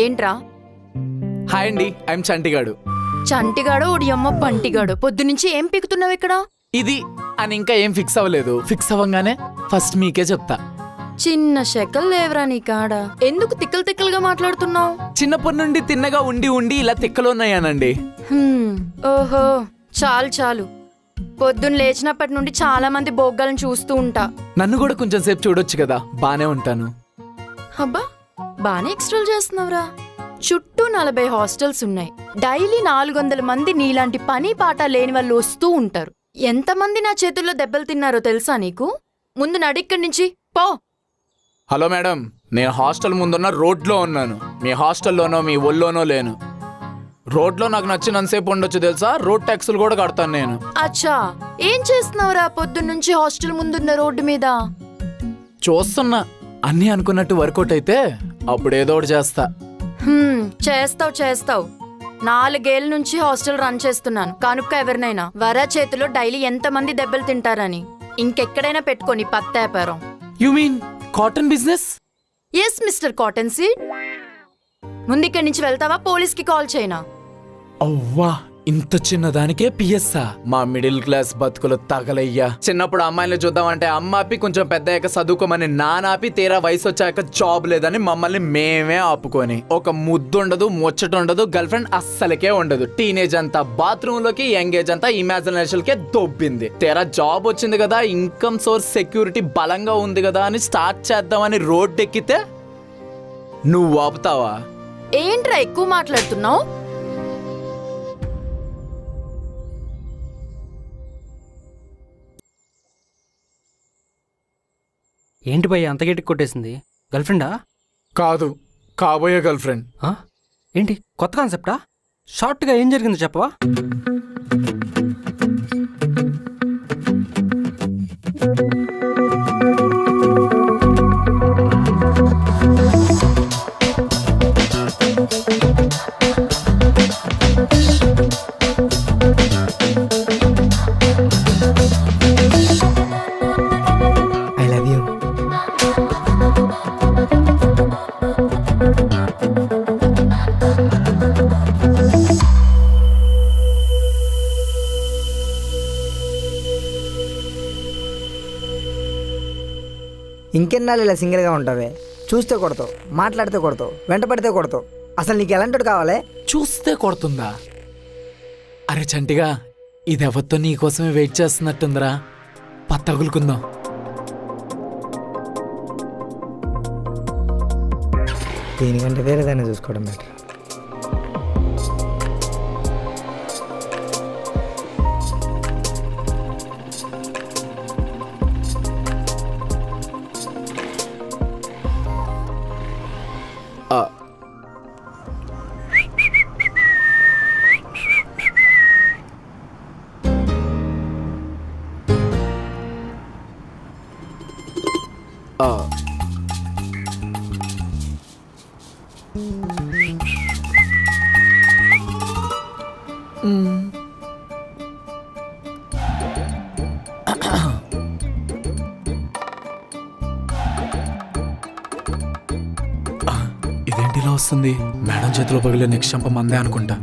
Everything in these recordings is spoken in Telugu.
ఏంట్రా? హాయ్ అండి, ఐఎమ్ చంటిగాడు. చంటిగాడు ఒడియమ్మ పంటిగాడు. పొద్దునుంచి ఏం పీకుతున్నావు ఇక్కడ? ఇది అని ఇంకా ఏం ఫిక్స్ అవ్వలేదు. ఫిక్స్ అవ్వగానే ఫస్ట్ మీకే చెప్తా. చిన్న శకల్ లేవరా నీ కాడ. ఎందుకు తిక్కలు తిక్కలుగా మాట్లాడుతున్నావు? చిన్నప్పటి నుండి తిన్నగా ఉండి ఉండి ఇలా తిక్కలున్నాయానండి. ఓహో, చాలు చాలు. పొద్దున్న లేచినప్పటి నుండి చాలా మంది బొగ్గలను చూస్తూ ఉంటా. నన్ను కూడా కొంచెం సేపు చూడొచ్చు కదా, బానే ఉంటాను. అబ్బా, బానే ఎక్స్ట్రోల్ చేస్తున్నావురా. చుట్టూ 40 హాస్టల్స్ ఉన్నాయి. డైలీ 400 మంది నీలాంటి పని పాట లేని వాళ్ళు వస్తూ ఉంటారు. ఎంతమంది నా చేతుల్లో దెబ్బలు తిన్నారో తెలుసా నీకు? ముందు నడిక్కడి నుంచి పో. హలో మేడం, నేను హాస్టల్ ముందున్న రోడ్లో ఉన్నాను. మీ హాస్టల్లోనో మీ ఒళ్ళోనో లేను. రోడ్లో నాకు నచ్చినంతసేపు ఉండొచ్చు తెలుసా. రోడ్ ట్యాక్సులు కూడా కడతాను నేను. అచ్చా, ఏం చేస్తున్నావురా పొద్దున్నుంచి హాస్టల్ ముందున్న రోడ్డు మీద? చూస్తున్నా, అన్నీ అనుకున్నట్టు వర్కౌట్ అయితే అప్పుడు ఏదో ఒకటి చేస్తా. చేస్తావు చేస్తావు. 4 ఏళ్ల నుంచి హాస్టల్ రన్ చేస్తున్నాను. కనుక్క ఎవరినైనా వరా చేతిలో డైలీ ఎంతమంది దెబ్బలు తింటారని. ఇంకెక్కడైనా పెట్టుకొని పత్త వ్యాపారం. You mean cotton business? Yes mister cotton seed. ముందిక్కడి నుంచి వెళ్తావా? పోలీస్కి కాల్ చేయనా? అవ్వా, ఇంత చిన్నదానికే పిఎస్సా? మా మిడిల్ క్లాస్ బతుకులు తగలయ్యా. చిన్నప్పుడు అమ్మాయిని చూద్దామంటే అమ్మాపి, కొంచెం పెద్దయ్యాక చదువుకోమని నానాపి, తీరా వయసు వచ్చాక జాబ్ లేదని మమ్మల్ని మేమే ఆపుకొని, ఒక ముద్దు ఉండదు, ముచ్చట ఉండదు, గర్ల్ ఫ్రెండ్ అస్సలకే ఉండదు. టీనేజ్ అంతా బాత్రూమ్ లోకి, యంగేజ్ అంతా ఇమాజినేషన్ కే దొబ్బింది. తీరా జాబ్ వచ్చింది కదా, ఇన్కమ్ సోర్స్ సెక్యూరిటీ బలంగా ఉంది కదా అని స్టార్ట్ చేద్దామని రోడ్ ఎక్కితే నువ్వు ఆపుతావా? ఏంట్రా ఎక్కువ మాట్లాడుతున్నావు? ఏంటి భయ్య అంత గట్టికి కొట్టేసింది? గర్ల్ ఫ్రెండా? కాదు, కాబోయే గర్ల్ ఫ్రెండ్. ఏంటి కొత్త కాన్సెప్టా? షార్ట్గా ఏం జరిగిందో చెప్పవా? ఇంకెన్నాళ్ళు ఇలా సింగిల్గా ఉంటావే? చూస్తే కొడతావు, మాట్లాడితే కొడతావు, వెంట పడితే కొడతావు. అసలు నీకు ఎలాంటి కావాలి? చూస్తే కొడుతుందా? అరే చంటిగా, ఇది ఎవరితో నీకోసమే వెయిట్ చేస్తున్నట్టుందిరా. పత్తగులుకుందాం. దీనికంటే వేరేదాన్ని చూసుకోవడం బెటర్. ఇదేంటిలా వస్తుంది? మేడం చేతిలో పగిలే నెక్స్ట్ చంప మందే అనుకుంటా.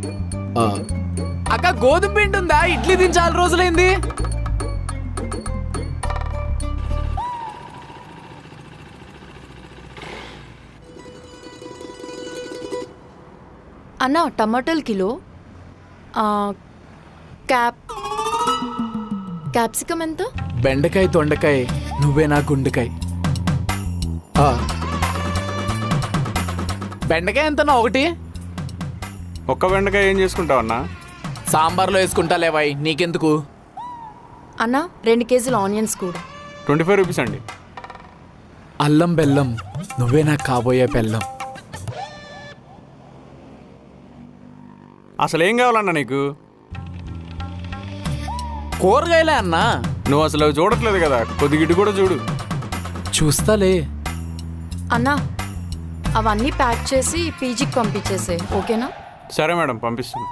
అక్క, గోధుమ పిండి ఉందా? ఇడ్లీ తిని చాలా రోజులైంది. అన్న, టమాటాలు కిలో. క్యాప్సికమ్ ఎంత? బెండకాయ తొండకాయ నువ్వే నా గుండెకాయ. బెండకాయ ఎంతనా? ఒకటి. ఒక్క బెండకాయ ఏం చేసుకుంటావు అన్నా? సాంబార్లో వేసుకుంటా లేవాయి, నీకెందుకు? అన్న, 2 కేజీలు ఆనియన్స్ కూడా. 25 రూపీస్ అండి. అల్లం బెల్లం నువ్వే నాకు కాబోయే బెల్లం. అసలు ఏం కావాలన్నా నీకు? కూరగాయలే అన్నా. నువ్వు అసలు అవి చూడట్లేదు కదా, కొద్దిగా ఇటు కూడా చూడు. చూస్తాలే. అన్నా, అవన్నీ ప్యాక్ చేసి పీజీకి పంపించేసే, ఓకేనా? సరే మేడం, పంపిస్తాను.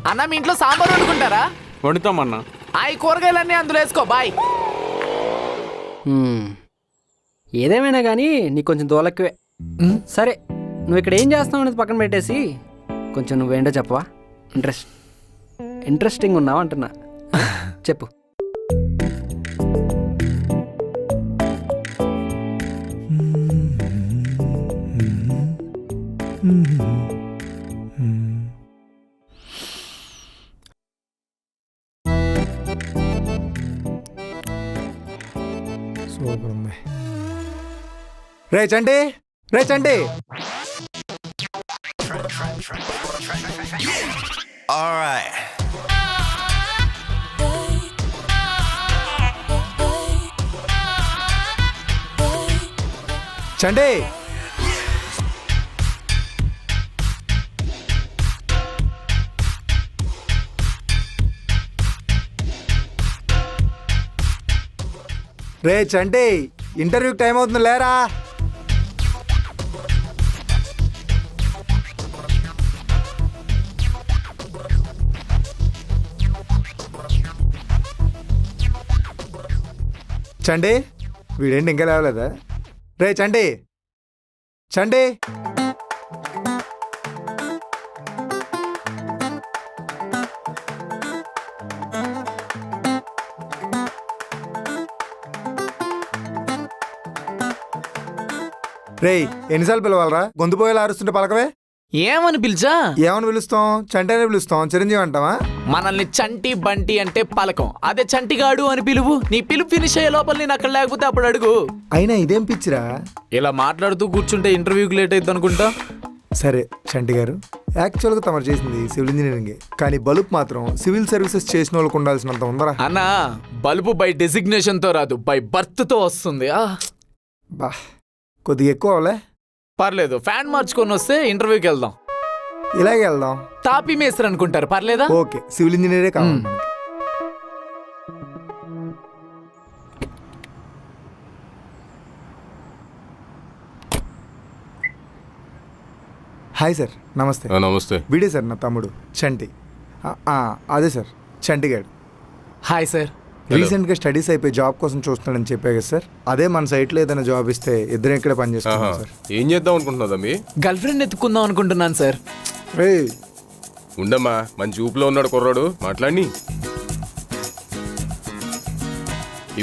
అన్న, మీ ఇంట్లో సాంబార్ వండుకుంటారా? వండుతామన్నా. ఆ కూరగాయలన్నీ అందులో వేసుకో. బాయ్. ఏదేమైనా కానీ నీకు కొంచెం దూలక్కువే. సరే నువ్వు ఇక్కడ ఏం చేస్తావు అనేది పక్కన పెట్టేసి కొంచెం నువ్వేంటో చెప్పవా? ఇంట్రెస్టింగ్ ఉన్నావు అంటున్నా, చెప్పు. సూపర్ ఉంది. రే చంటి, రే చంటి. చంటి, రే చంటి, ఇంటర్వ్యూకి టైం అవుతుంది లేరా. చండి, వీడేంటి ఇంకా లేవలేదా? రే చండి, చండి. రే ఎన్నిసార్లు పిలవాలరా? గొంతు పోయేలా అరుస్తుంటే పలకవే. ఏమని పిలిచా? ఏమని పిలుస్తాం? చంటి అనే పిలుస్తాం. చిరంజీవి అంటావా? మనల్ని చంటి బంటి అంటే పలకం, అదే చంటిగాడు అని పిలువు. నీ పిలుపు ఫినిష్ అయ్యే లోపల నేను అక్కడ లేకపోతే అప్పుడు అడుగు. అయినా ఇదేం పిచ్చిరా? ఇలా మాట్లాడుతూ కూర్చుంటే ఇంటర్వ్యూకి లేట్ అవుతుంది అనుకుంటా. సరే చంటి గారు, యాక్చువల్గా తమరు చేసింది సివిల్ ఇంజనీరింగే, కానీ బల్బ్ మాత్రం సివిల్ సర్వీసెస్ చేసిన వాళ్ళకు ఉండాల్సినంత ఉందరా. అన్నా, బల్బు బై డెసిగ్నేషన్ తో రాదు, బై బర్త్ తో వస్తుంది. బా, కొద్దిగా ఎక్కువ అవలే. పర్లేదు, ఫ్యాన్ మార్చుకొని వస్తే ఇంటర్వ్యూకి వెళ్దాం. ఇలాగే వెళ్దాం. తాపీ మేస్త్రి అనుకుంటారు, పర్లేదా? ఓకే, సివిల్ ఇంజనీరే కావాలి మనకి. హాయ్ సార్, నమస్తే. నమస్తే. వీడే సార్ నా తమ్ముడు చంటి. అదే సార్, చంటిగాడు. Hi sir. రీసెంట్గా స్టడీస్ అయిపోయి జాబ్ కోసం చూస్తున్నాడని చెప్పా కదా సార్. అదే మన సైట్లో ఏదైనా జాబ్ ఇస్తే ఇద్దరం ఇక్కడే పనిచేస్తున్నాం సార్. ఏం చేద్దాం అనుకుంటున్నావు మీ? గర్ల్ ఫ్రెండ్ ఎత్తుకుందాం అనుకుంటున్నాను సార్. ఏయ్, ఉండమ్మా, మంచి ఊపులో ఉన్నాడు కుర్రాడు, మాట్లాడి.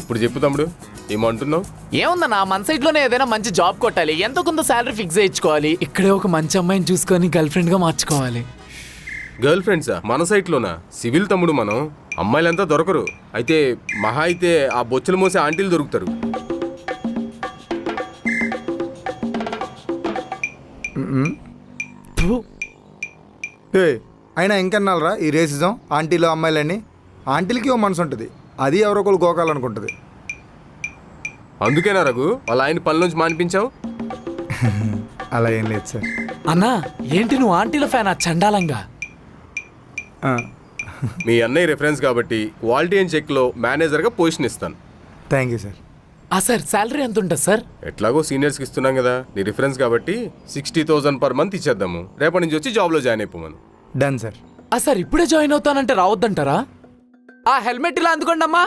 ఇప్పుడు చెప్పు తమ్ముడు, ఏమంటున్నావు? ఏముందన్నా, మన సైడ్ లోనే ఏదైనా మంచి జాబ్ కొట్టాలి, ఎంతో కొంత శాలరీ ఫిక్స్ చేయించుకోవాలి, ఇక్కడే ఒక మంచి అమ్మాయిని చూసుకొని గర్ల్ ఫ్రెండ్ గా మార్చుకోవాలి. గర్ల్ ఫ్రెండ్సా? మన సైట్లోనా? సివిల్ తమ్ముడు మనం, అమ్మాయిలంతా దొరకరు. అయితే మహా అయితే ఆ బొచ్చులు మోసే ఆంటీలు దొరుకుతారు. అయినా ఇంకన్నాలరా ఈ రేసిజం? ఆంటీలు అమ్మాయిలని, ఆంటీలకి ఓ మనసు ఉంటుంది, అది ఎవరో ఒకరు గోకాలనుకుంటుంది. అందుకేనా రఘు వాళ్ళ ఆయన పని నుంచి మానిపించావు? అలా ఏం లేదు సార్. అన్నా, ఏంటి నువ్వు ఆంటీల ఫ్యాన్? చండాలంగా. మీ అన్నయ్య రెఫరెన్స్ కాబట్టి క్వాలిటీ అండ్ చెక్లో మేనేజర్గా పొజిషన్ ఇస్తాను. Thank you sir. Sir salary ఎంత ఉంటుంది సార్? ఎట్లాగో సీనియర్స్కి ఇస్తున్నాం కదా, నీ రిఫరెన్స్ కాబట్టి 60,000 per month ఇచ్చేద్దాము. రేపటి నుంచి వచ్చి జాబ్లో జాయిన్ అయిపోమను. Done sir. సార్ ఇప్పుడే జాయిన్ అవుతానంటే రావద్దంటారా? ఆ హెల్మెట్ ఇలా అందుకోండి అమ్మా.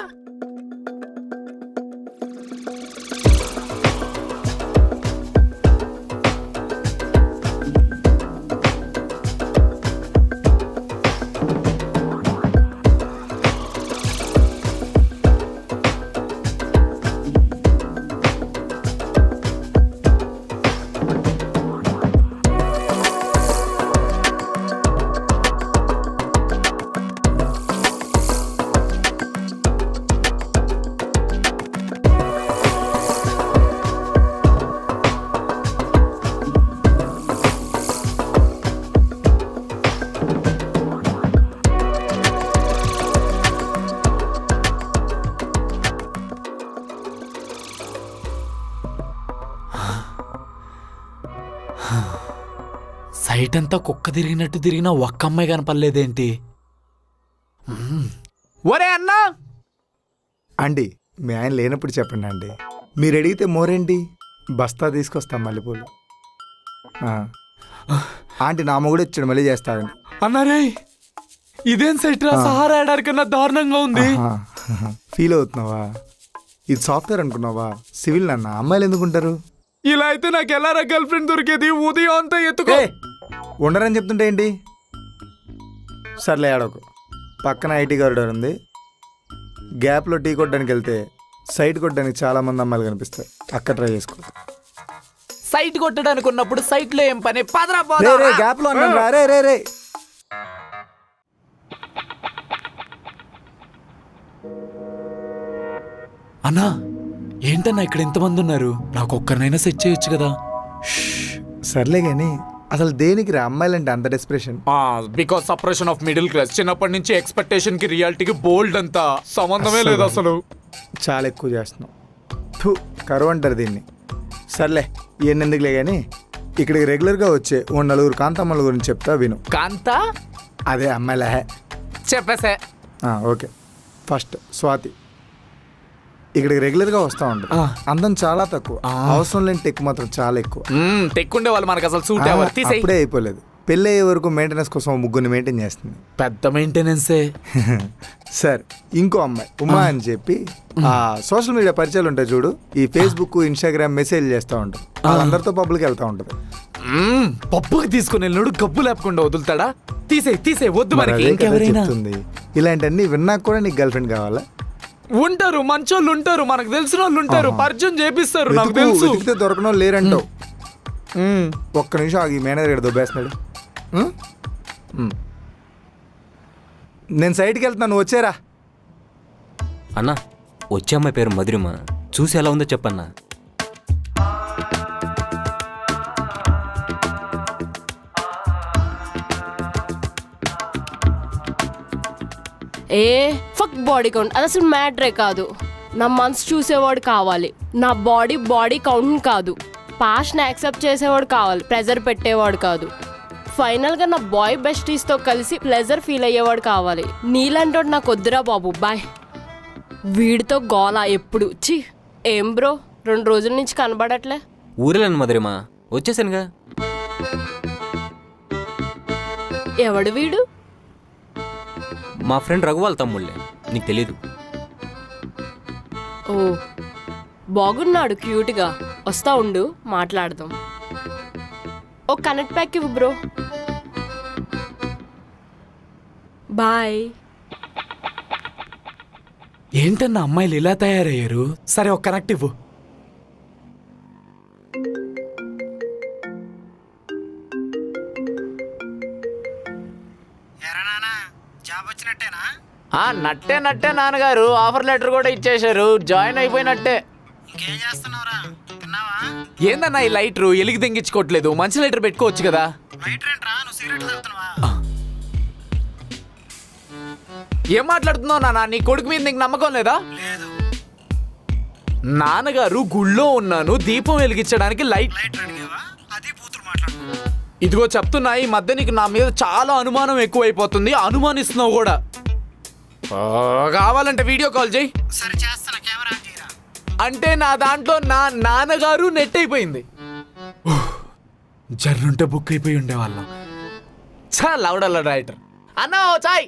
సైట్ అంతా కుక్క తిరిగినట్టు తిరిగినా ఒక్క అమ్మాయి కనపడలేదేంటి? ఒరే అన్నా, ఆంటీ మీ ఆయన లేనప్పుడు చెప్పండి ఆంటీ. మీరు అడిగితే మోరేంటి, బస్తా తీసుకొస్తాం మల్లెపూలు. ఆంటీ నా మొగుడు ఇచ్చాడు, మళ్ళీ చేస్తాడండి. అన్నారే ఇదేం సైట్ రా, సహారా ఎడారి కన్నా దారుణంగా ఉంది. ఫీల్ అవుతున్నావా? ఇది సాఫ్ట్వేర్ అనుకున్నావా? సివిల్ నాన్న, అమ్మాయిలు ఎందుకుంటారు? ఇలా అయితే నాకు ఎలా గర్ల్ ఫ్రెండ్ దొరికేది? ఉదయం అంతా ఎత్తుకో. ఏ, ఉండరని చెప్తుంటే ఏంటి? సర్లే ఆడకు. పక్కన ఐటీ కారిడార్ ఉంది. గ్యాప్లో టీ కొట్టడానికి వెళ్తే సైట్ కొట్టడానికి చాలా మంది అమ్మాయిలు కనిపిస్తారు. అక్కడ ట్రై చేసుకో. సైట్ కొట్టడానికి ఉన్నప్పుడు సైట్ లో ఏం పని? పదరా రే పోదాం. రే గ్యాప్లో అన్నాను రా. రే రే రే అన్నా ఏంటన్నా ఇక్కడ ఎంతమంది ఉన్నారు? నాకు ఒక్కరినైనా సెట్ చేయొచ్చు కదా. సర్లే కానీ అసలు దేనికి రా అమ్మాయిలంటే అంత desperation? Because separation of middle class. చిన్నప్పటి నుంచి ఎక్స్పెక్టేషన్ కి రియాలిటీకి బోల్డ్ అంతా సంబంధమే లేదు అసలు. చాలా ఎక్కువ చేస్తున్నాం. థు, కరువు అంటారు దీన్ని. సర్లే ఎందుకులే కానీ ఇక్కడికి రెగ్యులర్గా వచ్చే ఓ 4 కాంతమ్మల గురించి చెప్తా విను. కాంతా? అదే అమ్మాయిలే. చెప్పేసే. ఓకే. ఫస్ట్ స్వాతి ఇక్కడికి రెగ్యులర్గా వస్తూ ఉంటుంది. అందం చాలా తక్కువ, అవసరం లేని టెక్ మాత్రం చాలా ఎక్కువ. టెక్కుండే వాళ్ళు మనకు అసలు సూట్ అవ్వరు. తీసేయ్. అప్పుడే అయిపోలేదు, పెళ్ళి అయ్యే వరకు మెయింటెనెన్స్ కోసం ముగ్గురిని మెయింటైన్ చేస్తుంది. పెద్ద మెయింటెనెన్సే. సార్ ఇంకో అమ్మాయి ఉమా అని చెప్పి సోషల్ మీడియా పరిచయాలు ఉంటాయి చూడు, ఈ ఫేస్బుక్ ఇన్స్టాగ్రామ్ మెసేజ్ చేస్తూ ఉంటారు. వాళ్ళందరితో పబ్లిక్ వెళ్తూ ఉంటుంది. పప్పుకి తీసుకుని వెళ్ళినాడు గబ్బు లేపకుండా వదులుతాడా? తీసే వద్దు మరి మనకి. అదే కదా ఇంకెవరైనా చెప్తుంది. ఇలాంటివన్నీ విన్నాక కూడా నీకు గర్ల్ ఫ్రెండ్ కావాలా? ఉంటారు, మంచోళ్ళు ఉంటారు, మనకు తెలిసిన వాళ్ళు ఉంటారు, పరిచయం చేపిస్తారు. నాకు తెలుసు. వెతికితే దొరకనో లేరంటావు. ఒక్క నిమిషం ఆగి, మేనేజర్ ఇక్కడ దొబ్బేస్తున్నాడు. నేను సైడ్కి వెళ్తున్నాను, వచ్చేరా. అన్నా వచ్చే అమ్మాయి పేరు మధురిమ. చూసి ఎలా ఉందో చెప్పన్నా. ఫక్ బాడీ కౌంట్ అది అసలు మ్యాటరే కాదు. నా మనసు చూసేవాడు కావాలి, నా బాడీ కౌంట్ కాదు. పాస్ట్ని యాక్సెప్ట్ చేసేవాడు కావాలి, ప్రెజర్ పెట్టేవాడు కాదు. ఫైనల్గా నా బాయ్ బెస్టీస్తో కలిసి ప్లెజర్ ఫీల్ అయ్యేవాడు కావాలి. నీలాంటోడు నాకు వద్దురా బాబు, బాయ్. వీడితో గోలా ఎప్పుడు. చి ఏం బ్రో, 2 రోజుల నుంచి కనబడట్లే. ఊరేలేను మధురిమ, వచ్చేసానుగా. ఎవడు వీడు? మా ఫ్రెండ్ రఘు వాళ్ళ తమ్ముళ్ళే, నీకు తెలీదు. ఓ బాగున్నాడు, క్యూట్గా. వస్తా ఉండు, మాట్లాడదాం. ఓ కనెక్ట్ ప్యాక్ ఇవ్వు బ్రో. బాయ్. ఏంటన్నా అమ్మాయిలు ఇలా తయారయ్యారు? సరే ఒక కనెక్ట్ ఇవ్వు. నట్టే నాన్నగారు ఆఫర్ లెటర్ కూడా ఇచ్చేశారు. జాయిన్ అయిపోయినట్టే. ఏందన్నా ఈ లైటర్ ఎలిగి తెంగించుకోవట్లేదు? మంచి లైటర్ పెట్టుకోవచ్చు కదా. ఏం మాట్లాడుతున్నావు నాన్న? నీ కొడుకు మీద నీకు నమ్మకం లేదా? నాన్నగారు గుళ్ళో ఉన్నాను, దీపం వెలిగించడానికి లైట్. ఇదిగో చెప్తున్నా, ఈ మధ్య నీకు నా మీద చాలా అనుమానం ఎక్కువైపోతుంది. అనుమానిస్తున్నావు కూడా. కావాలంటే వీడియో కాల్ చేయి. అంటే నా దాంట్లో నా నాన్నగారు నెట్ అయిపోయింది. జర్రుంటే బుక్ అయిపోయి ఉండేవాళ్ళం. చాలా లౌడల్ల రైటర్ అన్నా చాయ్.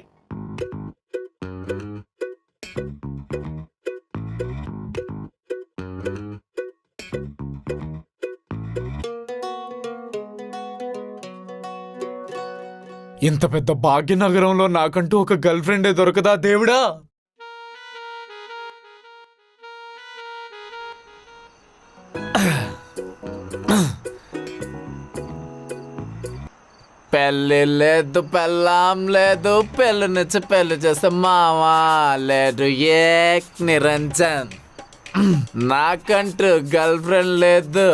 ఇంత పెద్ద భాగ్యనగరంలో నాకంటూ ఒక గర్ల్ ఫ్రెండే దొరకదా దేవుడా? పెళ్ళి లేదు, పెళ్ళాం లేదు, పెళ్ళినిచ్చి పెళ్లి చేస్తే మావా లేదు. ఏక్ నిరంజన్, నాకంటూ గర్ల్ ఫ్రెండ్ లేదు,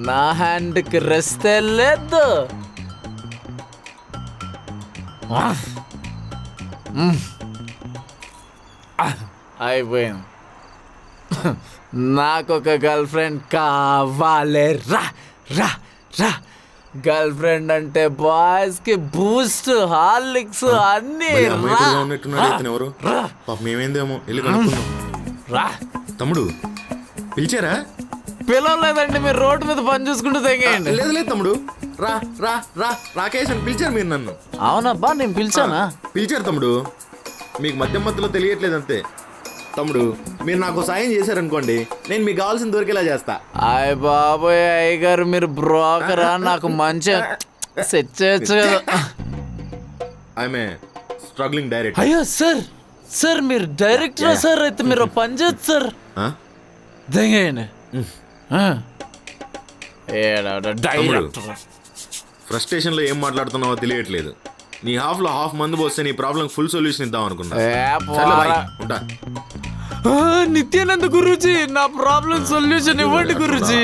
నా హ్యాండ్కి రెస్టే లేదు. అయిపోయింది. నాకొక గర్ల్ ఫ్రెండ్ కావాలి. రా రా రా. గర్ల్ ఫ్రెండ్ అంటే బాయ్స్ కి బూస్ట్, హార్లిక్స్ అన్ని. మేమేందేమో వెళ్ళి కనుక్కుందాం. రా తమ్ముడు పిలిచారా? పిలవలేదండి, మీరు రోడ్డు మీద పని చూసుకుంటూ తెగేయండి. లేదు లేదు తమ్ముడు, రా రా రా రాకేష్ అని పిలిచారు మీరు నన్ను. అవునబ్బా, నేను పిలిచానా? పిలిచారు తమ్ముడు, మీకు మధ్య మధ్యలో తెలియట్లేదు అంతే. తమ్ముడు మీరు నాకు సాయం చేశారనుకోండి, నేను మీకు కావాల్సిన దొరికేలా చేస్తా. అయ్య బాబోయ్ అయ్యగారు మీరు బ్రోకరా, నాకు మంచి సెట్ చేయొచ్చు కదా. I'm struggling direct. అయ్యో సార్, సార్ మీరు డైరెక్టర్ సార్, అయితే మీరు పని చేయొచ్చు సార్. దిగండి. ఫ్రస్ట్రేషన్లో ఏం మాట్లాడుతున్నావో తెలియట్లేదు. నీ హాఫ్లో హాఫ్ మందు పోస్తే నీ ప్రాబ్లం ఫుల్ సొల్యూషన్ ఇద్దాం అనుకున్నా. సర్లే, బాయ్, ఉంటా. నిత్యానంద గురూజీ నా ప్రాబ్లం సొల్యూషన్ ఇవ్వండి గురూజీ.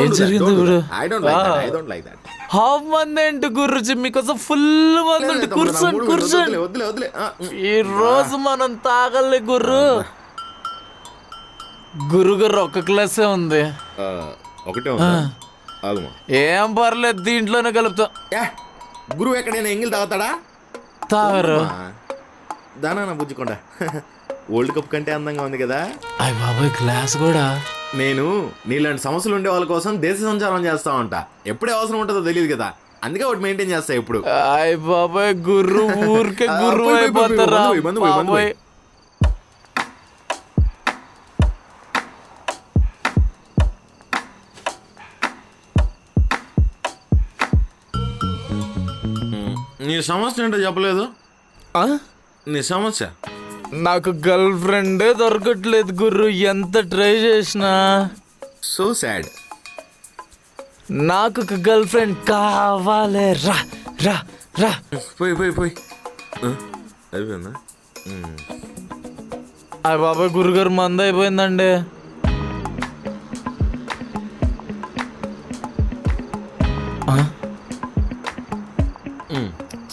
ఏం జరిగింది గురు? I don't like that. Half మంది ఏంటి గురూజీ, మీకోసం ఫుల్ మంది ఉంటే కూర్చోండి కూర్చోండి. వద్దులే. ఈ రోజు మనం తాగలే గుర్రు. గురుగారు ఒక్క క్లాసే ఉంది. ఒకటే ఉందా? ఆగుమా. ఏం పర్లేదు, దీంట్లోనే కలుపుతా. గురువు ఎక్కడైనా ఎంగిల్ తాగుతాడా? తాగరు. దానా బుజ్జుకోండా. వరల్డ్ కప్ కంటే అందంగా ఉంది కదా. అయ్య బాబాయ్ గ్లాస్ కూడా. నేను నీలాంటి సమస్యలు ఉండే వాళ్ళ కోసం దేశ సంచారం చేస్తా ఉంటా. ఎప్పుడే అవసరం ఉంటుందో తెలియదు కదా, అందుకే ఒకటి మెయింటైన్ చేస్తా ఇప్పుడు. అయ్య బాబాయ్ గుర్రు ఊరికే గురువు అయిపోతారా బాబాయ్. నీ సమస్య ఏంటో చెప్పలేదు. నీ సమస్య? నాకు గర్ల్ ఫ్రెండే దొరకట్లేదు గుర్రు, ఎంత ట్రై చేసినా. So sad. నాకు ఒక గర్ల్ ఫ్రెండ్ కావాలి. రా రా రా. పోయి అయిపోయిందా? అయ్య బాబాయ్ గురుగారు మంద అయిపోయిందండి.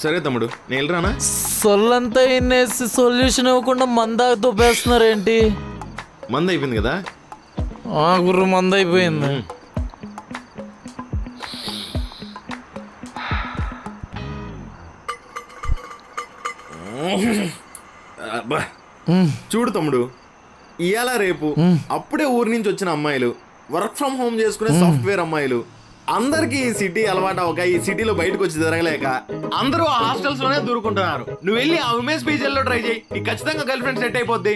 సరే తమ్ముడు, నేను వెళ్ళరానా? సొల్లంతా ఇన్నేసి సొల్యూషన్ ఇవ్వకుండా మందాకు దొబ్బేస్తున్నారేంటి? మంది అయిపోయింది కదా. గుర్రు మంద అయిపోయింది. చూడు తమ్ముడు, ఇవాళ రేపు అప్పుడే ఊరి నుంచి వచ్చిన అమ్మాయిలు, వర్క్ ఫ్రమ్ హోమ్ చేసుకునే సాఫ్ట్వేర్ అమ్మాయిలు, అందరికి ఈ సిటీ అలవాటు అవక, ఈ సిటీలో బయటకు వచ్చి తిరగలేక అందరూ ఆ హాస్టల్స్ లోనే దూరుకుంటున్నారు. నువ్వు వెళ్ళి ఆ ఉమేష్ పీజీల్లో ట్రై చేయి, నీకు ఖచ్చితంగా గర్ల్ ఫ్రెండ్ సెట్ అయిపోద్ది.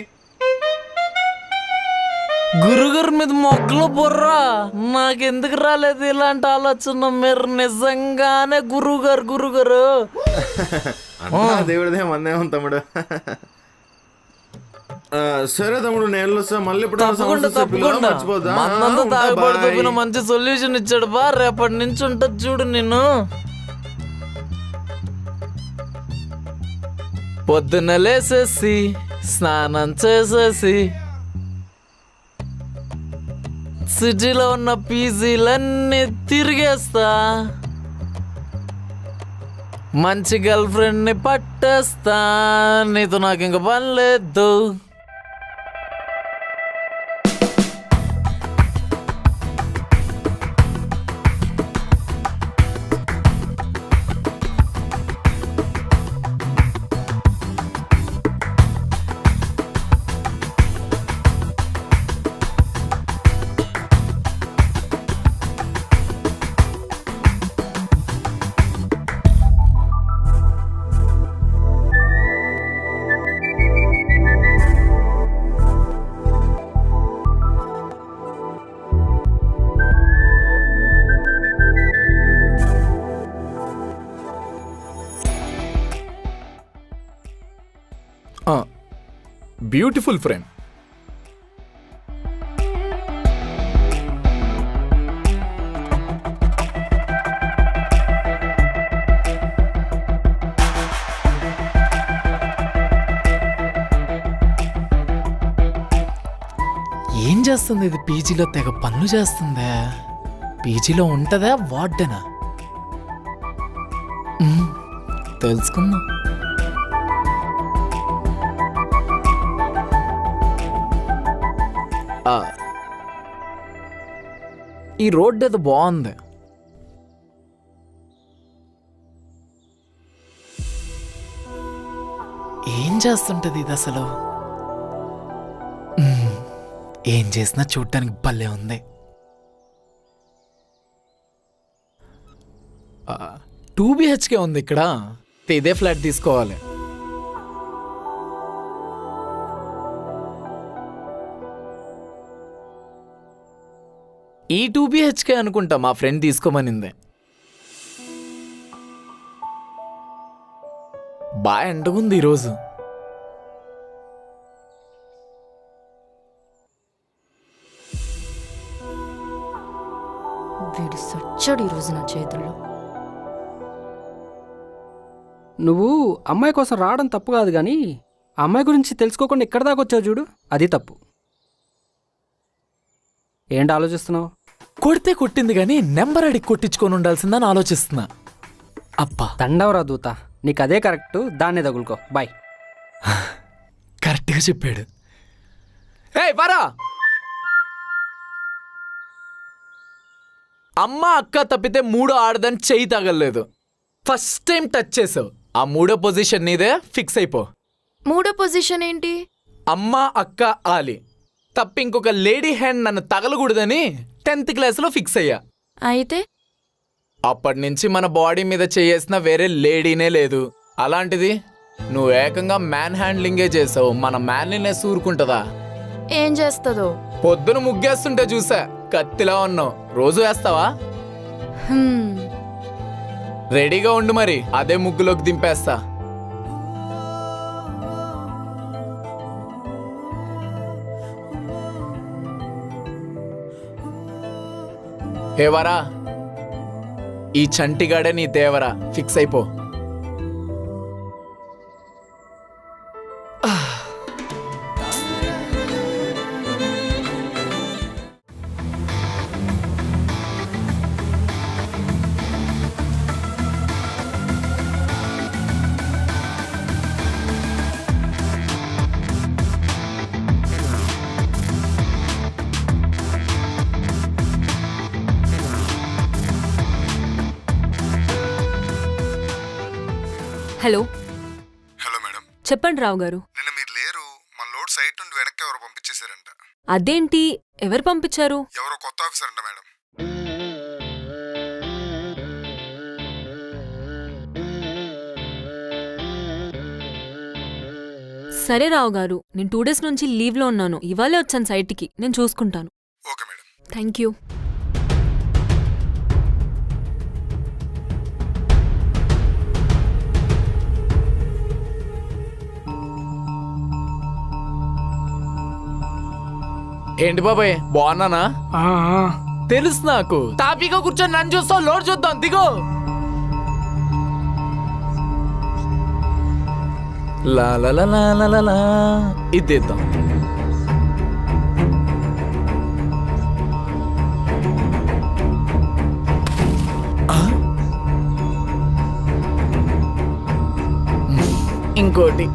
గురుగారు మీద మొక్కలు బుర్రా, నాకెందుకు రాలేదు ఇలాంటి ఆలోచన? మీరు నిజంగానే గురుగారు. దేవుడిదే మందేమో తమ్ముడు. సరే తమ్ముడు, నేను మళ్ళీ తాగబడుతున్న మంచి సొల్యూషన్ ఇచ్చాడు బా. రేపటి నుంచి ఉంటది చూడు నిన్ను. పొద్దున్న లేసేసి స్నానం చేసేసి సిటీలో ఉన్న పీజీలన్నీ తిరిగేస్తా, మంచి గర్ల్ ఫ్రెండ్ ని పట్టేస్తా. నీతో నాకు ఇంక పని లేదు. Beautiful friend. ఏం చేస్తుంది ఇది? పీజీలో తెగ పనులు చేస్తుందా? పీజీలో ఉంటదా వార్డెనా? తెలుసుకుందాం. ఈ రోడ్డు ఏదో బాగుంది. ఏం చేస్తుంటది ఇది అసలు? ఏం చేసినా చూడటానికి భలే ఉంది. 2 BHK ఉంది ఇక్కడ. ఇదే ఫ్లాట్ తీసుకోవాలి. ఈ 2 BHK అనుకుంటా మా ఫ్రెండ్ తీసుకోమనింది. బాగా ఎండగుంది ఈరోజు. వీడు సచ్చాడు ఈరోజు నా చేతుల్లో. నువ్వు అమ్మాయి కోసం రావడం తప్పు కాదు కానీ ఆ అమ్మాయి గురించి తెలుసుకోకుండా ఇక్కడ దాకా వచ్చావు చూడు, అది తప్పు. ఏంటి ఆలోచిస్తున్నావు? కొడితే కొట్టింది కానీ నెంబర్ అడిగి కొట్టించుకొని ఉండాల్సిందని ఆలోచిస్తున్నా. అబ్బా తండవరా దూత, నీకు అదే కరెక్ట్, దాన్నే తగులుకో. బాయ్. కరెక్ట్గా చెప్పాడు. ఏయ్ పరా, అమ్మ అక్క తప్పితే మూడో ఆడదని చెయ్యి తగలలేదు. ఫస్ట్ టైం టచ్ చేసావు. ఆ మూడో పొజిషన్ నీదే, ఫిక్స్ అయిపో. మూడో పొజిషన్ ఏంటి? అమ్మ అక్క ఆలి తప్ప ఇంకొక లేడీ హ్యాండ్ నన్ను తగలకూడదని 10th క్లాస్లో ఫిక్స్ అయ్యా. అయితే అప్పటి నుంచి మన బాడీ మీద చేసిన వేరే లేడీనే లేదు. అలాంటిది నువ్వు ఏకంగా మ్యాన్ హ్యాండ్లింగే చేసావు. మన మ్యాన్లీనెస్ ఊరుకుంటుందా? ఏం చేస్తుందో? పొద్దున ముగ్గేస్తుంటే చూసా, కత్తిలా ఉన్నావు. రోజు వేస్తావా? రెడీగా ఉండు, మరి అదే ముగ్గులోకి దింపేస్తా. ఏవరా, ఈ చంటిగాడే నీ దేవరా, ఫిక్స్ అయిపో. హలో హలో మేడం, చెప్పండి రావు గారు. నిన్న మీరు లేరు. మన లోడ్ సైట్ నుండి వెనక్కి ఎవరో పంపించేశారంట. అదేంటి, ఎవరు పంపించారు? ఎవరో కొత్త ఆఫీసర్ అంట మేడం. సరే రావు గారు, నేను 2 days నుంచి లీవ్లో ఉన్నాను. ఇవాళే వచ్చాను సైట్కి, నేను చూసుకుంటాను. Okay madam. Thank you. ఏంటి బాబాయ్, బాగున్నానా? తెలుసు నాకు. తాపీగా కూర్చొని నన్ను చూస్తావు, లోడ్ చూద్దాం, దిగో. లా ఇద్దేద్దాం. ఇంకోటి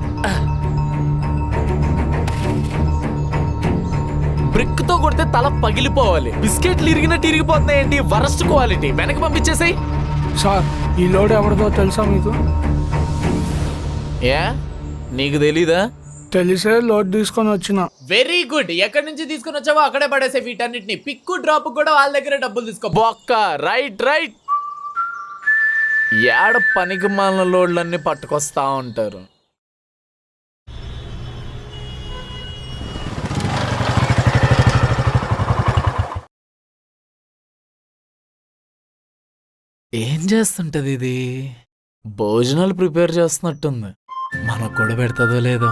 బ్రిక్ తో కొడితే తల పగిలిపోవాలి. బిస్కెట్లు ఇరిగినట్టు ఇరిగిపోతున్నాయి ఏంటి? Worst quality. వెనక్కి పంపించేసాయి. సార్, ఈ లోడ్ ఎవరిదో తెలుసా మీకు? ఏ, నీకు తెలీదా? తెలిసే లోడ్ తీసుకొని వచ్చిన. Very good. ఎక్కడి నుంచి తీసుకుని వచ్చావో అక్కడే పడేసే వీటన్నిటిని. పిక్కు డ్రాప్ కూడా వాళ్ళ దగ్గరే డబ్బులు తీసుకో. బొక్క. Right right. ఏడ పనికి మాలిన లోడ్లన్నీ పట్టుకొస్తా ఉంటారు. ఏం చేస్తుంటది ఇది? భోజనాలు ప్రిపేర్ చేస్తున్నట్టుంది. మనకు కూడా పెడతాదో లేదో.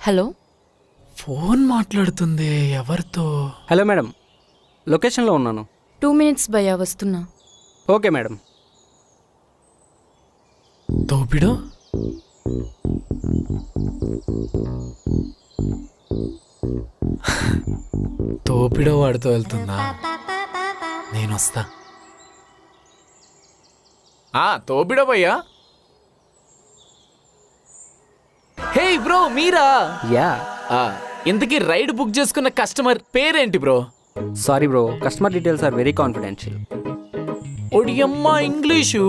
హలో, ఫోన్ మాట్లాడుతుంది ఎవరితో? హలో మేడం, లొకేషన్లో ఉన్నాను. 2 minutes భయ్యా, వస్తున్నా. Okay madam. తోపిడు తోపిడో వాడితో వెళ్తుందా? నేను వస్తా. తోపిడో భయ్యా. హే బ్రో, మీరా? యా. ఇంతకీ రైడ్ బుక్ చేసుకున్న కస్టమర్ పేరేంటి bro? Sorry bro, customer details are very confidential. ఒడియమ్మా, ఇంగ్లీషు.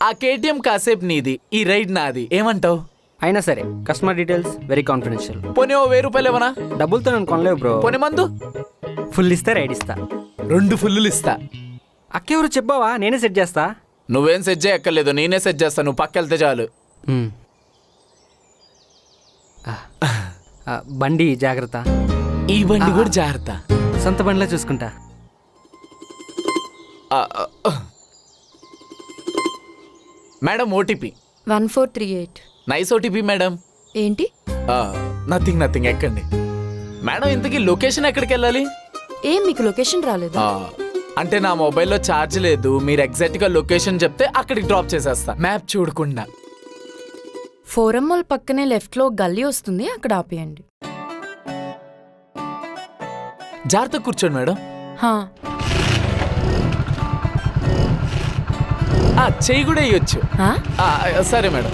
ఆ కేటీఎం కాసేపు నీది, ఈ రైడ్ నాది, ఏమంటావు? అయినా సరే కస్టమర్ డీటెయిల్స్ వెరీ కాన్ఫిడెన్షియల్. పోనీ ఓ 1000 రూపాయలు ఇవ్వనా? డబ్బులతో నేను కొనలేవు బ్రో. పోనీ మందు ఫుల్ ఇస్తే రైడ్ ఇస్తా. 2 ఫుల్లులు ఇస్తా. అక్కెవరు చెప్పావా, నేనే సెట్ చేస్తా. నువ్వేం సెట్ చేయక్కర్లేదు, నేనే సెట్ చేస్తా, నువ్వు పక్కెళ్తే చాలు. బండి జాగ్రత్త. ఈ బండి కూడా జాగ్రత్త. సొంత బండిలో చూసుకుంటా. Madam OTP 1438. Nice OTP madam. ఏంటి? నథింగ్ ఎక్కండి. మేడం ఇంతకీ లొకేషన్ ఎక్కడికి వెళ్ళాలి? ఏం మీకు లొకేషన్ రాలేదు? అంటే నా మొబైల్లో ఛార్జ్ లేదు, మీరు ఎగ్జాక్ట్ గా లొకేషన్ చెప్తే అక్కడికి డ్రాప్ చేసేస్తా, మ్యాప్ చూడకుండా. ఫోరం మాల్ పక్కనే లెఫ్ట్ లో గల్లీ వస్తుంది, అక్కడ ఆపేయండి. జాగ్రత్త కూర్చోండి మేడం. హా. చెయ్యి కూడా వేయొచ్చు. హా? సరే మేడం.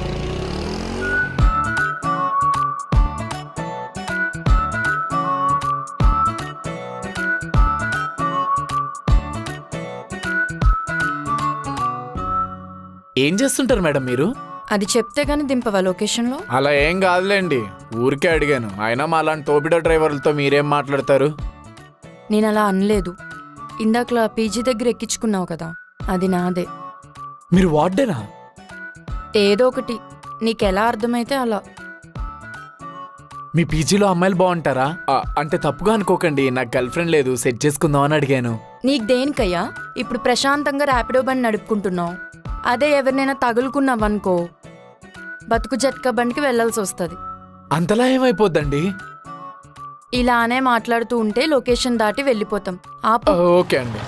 ఏం చేస్తుంటారు మేడం మీరు? అది చెప్తే గానీ దింపవా లొకేషన్ లో? అలా ఏం కాదులేండి, ఊరికే అడిగాను. అయినా మా అలాంటి తోపిడో డ్రైవర్లతో మీరేం మాట్లాడతారు? నేను అలా అనలేదు. ఇందాకలా పీజీ దగ్గర ఎక్కించుకున్నావు కదా, అది నాదే. మీరు వార్డేనా? ఏదో ఒకటి, నీకెలా అర్థమైతే అలా. మీ పీజీలో అమ్మాయిలు బాగుంటారా? అంటే తప్పుగా అనుకోకండి, నాకు గర్ల్ ఫ్రెండ్ లేదు, సెట్ చేసుకుందామని అడిగాను. నీకు దేనికయ్యా? ఇప్పుడు ప్రశాంతంగా ర్యాపిడో బండి నడుపుకుంటున్నావు. అదే ఎవరినైనా తగులుకున్నావనుకో, బతుకు జట్కా బండికి వెళ్లాల్సి వస్తుంది. అంతలా ఏమైపోద్దండి? ఇలానే మాట్లాడుతూ ఉంటే లొకేషన్ దాటి వెళ్ళిపోతాం. ఓకే అండి.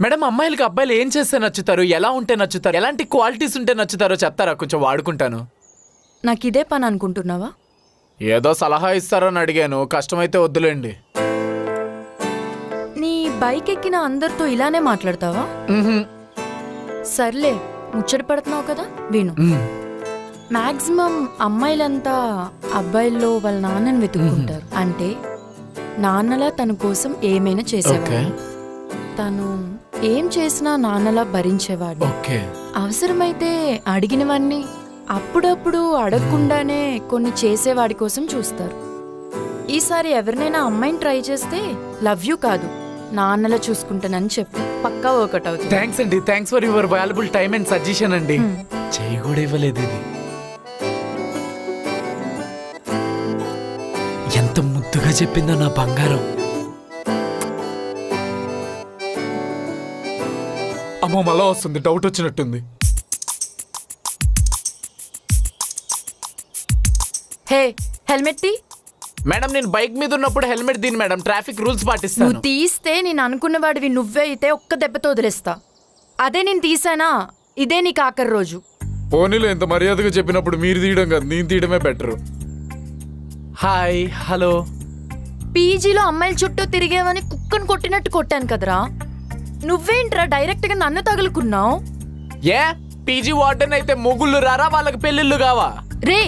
మేడం అమ్మాయిలకి అబ్బాయిలు ఏం చేస్తే నచ్చుతారు, ఎలా ఉంటే నచ్చుతారు, ఎలాంటి క్వాలిటీస్ ఉంటే నచ్చుతారో చెప్తారా? కొంచెం వాడుకుంటాను. నాకు ఇదే పని అనుకుంటున్నావా? ఏదో సలహా ఇస్తారని అడిగాను, కష్టమైతే వద్దులేండి. నీ బైక్ ఎక్కిన అందరితో ఇలానే మాట్లాడతావా? సర్లే, ముచ్చట పడుతున్నావు కదా, విను. మాక్సిమం అమ్మాయిలంతా అబ్బాయిల్లో వాళ్ళ నాన్నని వెతుక్కుంటారు. అంటే నాన్నలా తన కోసం ఏమైనా చేసేవాడు, తను ఏం చేసినా నాన్నలా భరించేవాడు. అవసరమైతే అడిగినవన్నీ అప్పుడప్పుడు అడగకుండానే కొన్ని చేసేవాడి కోసం చూస్తారు. ఈసారి ఎవరినైనా అమ్మాయిని ట్రై చేస్తే లవ్ యూ కాదు, నాన్నలా చూసుకుంటానని చెప్పు, పక్కా వర్కౌట్ అవుతుంది. థ్యాంక్స్ అండి, thanks for your valuable time and suggestion అండి. చెయ్యి కూడా ఇవ్వలేదు ఇది. ఎంత ముద్దుగా చెప్పిందో నా బంగారం. అమ్మో మళ్ళా వస్తుంది, డౌట్ వచ్చినట్టుంది. హే, హెల్మెట్ తీ. మేడం నేను బైక్ మీద ఉన్నప్పుడు హెల్మెట్ దీని మేడం, ట్రాఫిక్ రూల్స్ నువ్వు పాటిస్తాను. తీస్తే నేను అనుకున్నవాడివి నువ్వే అయితే ఒక్క దెబ్బతో వదిలేస్తా. అదే నేను తీసానా, ఇదే నీకు ఆఖరి రోజు. పోనీలో ఎంత మర్యాదగా చెప్పినప్పుడు మీరు తీయడం కాదు, నేను తీయడమే బెటర్. Hi, hello. పీజీలో అమ్మాయిల చుట్టూ తిరిగేవని కుక్కను కొట్టినట్టు కొట్టాను కదరా, నువ్వేంట్రా డైరెక్ట్ గా నన్ను తగులుకున్నావు? ఏ పీజీ వార్డెన్ అయితే మొగుళ్ళు రారా, వాళ్ళకి పెళ్ళిళ్ళు కావా? రే,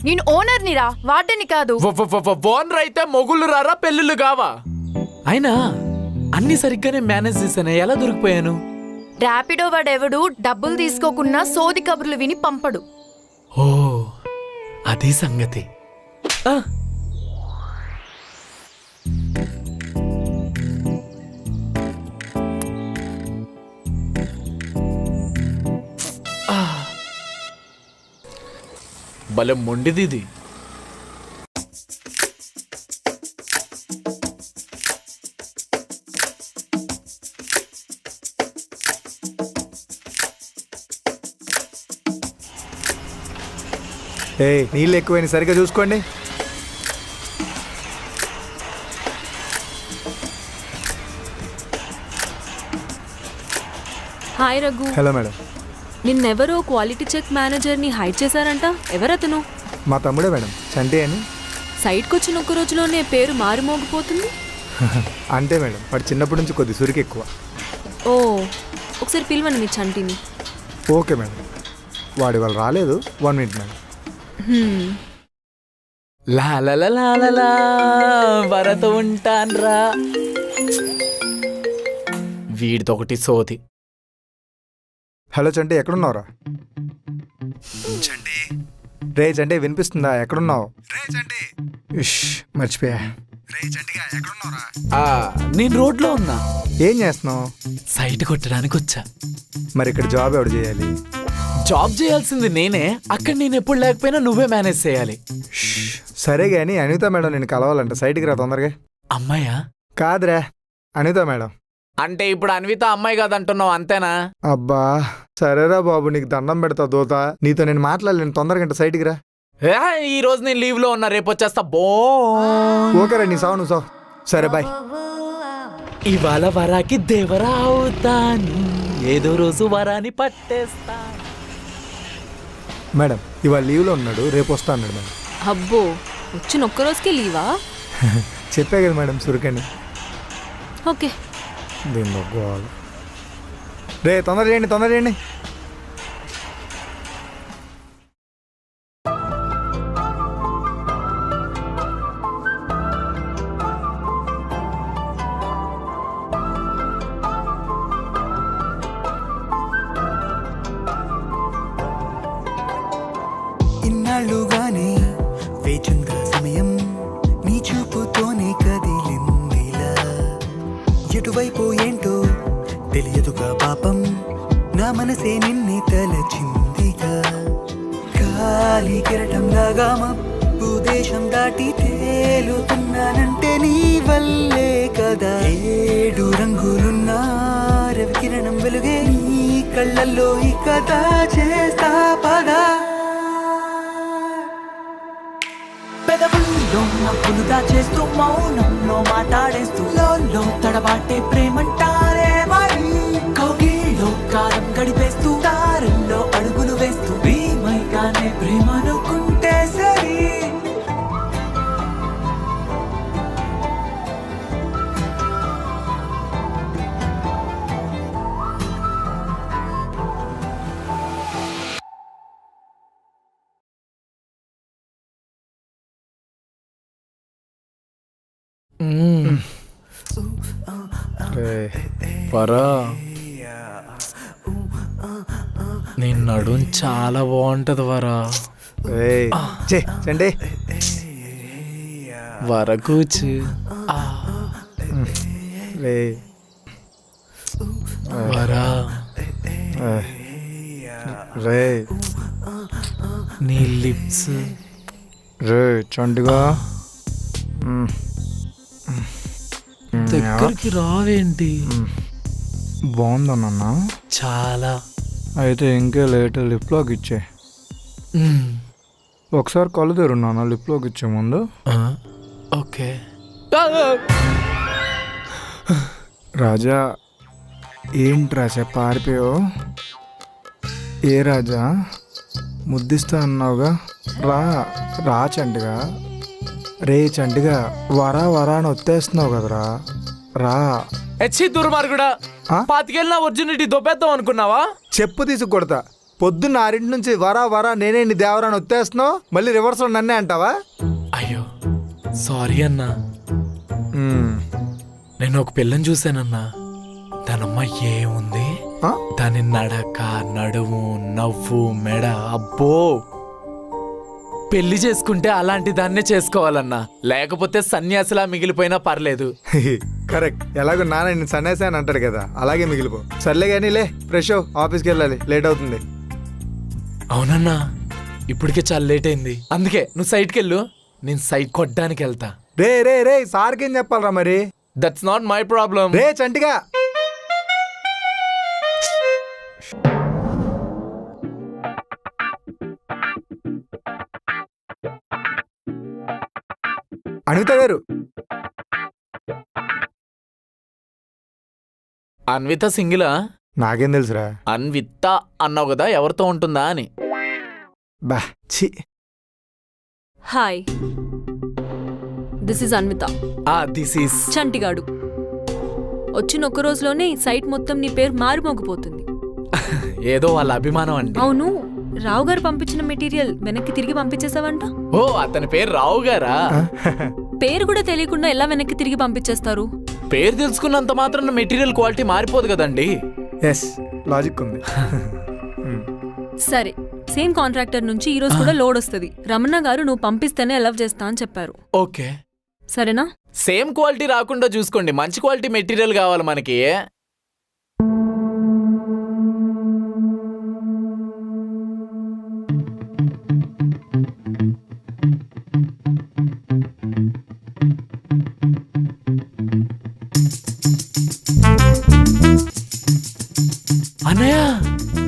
నేను ఓనర్ని రా, వార్డెన్ని కాదు. ఓనర్ అయితే మొగుళ్ళు రారా, పెళ్ళిళ్ళు కావా? అయినా అన్ని సరిగ్గానే మేనేజ్ చేశాను, ఎలా దొరికిపోయాను? ర్యాపిడో వాడెవడు డబ్బులు తీసుకోకున్నా సోది కబుర్లు విని పంపడు. ఓ అదే సంగతి. భలే మొండిది ఇది. నీళ్ళు ఎక్కువైనా సరిగ్గా చూసుకోండి. హాయ్ రఘు. Hello madam. నిన్నెవరో క్వాలిటీ చెక్ మేనేజర్ని హైడ్ చేశారంట, ఎవరతను? మా తమ్ముడే మేడం, చంటి అని. సైట్కి వచ్చిన ఒక్క రోజులోనే పేరు మారిమోగిపోతుంది. అంతే మేడం, వాడు చిన్నప్పటి నుంచి కొద్ది సురికి ఎక్కువ. ఓ, ఒకసారి పిలవండి మీ చంటిని. Okay madam. వాడు ఇవాళ రాలేదు, 1 minute మేడం. లా వరద ఉంటాన్రా. వీడిదొకటి సోది. హలో చంటి ఎక్కడున్నావురా? చంటి రే చంటి వినిపిస్తుందా? ఎక్కడున్నావు? రే చంటి మర్చిపోయా. రే చంటిగా ఎక్కడున్నావురా? నేను రోడ్లో ఉన్నా. ఏం చేస్తున్నావు? సైట్ కొట్టడానికి వచ్చా. మరి ఇక్కడ జాబ్ ఎవడు చేయాలి? జాబ్ చేయాల్సింది నేనే. అక్కడ నేను ఎప్పుడు లేకపోయినా నువ్వే మేనేజ్ చేయాలి. సరే గాని అనిత మేడం నేను కలవాలంట, సైట్కి రా తొందరగా. అమ్మాయా? కాదురా అనిత మేడం. అంటే ఇప్పుడు అన్విత అమ్మాయి కాదంటున్నావు అంతేనా? అబ్బా సరేరా బాబు, నీకు దండం పెడతా దోత. నీతో నేను మాట్లాడలేను, తొందరగా సైట్కి రా. ఈ రోజు నేను లీవ్ లో ఉన్నా, రేపు వచ్చేస్తా. ఓకేరా నీ సావు నువ్వు సావు. సరే బాయ్. ఇవాళ వరాకి దేవరా అవుతాను, ఏదో రోజు వరాన్ని పట్టేస్తా. మేడం ఇవాళ లీవ్లో ఉన్నాడు, రేపు వస్తా అన్నాడు మేడం. అబ్బో, వచ్చిన ఒక్క రోజుకే లీవా? చెప్పే కదా మేడం సురికని. ఓకే. దీనిలో గోవాలి. రే తొందర చేయండి తొందర చేయండి. ఇన్నాళ్ళుగానే వేచుందా సమయం, నీ చూపుతోనే కదిలిందిలా. ఎటువైపు ఏంటో తెలియదుగా పాపం, నా మనసే నిన్నే తలచిందిగా. గాలి కెరటంలాగా మబ్బు దేశం దాటి తేలుతున్నానంటే నీ వల్లే కదా. 7 రంగులున్నా రవి కిరణం వెలుగే నీ కళ్ళల్లో ఈ కథ చేస్తా పదా. పెదవుల్లో నవ్వులు దాచేస్తూ మౌనంలో మాట్లాడేస్తూ లోలో తడబాటే ప్రేమంటారే మరి. కౌగిల్లో కాలం గడిపేస్తూ దారుల్లో అడుగులు వేస్తూ భీమైగానే ప్రేమనుకుంటే సరి. పరా నీ నడుం చాలా బాగుంటది వరా. చండి వరకూచి వరా రే నీ లిప్స్. రే చండిగా దగ్గరికి రావేంటి? బాగుందన్న చాలా. అయితే ఇంకే లేట్ లిప్లోకి ఇచ్చే. ఒకసారి కళ్ళు తెరున్నాను లిప్లోకి ఇచ్చే ముందు. ఓకే. రాజా ఏంటి రాజా పారిపోయావు? ఏ రాజా ముద్దిస్తా అన్నావుగా, రా రా చంటిగా. రే చంటిగా వరా వరా అని వచ్చేస్తున్నావు కదరా, రా. హెచ్చి దుర్మార్గుడా, పాతికెళ్ళిన ఒరిజినిటీ దొబ్బేద్దాం అనుకున్నావా? చెప్పు తీసుకు కొడతా. పొద్దున్న 6 నుంచి వరా వరా నేనే నీ దేవరాని వచ్చేస్తున్నావు, మళ్ళీ రివర్స్లో నన్నే అంటావా? అయ్యో సారీ అన్నా. నేను ఒక పిల్లని చూశానన్నా, దానమ్మ ఏముంది, దాని నడక నడుము నవ్వు మెడ అబ్బో. పెళ్లి చేసుకుంటే అలాంటి దాన్నే చేసుకోవాలన్నా, లేకపోతే సన్యాసిలా మిగిలిపోయినా పర్లేదు. కరెక్ట్. ఎలాగో నాన్న నేను సన్యాసి అని అంటాడు కదా, అలాగే మిగిలిపో. సర్లే కానీ లే, ఫ్రెష్ ఆఫీస్కి వెళ్ళాలి, లేట్ అవుతుంది. అవునన్నా, ఇప్పటికే చాలా లేట్ అయింది. అందుకే నువ్వు సైట్కి వెళ్ళు, నేను సైట్ కొట్టడానికి వెళ్తా. రే రే రే సార్కి ఏం చెప్పాలరా మరి? That's not my problem. రే చంటిగా అనిత గారు. అన్విత సింగిలా? నాకేం తెలుసురా. అన్విత అన్నావు కదా, ఎవరితో ఉంటుందా అని. బా ఛీ. Hi, this is Anvitha. This is చంటిగాడు. వచ్చిన ఒక్క రోజులోనే సైట్ మొత్తం నీ పేరు మారుమోగిపోతుంది. ఏదో వాళ్ళ అభిమానం అండి. అవును, రావు గారు పంపించిన మెటీరియల్ వెనక్కి తిరిగి పంపించేసావంట. ఓ అతని పేరు రావు గారా? పేరు కూడా తెలియకుండా ఎలా వెనక్కి తిరిగి పంపించేస్తారు? పేరు తెలుసుకున్నంత మాత్రం మెటీరియల్ క్వాలిటీ మారిపోదు కదండి. ఎస్, లాజిక్ ఉంది. సరే, సేమ్ కాంట్రాక్టర్ నుంచి ఈ రోజు కూడా లోడ్ వస్తుంది. రమణ గారు నువ్వు పంపిస్తేనే అలవ్ చేస్తా అని చెప్పారు. ఓకే, సరేనా? సేమ్ క్వాలిటీ రాకుండా చూసుకోండి, మంచి క్వాలిటీ మెటీరియల్ కావాలి మనకి. అన్నయ్య,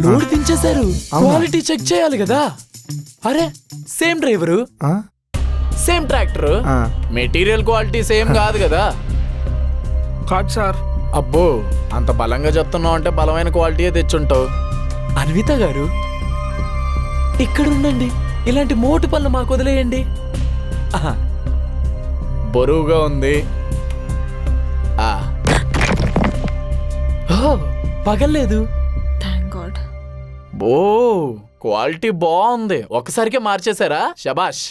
లోడ్ దించేశారు. క్వాలిటీ చెక్ చేయాలి కదా. అరే, సేమ్ డ్రైవరు, ఆ? సేమ్ ట్రాక్టర్, ఆ. మెటీరియల్ క్వాలిటీ సేమ్ కాదు కదా. కాదు సార్. అబ్బో, అంత బలంగా చెప్తున్నావు అంటే బలమైన క్వాలిటీయే తెచ్చుంటావు. అన్విత గారు, ఇక్కడ ఉండండి. ఇలాంటి మోటు పనులు మాకు వదిలేయండి. ఆహా, బరువుగా ఉంది. ఆ. ఓ, పగల్లేదు. Thank god. బో, క్వాలిటీ బాగుంది. ఒక్కసారికే మార్చేశారా? శబాష్.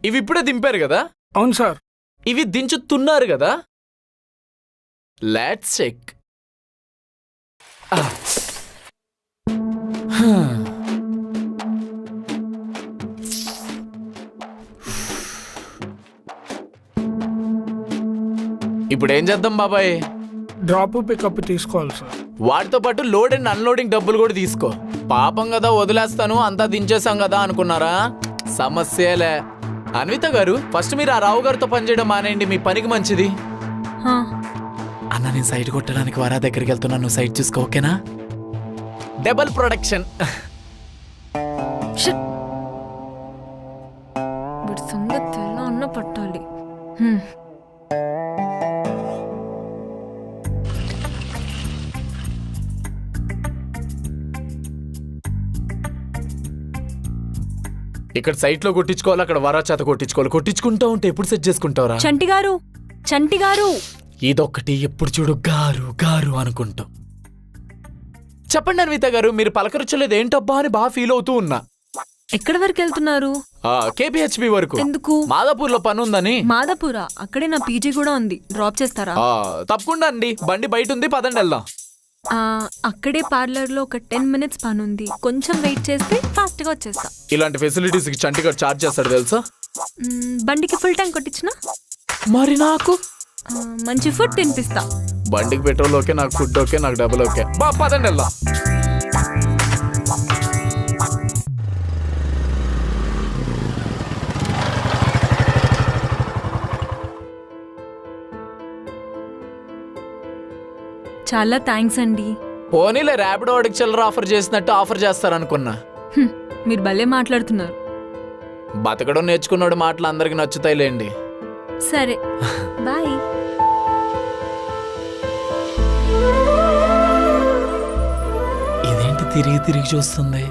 ఇవి ఇప్పుడే దింపారు కదా? అవును సార్. ఇవి దించుతున్నారు కదా? Let's check. ఇప్పుడు ఏం చేద్దాం బాబాయ్? డ్రాప్ పికప్ తీసుకోవాలి సార్. వాటితో పాటు లోడ్ అండ్ అన్లోడింగ్ డబ్బులు కూడా తీసుకో. పాపం కదా, వదిలేస్తాను అంతా దించేసాం కదా అనుకున్నారా? సమస్యలే. అన్విత గారు, ఫస్ట్ మీరు ఆ రావు గారితో పనిచేయడం మానేయండి, మీ పనికి మంచిది. హా, అన్న, నేను సైట్ కొట్టడానికి వారా దగ్గరికి వెళ్తున్నా, నువ్వు సైట్ చూసుకో, ఓకేనా? Double production. షిట్. వీడి సంగతి ఎలా అన్న పట్టాలి. ఇక్కడ సైట్ లో కొట్టించుకోవాలి, అక్కడ వారా చేత కొట్టించుకోవాలి. కొట్టించుకుంటా ఉంటే ఎప్పుడు సెట్ చేసుకుంటావురా? చంటి గారు, చంటి గారు. ఇదొక్కటి ఎప్పుడు చూడు గారు గారు అనుకుంటూ. చెప్పండి అన్విత గారు, మీరు పలకరించలేదు ఏంటబ్బా అని బాగా ఫీల్ అవుతూ ఉన్నా. ఎక్కడి వరకు వెళ్తున్నారు? కేపీహెచ్బి వరకు. ఎందుకు? మాదాపూర్ లో పని ఉందని. మాదాపురా? అక్కడే నా పీజీ కూడా ఉంది, డ్రాప్ చేస్తారా? తప్పకుండా అండి, బండి బయట ఉంది, పదండి వెళ్దాం. అక్కడే పార్లర్ లో ఒక 10 minutes పని ఉంది, కొంచెం వెయిట్ చేస్తే ఫాస్ట్ గా వచ్చేస్తా. ఇలాంటి ఫెసిలిటీస్ కి చంటిగాడు చార్జ్ చేస్తాడు తెలుసా? బండికి ఫుల్ ట్యాంక్ కొట్టించిన మరి నాకు మంచి ఫుడ్ తినిపిస్తా. బండికి పెట్రోల్ ఓకే, నాకు ఫుడ్ ఓకే, నాకు డబ్బులు ఓకే. పదండి వెళ్దాం. చాలా థ్యాంక్స్ అండి. పోనీలే, ర్యాపిడో వాడికి చిల్లర ఆఫర్ చేసినట్టు ఆఫర్ చేస్తారనుకున్నా. మీరు భలే మాట్లాడుతున్నారు. బతకడం నేర్చుకున్నాడు మాటలు అందరికి నచ్చుతాయిలేండి. సరే, బాయ్. ఇదేంటి తిరిగి తిరిగి చూస్తుంది?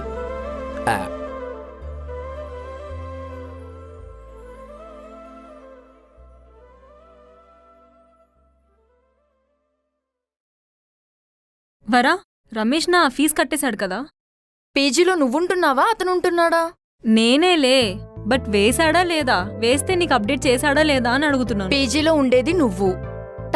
వరా, రమేష్ నా ఫీజు కట్టేశాడు కదా? పీజీలో నువ్వుంటున్నావా, అతను ఉంటున్నాడా? నేనేలే, బట్ వేశాడా లేదా, వేస్తే నీకు అప్డేట్ చేశాడా లేదా అని అడుగుతున్నాను. పీజీలో ఉండేది నువ్వు.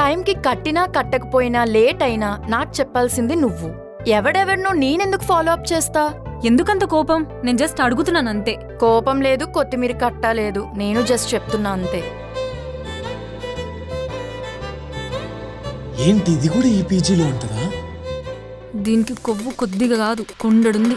టైంకి కట్టినా కట్టకపోయినా లేట్ అయినా నాకు చెప్పాల్సింది నువ్వు. ఎవడెవరినో నేనెందుకు ఫాలో అప్ చేస్తా? ఎందుకంత కోపం? నేను జస్ట్ అడుగుతున్నాను అంతే. కోపం లేదు, కొత్తిమీర కట్టలేదు, నేను జస్ట్ చెప్తున్నా అంతే. ఏంటి, ఇది కూడా ఈ పీజీలో ఉంటుందా? దీనికి కొవ్వు కొద్దిగా కాదు, కొండడుంది.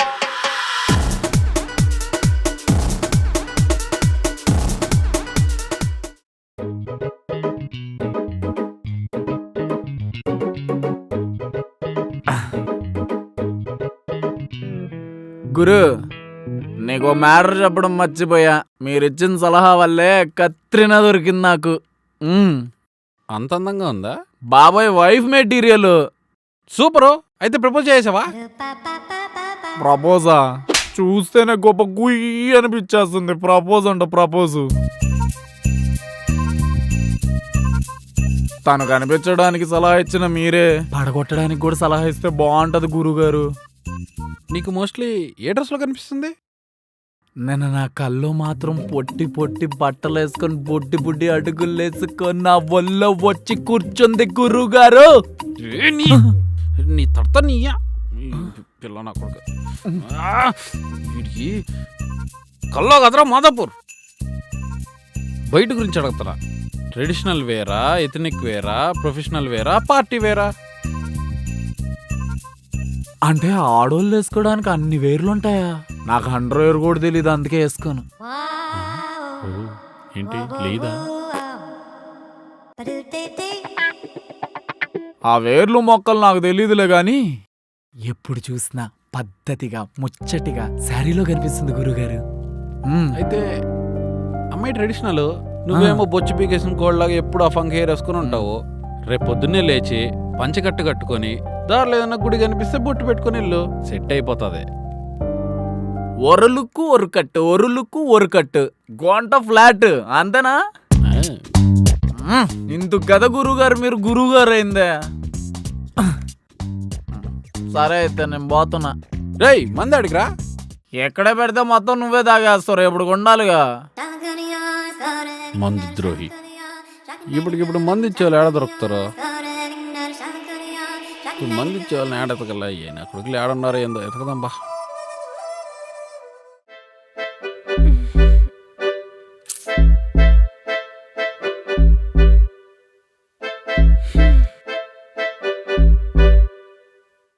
గురు, నీకు మ్యాటర్ చెప్పడం మర్చిపోయా. మీరిచ్చిన సలహా వల్లే కత్రినా దొరికింది నాకు. అంత అందంగా ఉందా? బాబాయ్ వైఫ్ మెటీరియల్. సూపరు. అయితే ప్రపోజ్ చేసావా? ప్రపోజా? చూస్తేనే గొప్ప గుయ్యి అనిపించేస్తుంది. ప్రపోజ్ అంట ప్రపోజు. తను కనిపించడానికి సలహా ఇచ్చిన మీరే పడగొట్టడానికి కూడా సలహా ఇస్తే బాగుంటది గురుగారు. నీకు మోస్ట్లీ ఏ డ్రెస్లో కనిపిస్తుంది? నేను నా కళ్ళు మాత్రం పొట్టి పొట్టి బట్టలు వేసుకొని బుడ్డి బుడ్డి అడుగులు వేసుకొని నా ఒళ్ళో వచ్చి కూర్చుంది గురువుగారు. నీ తడత నీయా పిల్ల నా కొడుకు వీడికి కల్లో కదరా మాదాపూర్. బయట గురించి అడుగుతారా? ట్రెడిషనల్ వేరా, ఎథనిక్ వేరా, ప్రొఫెషనల్ వేరా, పార్టీ వేరా? అంటే ఆడోళ్ళు వేసుకోవడానికి అన్ని వేర్లు ఉంటాయా? నాకు అండర్వేర్ కూడా తెలియదు, అందుకే వేసుకోను. ఏంటి లేదా? ఆ వేర్లు మొక్కలు నాకు తెలియదులే గాని ఎప్పుడు చూసినా పద్ధతిగా ముచ్చటిగా శారీలో కనిపిస్తుంది గురుగారు. అయితే అమ్మాయి ట్రెడిషనల్, నువ్వేమో బొచ్చు పీకేసిన కోళ్ళలాగా ఎప్పుడు ఆ ఫంక్ హెయిర్ వేసుకుని ఉంటావు. రేపు పొద్దున్నే లేచి పంచకట్టు కట్టుకొని దారిలో ఏదైనా గుడి కనిపిస్తే బొట్టు పెట్టుకుని వెళ్ళు, సెట్ అయిపోతుంది. ఒరులుక్కు ఒరుకట్టు, ఒరులుక్కు ఒరుకట్టు, గోంట ఫ్లాట్ అంతేనా? ఇందుకు కదా గురుగారు మీరు గురువుగారు అయిందే. సరే అయితే నేను పోతున్నా. రేయ్ మంది అడిగిరా. ఎక్కడ పెడితే మొత్తం నువ్వే తాగేస్తారు, ఎప్పుడు ఉండాలిగా. మందు ద్రోహి. ఇప్పటికిప్పుడు మంది ఇచ్చేవాళ్ళు ఏడ దొరుకుతారో? మంది ఇచ్చేవాళ్ళని ఏడ ఎతకల్లా అయ్యాను. అక్కడికి ఏడున్నారో ఏందో ఎతకదాంబా.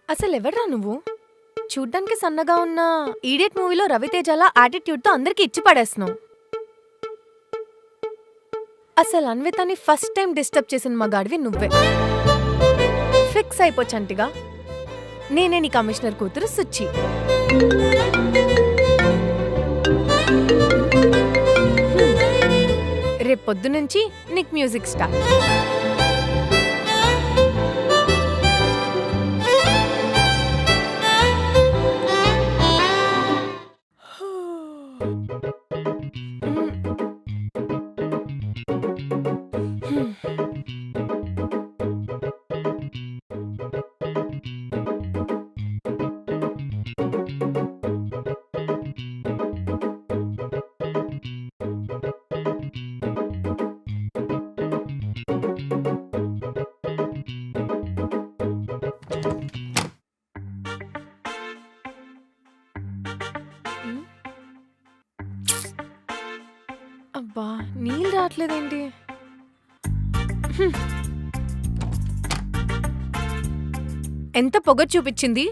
అసలు ఎవడ్రా నువ్వు? చూడ్డానికి సన్నగా ఉన్న ఈడియట్ మూవీలో రవితేజల యాటిట్యూడ్తో అందరికి ఇచ్చి పడేస్తున్నావు. అసలు అన్వితని ఫస్ట్ టైం డిస్టర్బ్ చేసిన మగాడివి నువ్వే. ఫిక్స్ అయిపోచంటిగా నేనే నీ కమిషనర్ కూతురు సుచ్చి. రేపు పొద్దు నుంచి నీకు మ్యూజిక్ స్టార్ట్. అబ్బా నీళ్ళు రావట్లేదేంటి? ఎంత పొగ చూపించింది,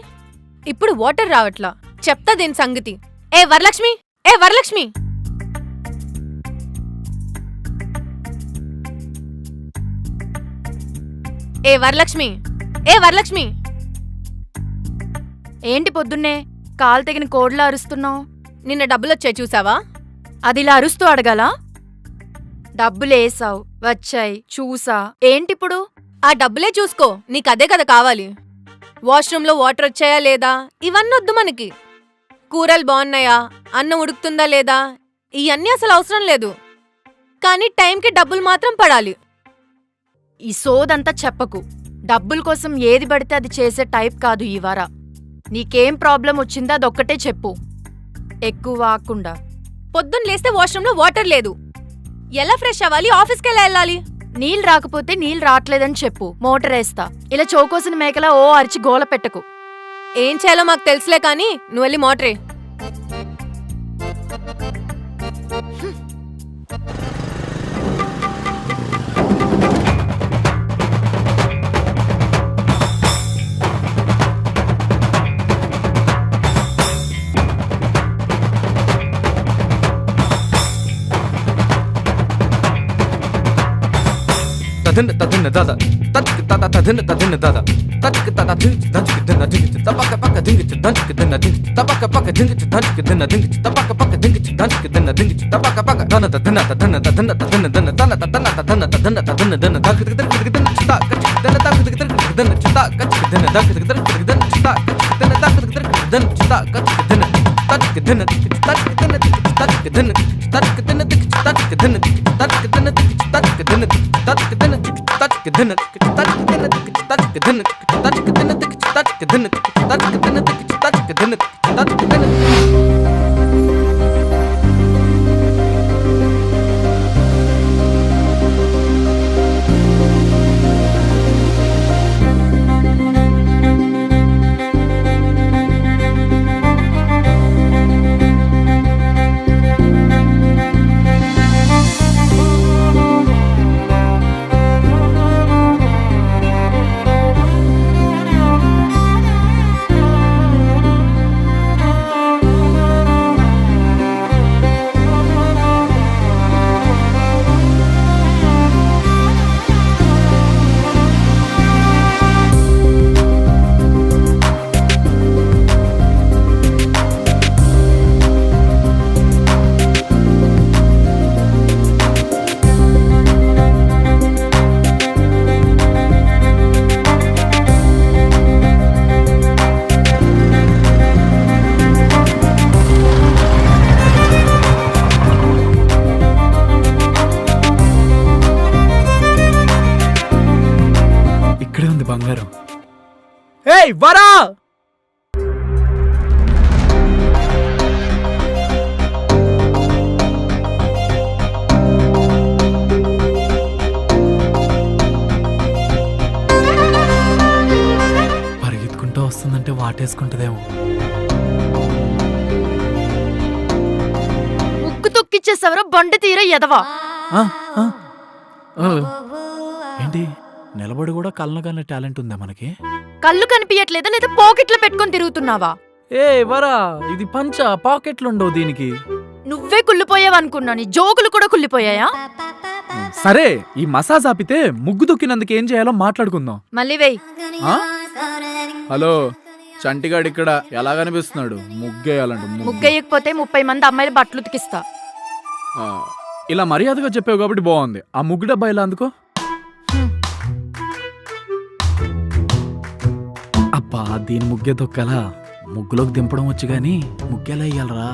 ఇప్పుడు వాటర్ రావట్లా. చెప్తా దీని సంగతి. ఏ వరలక్ష్మి, ఏ వరలక్ష్మి, ఏ వరలక్ష్మి, ఏ వరలక్ష్మి. ఏంటి పొద్దున్నే కాలు తెగిన కోడ్లా అరుస్తున్నావు? నిన్న డబ్బులొచ్చాయి చూసావా? అది ఇలా అరుస్తూ అడగాల? డబ్బులేసావు, వచ్చాయి, చూసా, ఏంటిప్పుడు? ఆ డబ్బులే చూసుకో, నీకదే కదా కావాలి. వాష్రూమ్లో వాటర్ వచ్చాయా లేదా ఇవన్నీ వద్దు మనకి. కూరలు బాగున్నాయా, అన్నం ఉడుకుతుందా లేదా, ఇవన్నీ అసలు అవసరం లేదు. కానీ టైంకి డబ్బులు మాత్రం పడాలి. ఈ సోదంతా చెప్పకు. డబ్బుల కోసం ఏది పడితే అది చేసే టైప్ కాదు ఈ వార. నీకేం ప్రాబ్లం వచ్చిందో అదొక్కటే చెప్పు, ఎక్కువ వాకుండా. పొద్దున్న లేస్తే వాష్రూమ్లో వాటర్ లేదు, ఎలా ఫ్రెష్ అవ్వాలి, ఆఫీస్కి ఎలా వెళ్ళాలి? నీళ్ళు రాకపోతే నీళ్ళు రావట్లేదని చెప్పు, మోటార్ వేస్తా. ఇలా చౌకోసిన మేకలా ఓ అరిచి గోల పెట్టకు. ఏం చేయాలో మాకు తెలుసులే కానీ నువ్వు వెళ్ళి మోటరే. తదిన తదిన దాద తత్కి తద తదిన తదిన దాద తత్కి తద దించి దంచికి దిన దించి తపక పక్క దించి దంచికి దిన దించి తపక పక్క దించి దంచికి దిన దించి తపక పక్క దించి దంచికి దిన దించి తపక పక్క దన తదిన తదిన తదిన తదిన దన తన తదన తదన తదన తదన దన దక్కి దక్కి దన చితా కచ్చి దన దక్కి దక్కి దన చితా కచ్చి దన దక్కి దక్కి దన చితా కచ్చి దన దక్కి దక్కి దన చితా కచ్చి దన తత్కి దన తత్కి దన తత్కి దన తత్కి దన తత్కి దన తత్కి దన తత్కి దన తత్కి దన తత్కి దన తత్కి దన తత్కి దన తత్కి దన తత్కి దన తత్కి దన తత్కి దన తత్కి దన ఏయ్ వరా! పరిగెత్తుకుంటూ వస్తుందంటే వాటేసుకుంటుందేమో. ముక్కు తొక్కిచ్చేసావరా బండి తీర ఎదవా. ఆ, ఆ. ఓ. ఏంటి నిలబడి కూడా కళ్ళనగానే టాలెంట్ ఉందా మనకి? కళ్ళు కనిపించట్లేదా లేదా పాకెట్లో పెట్టుకొని తిరుగుతున్నావా? ఏ వరా, ఇది పంచ పాకెట్లు ఉండవు దీనికి. నువ్వే కుళ్ళిపోయావనుకున్నా, నీ జోకులు కూడా కుళ్ళిపోయాయా? సరే, ఈ మసాజ్ ఆపితే ముగ్గు దొక్కినందుకు ఏం చేయాలో మాట్లాడుకుందాం. మళ్ళీ వెయ్యి. ఆ? హలో, చంటిగాడు ఇక్కడ ఎలా కనిపిస్తున్నాడు? ముగ్గేయాలంట. ముగ్గేయకపోతే 30 మంది అమ్మాయిలు బట్టలు ఉతికిస్తా. ఇలా మర్యాదగా చెప్పావు కాబట్టి బాగుంది. ఆ ముగ్గు డబ్బా ఇలా అందుకో. అబ్బా, దీని ముగ్గే దొక్కలా. ముగ్గులోకి దింపడం వచ్చు గాని ముగ్గెలా వేయాలరా?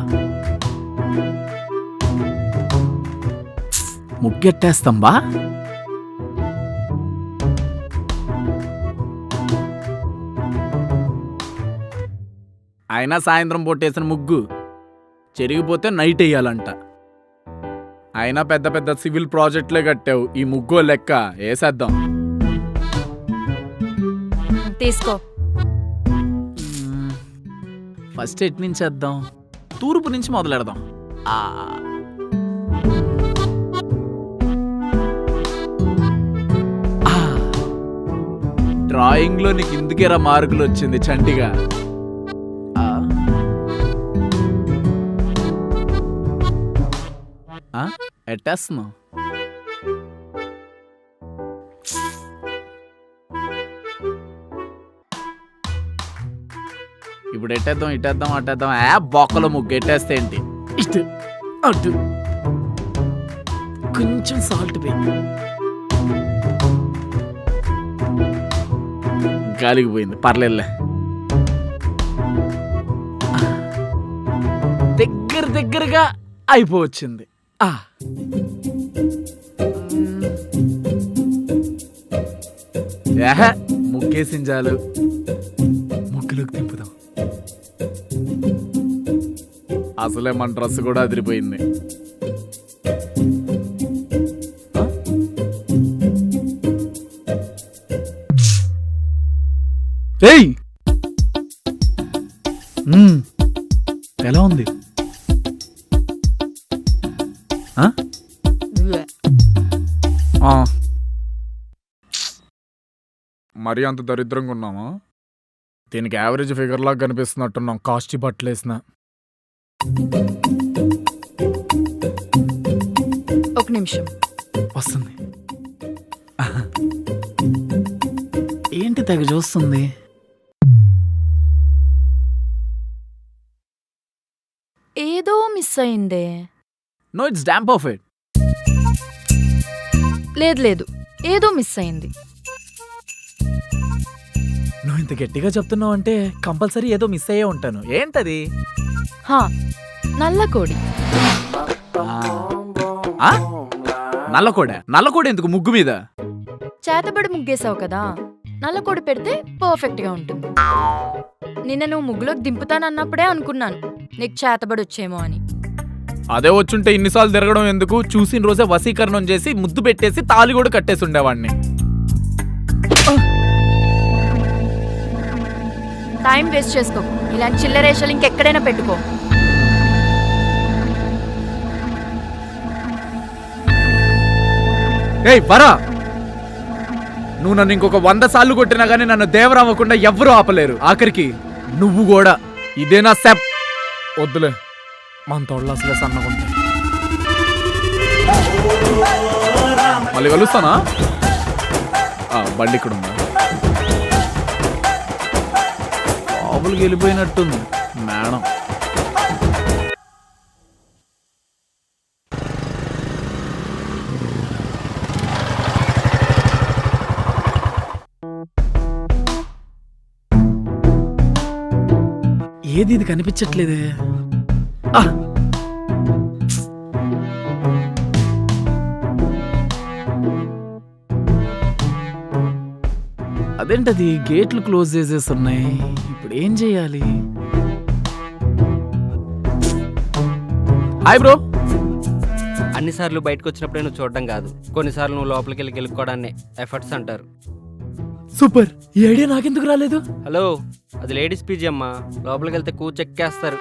ముగ్గెట్టేస్తాం బా. అయినా సాయంత్రం పొట్టేసిన ముగ్గు చెరిగిపోతే నైట్ వేయాలంట. అయినా పెద్ద పెద్ద సివిల్ ప్రాజెక్టులే కట్టావు, ఈ ముగ్గు లెక్క వేసేద్దాం. తీసుకో. ఫస్ట్ ఎటు నుంచి వేద్దాం? తూర్పు నుంచి మొదలెడదాం. డ్రాయింగ్ లో నీకు ఇందుకేరా మార్కులు వచ్చింది చంటిగా. ఎట్టేస్తున్నావు? ఇప్పుడు ఎట్టేద్దాం, ఇట్టేద్దాం, అట్టేద్దాం. బొక్కలో ముగ్గు ఎట్టేస్తే ఏంటి? ఇటు అటు కొంచెం సాల్ట్ వేయి. గాలికి పోయింది, పర్లేదులే. దగ్గరగా అయిపోవచ్చింది. ముగ్గేసిన చాలు, ముగ్గులోకి దింపుదాం. అసలే మన డ్రెస్ కూడా అదిరిపోయింది. ఏయ్, ఎలా ఉంది? మరీ అంత దరిద్రంగా ఉన్నామా? దీనికి యావరేజ్ ఫిగర్ లాగా కనిపిస్తున్నట్టున్నాం కాస్ట్లీ బట్టలు వేసిన. ఒక నిమిషం వస్తుంది. ఏంటి తెగ చూస్తుంది? ఏదో మిస్ అయిందే. No, it's damn perfect. లేదు, ఏదో మిస్ అయింది. నువ్వు ఇంత గట్టిగా చెప్తున్నావు అంటే కంపల్సరీ ఏదో మిస్ అయ్యే ఉంటాను. ఏంటది? నల్ల కోడి. నల్లకోడి ఎందుకు ముగ్గు మీద? చేతబడి ముగ్గేసావు కదా, నల్ల కోడి పెడితే పర్ఫెక్ట్ గా ఉంటుంది. నిన్న నువ్వు ముగ్గులోకి దింపుతానన్నప్పుడే అనుకున్నాను నీకు చేతబడి వచ్చేమో అని. అదే వచ్చుంటే ఇన్నిసార్లు తిరగడం ఎందుకు? చూసిన రోజే వశీకరణం చేసి ముద్దు పెట్టేసి తాళి కూడా కట్టేసి ఉండేవాడిని. టైం వేస్ట్ చేసుకో. ఇలాంటి చిల్లరేషాలు ఇంకెక్కడైనా పెట్టుకో. ఏయ్ వరా, నువ్వు నన్ను ఇంకొక 100 సార్లు కొట్టినా గానీ నన్ను దేవరవ్వకుండా ఎవ్వరూ ఆపలేరు. ఆఖరికి నువ్వు కూడా. ఇదేనా సెప్? వద్దులే, మన తోడలు అసలే సన్నగుంటాయి. మళ్ళీ కలుస్తానా? బండి ఇక్కడ ఉందా? బాబులకి వెళ్ళిపోయినట్టుంది మేడం. ఏది ఇది కనిపించట్లేదే? అదేంటది గేట్లు క్లోజ్ చేసేస్తున్నాయి, ఇప్పుడు ఏం చేయాలి? Hi bro. అన్నిసార్లు బయటకు వచ్చినప్పుడే నువ్వు చూడడం కాదు, కొన్నిసార్లు నువ్వు లోపలికి వెళ్ళి గెలుపుకోవడాన్ని ఎఫర్ట్స్ అంటారు. సూపర్, ఈ ఐడియా నాకెందుకు రాలేదు? హలో, అది లేడీస్ పీజీ అమ్మా, లోపలికి వెళ్తే కూచెక్కేస్తారు.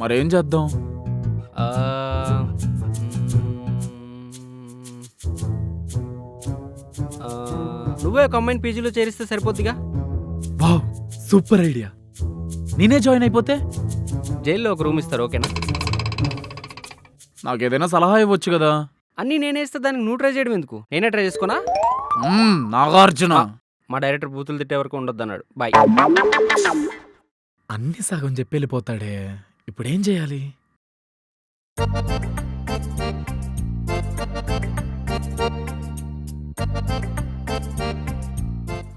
మరేం చేద్దాం? నువ్వే ఒక అమ్మాయిని పీజీలో చేరిస్తే సరిపోద్దిగా. Wow, super idea. నేనే జాయిన్ అయిపోతే జైల్లో ఒక రూమ్ ఇస్తారు, ఓకేనా? నాకేదైనా సలహా ఇవ్వచ్చు కదా. అన్నీ నేనేస్తే దానికి నువ్వు ట్రై చేయడం ఎందుకు, నేనే ట్రై చేసుకోనా? నాగార్జున మా డైరెక్టర్ బూతులు తిట్టే వరకు ఉండొద్దు అన్నాడు. బాయ్. అన్ని సగం చెప్పి వెళ్ళిపోతాడే, ఇప్పుడు ఏం చేయాలి?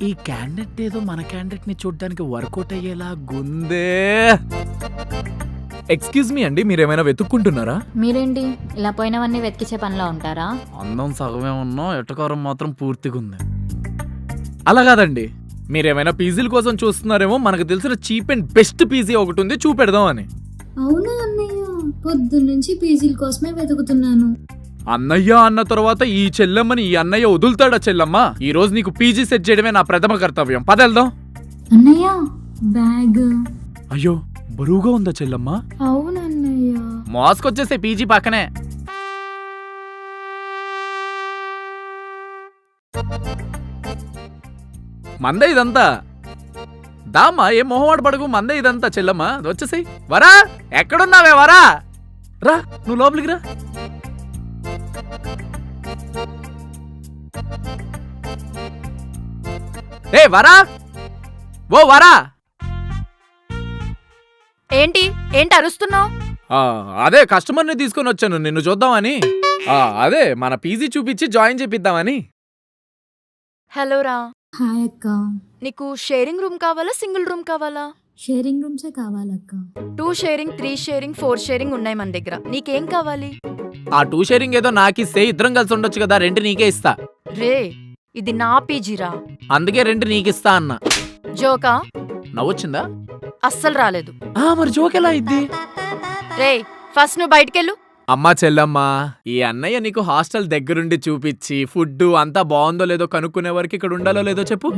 ఈ క్యాండిడేట్ ఏదో మన క్యాండిడేట్ ని చూడడానికి వర్కౌట్ అయ్యేలా గుందే. ఎక్స్క్యూజ్ మీ అండి, మీరేమైనా వెతుక్కుంటున్నారా? మీరేంటి ఇలా పోయినవన్నీ వెతికించే పనిలో ఉంటారా? అందం సగమే ఉన్నా ఎటకారం మాత్రం పూర్తిగా ఉంది. అలా కాదండి, మీరేమైనా పీజీల కోసం చూస్తున్నారేమో. మనకు తెలిసిన చీప్ అండ్ బెస్ట్ పీజీ ఒకటి ఉంది, చూపెడదాం అని. అవునా అన్నయ్య, పొద్దున్నుంచి పీజీల కోసమే వెతుకుతున్నాను. అన్నయ్య అన్న తర్వాత ఈ చెల్లమ్మని ఈ అన్నయ్య వదులుతాడా? చెల్లమ్మ, ఈ రోజు నీకు పీజీ సెట్ చేయడమే నా ప్రథమ కర్తవ్యం. పదెళ్దాం. అన్నయ్య బ్యాగ్. అయ్యో, బరువుగా ఉందా చెల్లమ్మ? అవునన్నయ్య. మోసుకొచ్చేసే పీజీ పక్కనే. మందే ఇదంతా. దామ్మా, ఏం మొహమాట పడకు, మందే ఇదంతా. చెల్లమ్మ వచ్చేసేయ్. వరా, ఎక్కడున్నావే? వరా రా, నువ్వు లోపలికి రా. ఏ వరా, ఓ వరా. ఏంటి ఏంటి అరుస్తున్నావు? అదే కస్టమర్ని తీసుకొని వచ్చాను నిన్ను చూద్దామని. అదే మన పీజీ చూపించి జాయిన్ చేపిద్దామని. హలో రా. హాయ్ అక్క. నీకు షేరింగ్ రూమ్ కావాలా, సింగిల్ రూమ్ కావాలా? షేరింగ్ రూమ్సే కావాలక్క. 2 షేరింగ్, 3 షేరింగ్, 4 షేరింగ్ ఉన్నాయి మన దగ్గర. నీకేం కావాలి? ఆ 2 షేరింగ్ ఏదో నాకిస్తే ఇద్దరం కలిసి ఉండొచ్చు కదా, రెంట్ నీకే ఇస్తా. రే, ఇది నా పీజీరా, అందుకే రెంట్ నీకిస్తా అన్న. జోకా? నవ్వొచ్చిందా? అస్సలు రాలేదు. మరి జోక్ ఎలా ఇద్ది? రే, ఫస్ట్ నువ్వు బయటకెళ్ళు. అమ్మా చెల్లమ్మా, ఈ అన్నయ్య నీకు హాస్టల్ దగ్గరుండి చూపించి ఫుడ్ అంతా బాగుందో లేదో కనుక్కునే వరకు ఇక్కడ ఉండాలో లేదో చెప్పు.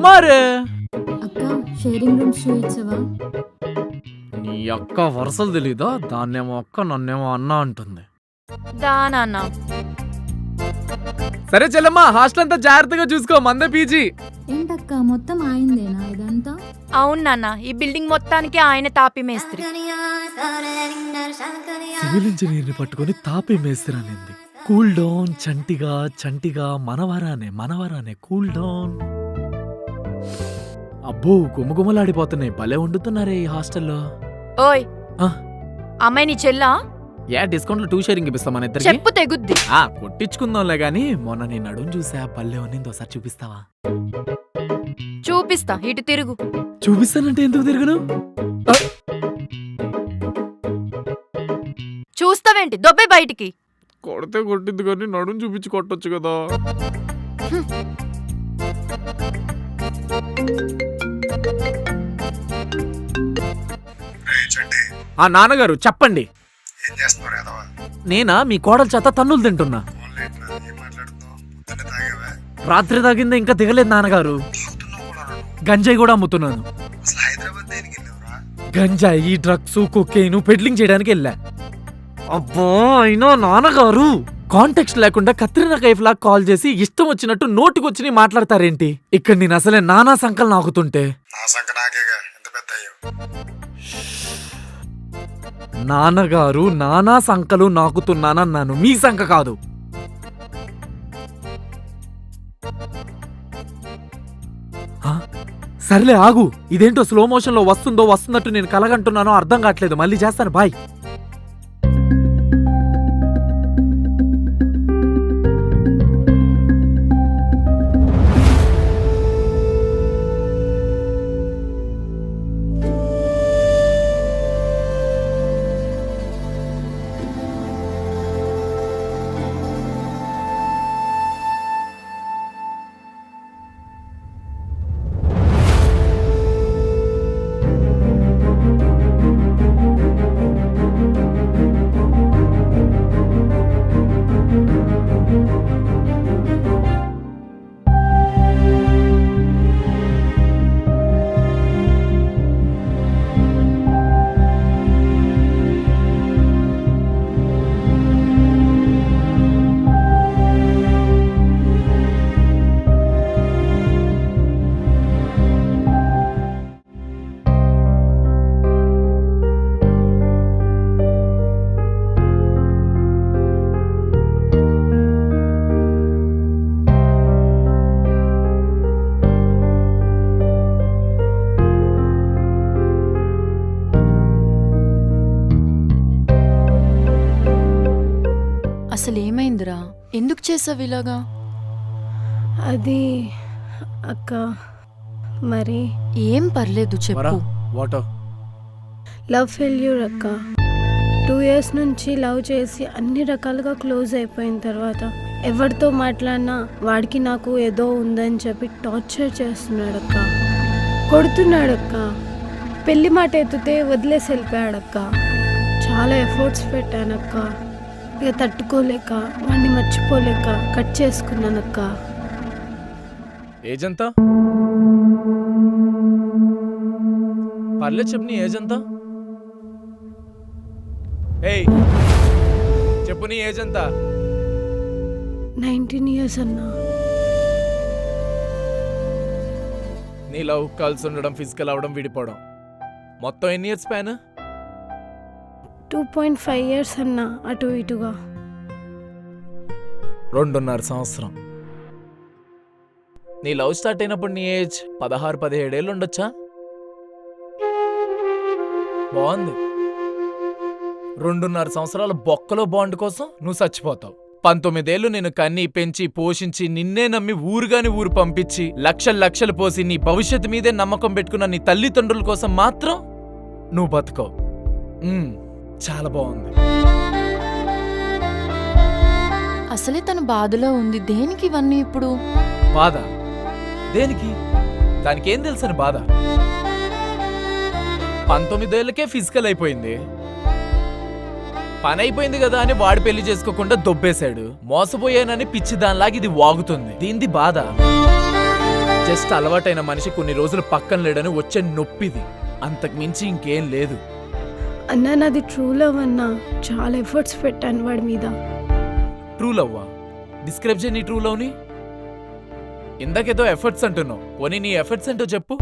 మరే అక్క, షేరింగ్ రూమ్స్ చూపించవా? నీ అక్క వరుసలు తెలీదా? దాన్నేమో అక్క, నన్నేమో అన్న అంటుంది. దానన్న. సరే చెల్లమ్మా, హాస్టల్ అంతా జాగ్రత్తగా చూసుకో, మందే పీజీ. ఏంటక్క, మొత్తం ఆయిందేనా ఇదంతా? అవును నాన్న, ఈ బిల్డింగ్ మొత్తానికి ఆయన తాపి మేస్త్రి. సివిల్ ఇంజనీర్ని పట్టుకొని తాపి మేస్త్రానింది. కూల్ డౌన్ చంటిగా, చంటిగా మనవరానే కూల్ డౌన్. అబ్బో, గుమగుమలాడిపోతున్నాయి. భలే వండుతున్నారే ఈ హాస్టల్లో. ఓయ్, అమ్మాయి నీ చెల్లా? డిస్కౌంట్ లో 2 షేరింగ్ ఇప్పిస్తా మన ఇద్దరికి. చెప్పు తెగుద్ది. కొట్టించుకుందాంలే గాని, మొన్న నీ నడుము చూసా, పల్లె ఉన్నింది, ఒకసారి చూపిస్తావా? చూపిస్తా, ఇటు తిరుగు. చూపిస్తానంటే ఎందుకు తిరుగును? చూస్తావేంటి, దొబ్బే బయటికి. కొడితే కొట్టింది కానీ నడుము చూపించి కొట్టొచ్చు కదా. నాన్నగారు చెప్పండి. నేనా మీ కోడల చేత తన్నులు తింటున్నా. రాత్రి తాగిందే ఇంకా దిగలేదు నాన్నగారు. గంజాయి కూడా అమ్ముతున్నాను. గంజాయి, డ్రగ్స్, కొకేన్ పెడ్లింగ్ చేయడానికి వెళ్ళా. అబ్బా, అయినా నాన్నగారు కాంటెక్స్ట్ లేకుండా కత్రినా కైఫ్ లాగా కాల్ చేసి ఇష్టం వచ్చినట్టు నోటికొచ్చి మాట్లాడతారేంటి? ఇక్కడ నేను అసలే నానా సంకలు నాకుతుంటే. నాన్నగారు నానా సంకలు నాకుతున్నానన్నాను, మీ సంక కాదు. సర్లే ఆగు, ఇదేంటో స్లో మోషన్ లో వస్తున్నట్టు నేను కలగంటున్నానో అర్థం కావట్లేదు. మళ్ళీ చేస్తాను, బాయ్. అసలు ఏమైందిరా? ఎందుకు చేసావు ఇలాగా? అది అక్క మరి ఏం పర్లేదు చెప్పు. వాటో లవ్ ఫెయిల్యూర్ అక్క. 2 years నుంచి లవ్ చేసి అన్ని రకాలుగా క్లోజ్ అయిపోయిన తర్వాత ఎవరితో మాట్లాడినా వాడికి నాకు ఏదో ఉందని చెప్పి టార్చర్ చేస్తున్నాడక్క, కొడుతున్నాడక్క. పెళ్లి మాట ఎత్తితే వదిలేసి వెళ్ళిపోయాడక్క. చాలా ఎఫర్ట్స్ పెట్టానక్క. ఇక తట్టుకోలేక వాడిని మర్చిపోలేక కట్ చేసుకున్నానక్క. ఏజ్ ఎంత? పర్లేదు చెప్పు, నీ ఏజ్ ఎంత? ఏయ్ చెప్పు, నీ ఏజ్ ఎంత? 19 years అన్నా. నీ లవ్ కలిసి ఉండడం, ఫిజికల్ అవడం, విడిపోవడం మొత్తం ఎన్ని ఇయర్స్ స్పాన్? 2.5 years అన్నా, అటు ఇటుగా. 2.5 సంవత్సరం. నీ లవ్ స్టార్ట్ అయినప్పుడు నీ ఏజ్ 16-17 ఏళ్ళు ఉండొచ్చా? బాగుంది. 2.5 సంవత్సరాల బొక్కలో బాండ్ కోసం నువ్వు చచ్చిపోతావు. 19 ఏళ్ళు నేను కన్ని పెంచి పోషించి నిన్నే నమ్మి ఊరుగాని ఊరు పంపించి లక్షలు పోసి నీ భవిష్యత్తు మీదే నమ్మకం పెట్టుకున్న నీ తల్లిదండ్రుల కోసం మాత్రం నువ్వు బతుకవు. చాలా బాగుంది. అసలే తను బాధలో ఉంది, దేనికి ఇవన్నీ ఇప్పుడు? బాధ దేనికి? దానికి ఏం తెలుసని బాధ? 19 ఏళ్ళకే ఫిజికల్ అయిపోయింది. పని అయిపోయింది కదా అని వాడి పెళ్లి చేసుకోకుండా దొబ్బేశాడు. మోసపోయానని పిచ్చి దానిలాగా ఇది వాగుతుంది. దీంది బాధ. జస్ట్ అలవాటైన మనిషి కొన్ని రోజులు పక్కన లేడని వచ్చే నొప్పిది, అంతకు మించి ఇంకేం లేదు. అన్నా నాది ట్రూ లవ్ అన్నా. చాలా ఎఫర్ట్స్ పెట్టాను వాడి మీద. ట్రూ లవ్వా? డిస్క్రైబ్ చేయి నీ ట్రూ లవ్ని. ఇందాకేదో ఎఫర్ట్స్ అంటున్నావు, పోనీ నీ ఎఫర్ట్స్ ఏంటో చెప్పు.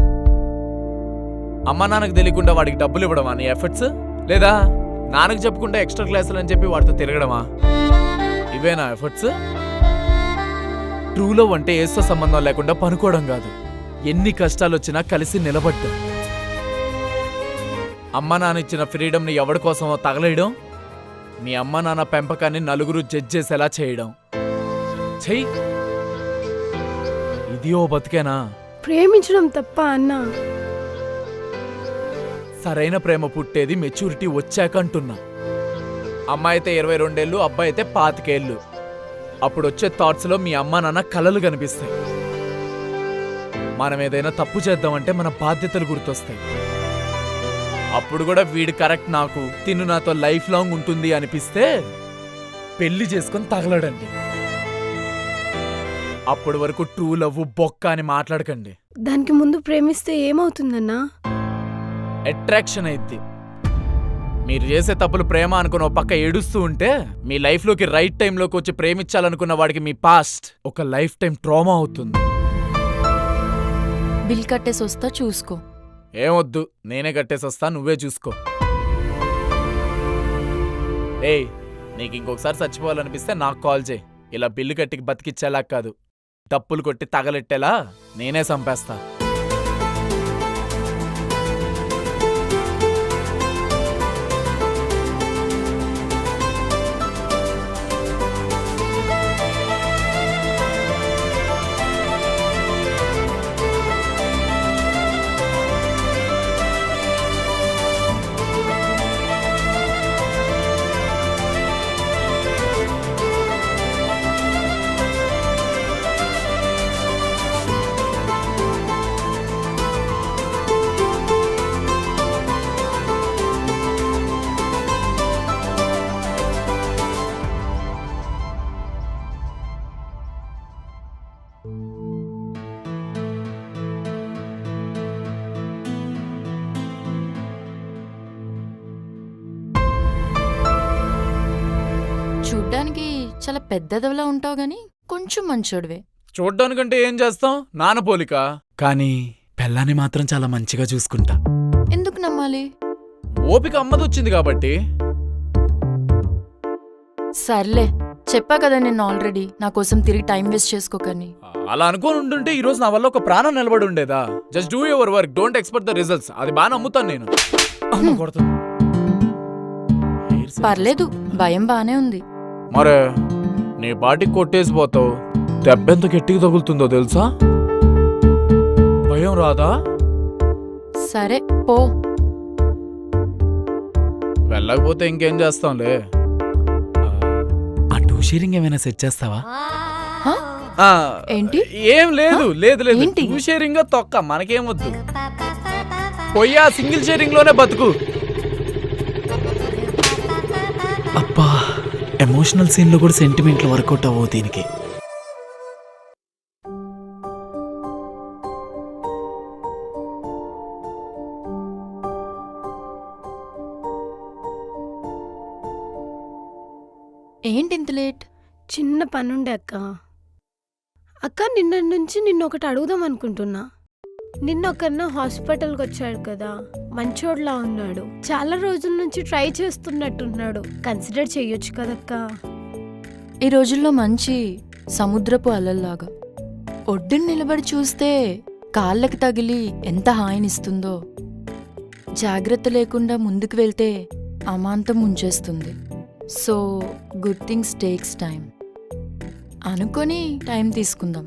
అమ్మా నాన్నకు తెలియకుండా వాడికి డబ్బులు ఇవ్వడమా నీ ఎఫర్ట్స్? లేదా నాన్నకు చెప్పకుండా ఎక్స్ట్రా క్లాసులు అని చెప్పి వాడితో తిరగడమా? ఇవేనా ఎఫర్ట్స్? ట్రూ లవ్ అంటే ఏస్తో సంబంధం లేకుండా పనుకోవడం కాదు, ఎన్ని కష్టాలు వచ్చినా కలిసి నిలబడ్డం. అమ్మ నాన్న ఇచ్చిన ఫ్రీడమ్ని ఎవడి కోసమో తగలేయడం, మీ అమ్మ నాన్న పెంపకాన్ని నలుగురు జడ్జ్ చేసేలా చేయడం. చెయ్యి. ఇది ఓ బతికేనా? ప్రేమించడం తప్ప అన్నా? సరైన ప్రేమ పుట్టేది మెచ్యూరిటీ వచ్చాకంటున్నా. అమ్మాయి అయితే 22 ఏళ్ళు, అబ్బాయి అయితే 25 ఏళ్ళు. అప్పుడు వచ్చే థాట్స్లో మీ అమ్మ నాన్న కలలు కనిపిస్తాయి. మనం ఏదైనా తప్పు చేద్దామంటే మన బాధ్యతలు గుర్తొస్తాయి. అప్పుడు కూడా వీడు కరెక్ట్, నాకు తిను నాతో లైఫ్ లాంగ్ ఉంటుంది అనిపిస్తే పెళ్లి చేసుకొని తగలడండి. అప్పటి వరకు ట్రూ లవ్ బొక్క అని మాట్లాడకండి. దానికి ముందు ప్రేమిస్తే ఏమవుతుందన్నా? అట్రాక్షన్ అయిద్ది. మీరు చేసే తప్పులు ప్రేమ అనుకున్న ఒక పక్క ఏడుస్తూ ఉంటే మీ లైఫ్లోకి రైట్ టైంలోకి వచ్చి ప్రేమించాలనుకున్న వాడికి మీ పాస్ట్ ఒక లైఫ్ టైం ట్రామా అవుతుంది. బిల్ కట్టేసి వస్తా, చూసుకో. ఏమొద్దు, నేనే కట్టేసి వస్తా, నువ్వే చూసుకో. ఏయ్, నీకు ఇంకొకసారి చచ్చిపోవాలనిపిస్తే నాకు కాల్ చేయి. ఇలా బిల్లు కట్టికి బతికిచ్చేలా కాదు, డప్పులు కొట్టి తగలెట్టేలా నేనే చంపేస్తా. చూడ్డానికి చాలా పెద్దదిలా ఉంటావు గాని కొంచెం మంచోడివే. చూడ్డానికంటే ఏం చేస్తాం, నాన్న పోలిక. కానీ పెళ్ళాన్ని మాత్రం చాలా మంచిగా చూసుకుంటా. ఎందుకు నమ్మాలి? ఓపిక అమ్మదొచ్చింది కాబట్టి. సర్లే, చెప్పా కదా నేను ఆల్రెడీ, నా కోసం తిరిగి టైం వేస్ట్ చేసుకోకని. అలా అనుకోని ఉంటుంటే ఈ రోజు నా వల్ల ఒక ప్రాణం నిలబడి ఉండేదా? Just do your work, don't expect the results. అది బాగా నమ్ముతాను నేను. అమ్మ కొడుతుంది. పర్లేదు, భయం బానే ఉంది. మరే నీ బాటికి కొట్టేసిపోతావు, దెబ్బెంత గట్టిగా తగులుతుందో తెలుసా? భయం రాదా? సరే పో. వెళ్ళకపోతే ఇంకేం చేస్తాంలే. ఆ 2 షేరింగ్ ఏమైనా సెట్ చేస్తావా? హ? ఏంటి? ఏం లేదు లేదు లేదు. ఏంటి? 2 షేరింగ్ తొక్క మనకేమొద్దు. పోయా సింగిల్ షేరింగ్ లోనే బతుకు. అబ్బా, ఎమోషనల్ సీన్ లో కూడా సెంటిమెంట్లు వర్కౌట్ అవ్వవు దీనికి. ఏంటి ఇంత లేట్? చిన్న పనుండే అక్క. అక్క నిన్న నుంచి నిన్నొకటి అడుగుదాం అనుకుంటున్నా. నిన్నొకరిన హాస్పిటల్కి వచ్చాడు కదా, మంచోడ్లా ఉన్నాడు. చాలా రోజుల నుంచి ట్రై చేస్తున్నట్టున్నాడు. కన్సిడర్ చెయ్యొచ్చు కదక్క. ఈ రోజుల్లో మంచి సముద్రపు అలల్లాగా ఒడ్డున నిలబడి చూస్తే కాళ్ళకి తగిలి ఎంత హాయినిస్తుందో, జాగ్రత్త లేకుండా ముందుకు వెళ్తే అమాంతం ముంచేస్తుంది. So good things takes time. అనుకొని టైం తీసుకుందాం.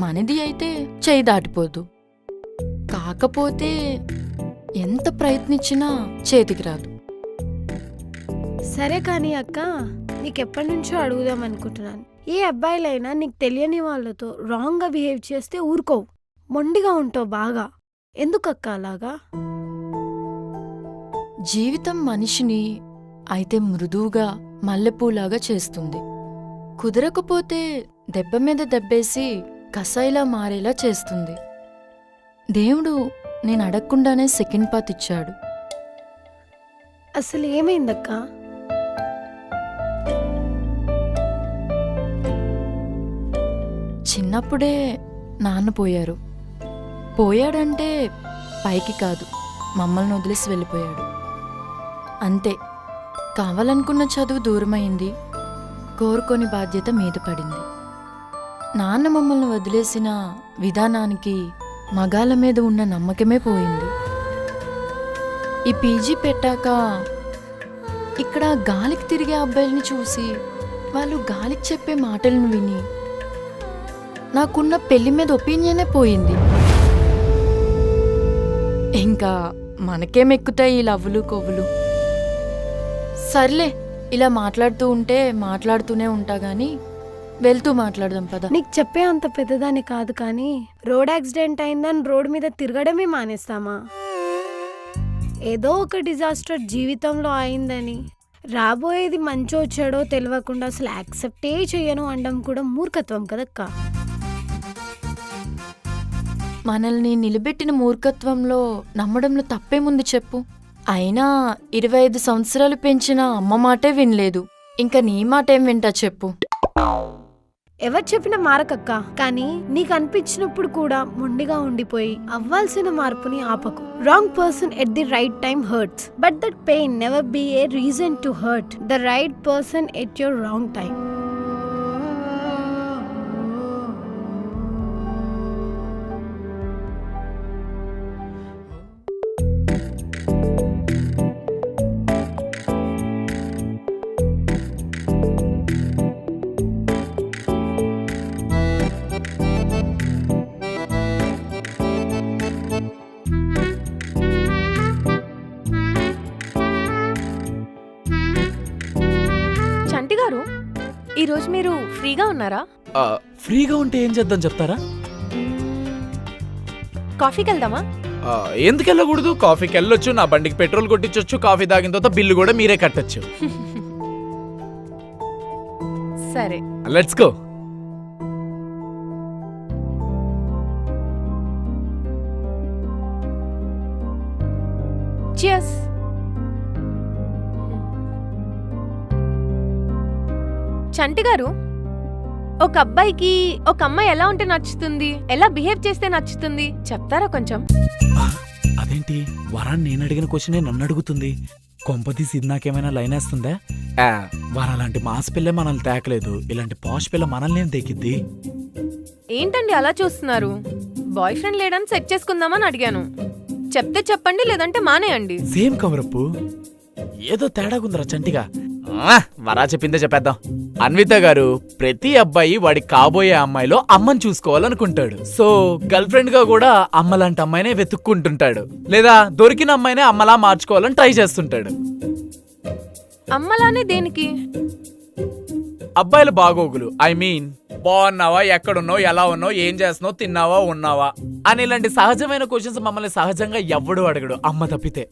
మనది అయితే చేయి దాటిపోదు. కాకపోతే ఎంత ప్రయత్నించినా చేతికి రాదు. సరే కానీ అక్క, నీకెప్పటి నుంచో అడుగుదాం అనుకుంటున్నాను. ఏ అబ్బాయిలైనా నీకు తెలియని వాళ్ళతో రాంగ్గా బిహేవ్ చేస్తే ఊరుకోవు, మొండిగా ఉంటావు బాగా. ఎందుకక్క అలాగా? జీవితం మనిషిని అయితే మృదువుగా మల్లెపూలాగా చేస్తుంది. కుదరకపోతే దెబ్బ మీద దెబ్బేసి కసాయిలా మారేలా చేస్తుంది. దేవుడు నేను అడగకుండానే సెకండ్ పాత్ ఇచ్చాడు. అసలు ఏమైందక్క? చిన్నప్పుడే నాన్న పోయారు. పోయాడంటే పైకి కాదు, మమ్మల్ని వదిలేసి వెళ్ళిపోయాడు. అంతే. కావాలనుకున్న చదువు దూరమైంది, కోరుకొని బాధ్యత మీద పడింది. నాన్న మమ్మల్ని వదిలేసిన విధానానికి మగాళ్ళ మీద ఉన్న నమ్మకమే పోయింది. ఈ పీజీ పెట్టాక ఇక్కడ గాలికి తిరిగే అబ్బాయిల్ని చూసి వాళ్ళు గాలికి చెప్పే మాటలను విని నాకున్న పెళ్లి మీద ఒపీనియనే పోయింది. ఇంకా మనకేమెక్కుతాయి ఈ లవ్వులు కొవ్వులు. సర్లే, ఇలా మాట్లాడుతూ ఉంటే మాట్లాడుతూనే ఉంటా గానీ వెళ్తూ మాట్లాడదాం పద. నీకు చెప్పే అంత పెద్దదాన్ని కాదు కానీ రోడ్ యాక్సిడెంట్ అయిందని రోడ్ మీద తిరగడమే మానేస్తామా? ఏదో ఒక డిజాస్టర్ జీవితంలో అయిందని రాబోయేది మంచో చెడో తెలియకుండా అసలు యాక్సెప్టే చేయను అనడం కూడా మూర్ఖత్వం కదక్క. మనల్ని నిలబెట్టిన మూర్ఖత్వంలో నమ్మడంలో తప్పేముంది చెప్పు? అయినా 25 సంవత్సరాలు పెంచిన అమ్మ మాటే వినలేదు, ఇంకా నీ మాట ఏం వింటా చెప్పు? ఎవరు చెప్పినా మారకక్క, కానీ నీకు అనిపించినప్పుడు కూడా మొండిగా ఉండిపోయి అవ్వాల్సిన మార్పుని ఆపకు. Wrong person at the right time hurts, but that pain never be a reason to hurt the right person at your wrong time. Chanti గారు, ఈరోజు మీరు ఫ్రీగా ఉన్నారా? ఫ్రీగా ఉంటే ఏం చేద్దాం చెప్తారా? కాఫీకి వెళ్దామా? ఎందుకు వెళ్ళకూడదు? కాఫీకి వెళ్ళొచ్చు, నా బండికి పెట్రోల్ కొట్టించొచ్చు, కాఫీ తాగిన తర్వాత బిల్లు కూడా మీరే కట్టొచ్చు. సరే, లెట్స్ గో. చియర్స్. చంటి గారు, ఒక అబ్బాయికి ఒక అమ్మాయి ఎలా ఉంటే నచ్చుతుంది, ఎలా బిహేవ్ చేస్తే నచ్చుతుంది చెప్తారా కొంచెం? అదేంటి వరాన్ని నేను అడిగిన క్వశ్చనే నన్ను అడుగుతుంది? కొంపతీసి ఇది నాకేమైనా లైన్ వేస్తుందా? వరాలాంటి మాస్ పిల్ల మనల్ని తేకలేదు, ఇలాంటి పాష్ పిల్ల మనల్ని ఏం తెకిద్ది? ఏంటండి అలా చూస్తున్నారు? బాయ్ ఫ్రెండ్ లేడని సెట్ చేసుకుందామని అడిగాను. చెప్తే చెప్పండి, లేదంటే మానేయండి. సేమ్ కవరప్పు, ఏదో తేడాగుందిరా చంటిగా. వరా చెప్పిందే చెప్పేద్దాం. అన్విత గారు, ప్రతి అబ్బాయి వాడి కాబోయే అమ్మాయిలో అమ్మని చూసుకోవాలనుకుంటాడు. సో గర్ల్ ఫ్రెండ్ గా కూడా అమ్మలాంటి అమ్మాయినే వెతుక్కుంటుంటాడు, లేదా దొరికిన అమ్మాయినే అమ్మలా మార్చుకోవాలని ట్రై చేస్తుంటాడు. అమ్మలానే దేనికి? అబ్బాయిల బాగోగులు, ఐ మీన్ బాగున్నావా, ఎక్కడున్నావు, ఎలా ఉన్నావు, ఏం చేస్తున్నావు, తిన్నావా, ఉన్నావా అని ఇలాంటి సహజమైన క్వశ్చన్స్ మమ్మల్ని సహజంగా ఎవ్వడు అడగడు, అమ్మ తప్పితే.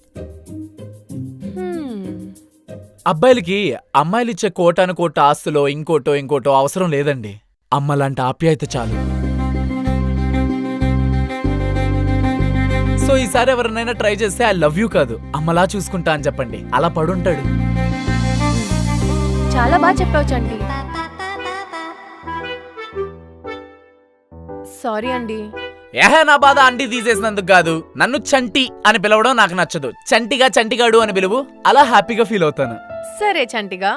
అబ్బాయిలకి అమ్మాయిలు ఇచ్చే కోటాను కోట ఆస్తులో ఇంకోటో అవసరం లేదండి. అమ్మలాంటి ఆప్యాయత చాలు. సో ఈసారి ఎవరినైనా ట్రై చేస్తే ఐ లవ్ యూ కాదు, అమ్మలా చూసుకుంటా అని చెప్పండి. అలా పడుంటాడు. చాలా బాగా చెప్పావు చంటి. సారీ అండి. నా బాధ అంటీ తీసేసినందుకు కాదు, నన్ను చంటి అని పిలవడం నాకు నచ్చదు. చంటిగా చంటిగాడు అని పిలువు, అలా హ్యాపీగా ఫీల్ అవుతాను. సరే చంటిగా.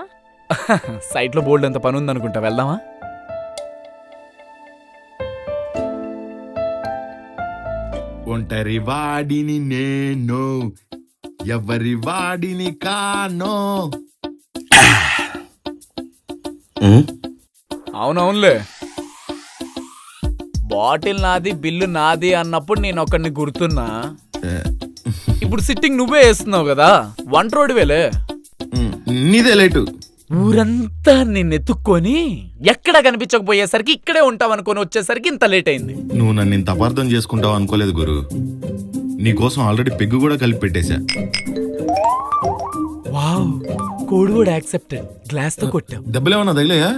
సైట్ లో బోల్డ్ అంత పని ఉందనుకుంటా, వెళ్దామా? ఒంటరి వాడిని నేను, ఎవరి వాడిని కానో. అవునవునులే, బాటిల్ నాది బిల్లు నాది అన్నప్పుడు నేను ఒకరిని గుర్తున్నా. ఇప్పుడు సిట్టింగ్ నువ్వే వేస్తున్నావు కదా, వంట రోడ్డువేలే. నీదే లేటు. ఊరంతా నిన్నెత్తుక్కొని ఎక్కడ కనిపించకపోయేసరికి ఇక్కడే ఉంటావనుకొని వచ్చేసరికి ఇంత లేట్ అయింది. నువ్వు నన్ను ఇంత అపార్థం చేసుకుంటావు అనుకోలేదు గురు. నీకోసం ఆల్రెడీ పెగ్గు కూడా కలిపి పెట్టేశా. వావ్, కోడ్ కూడా యాక్సెప్టెడ్. గ్లాస్ తో కొట్టావు. దెబ్బలేమన్నా తగిలేయా?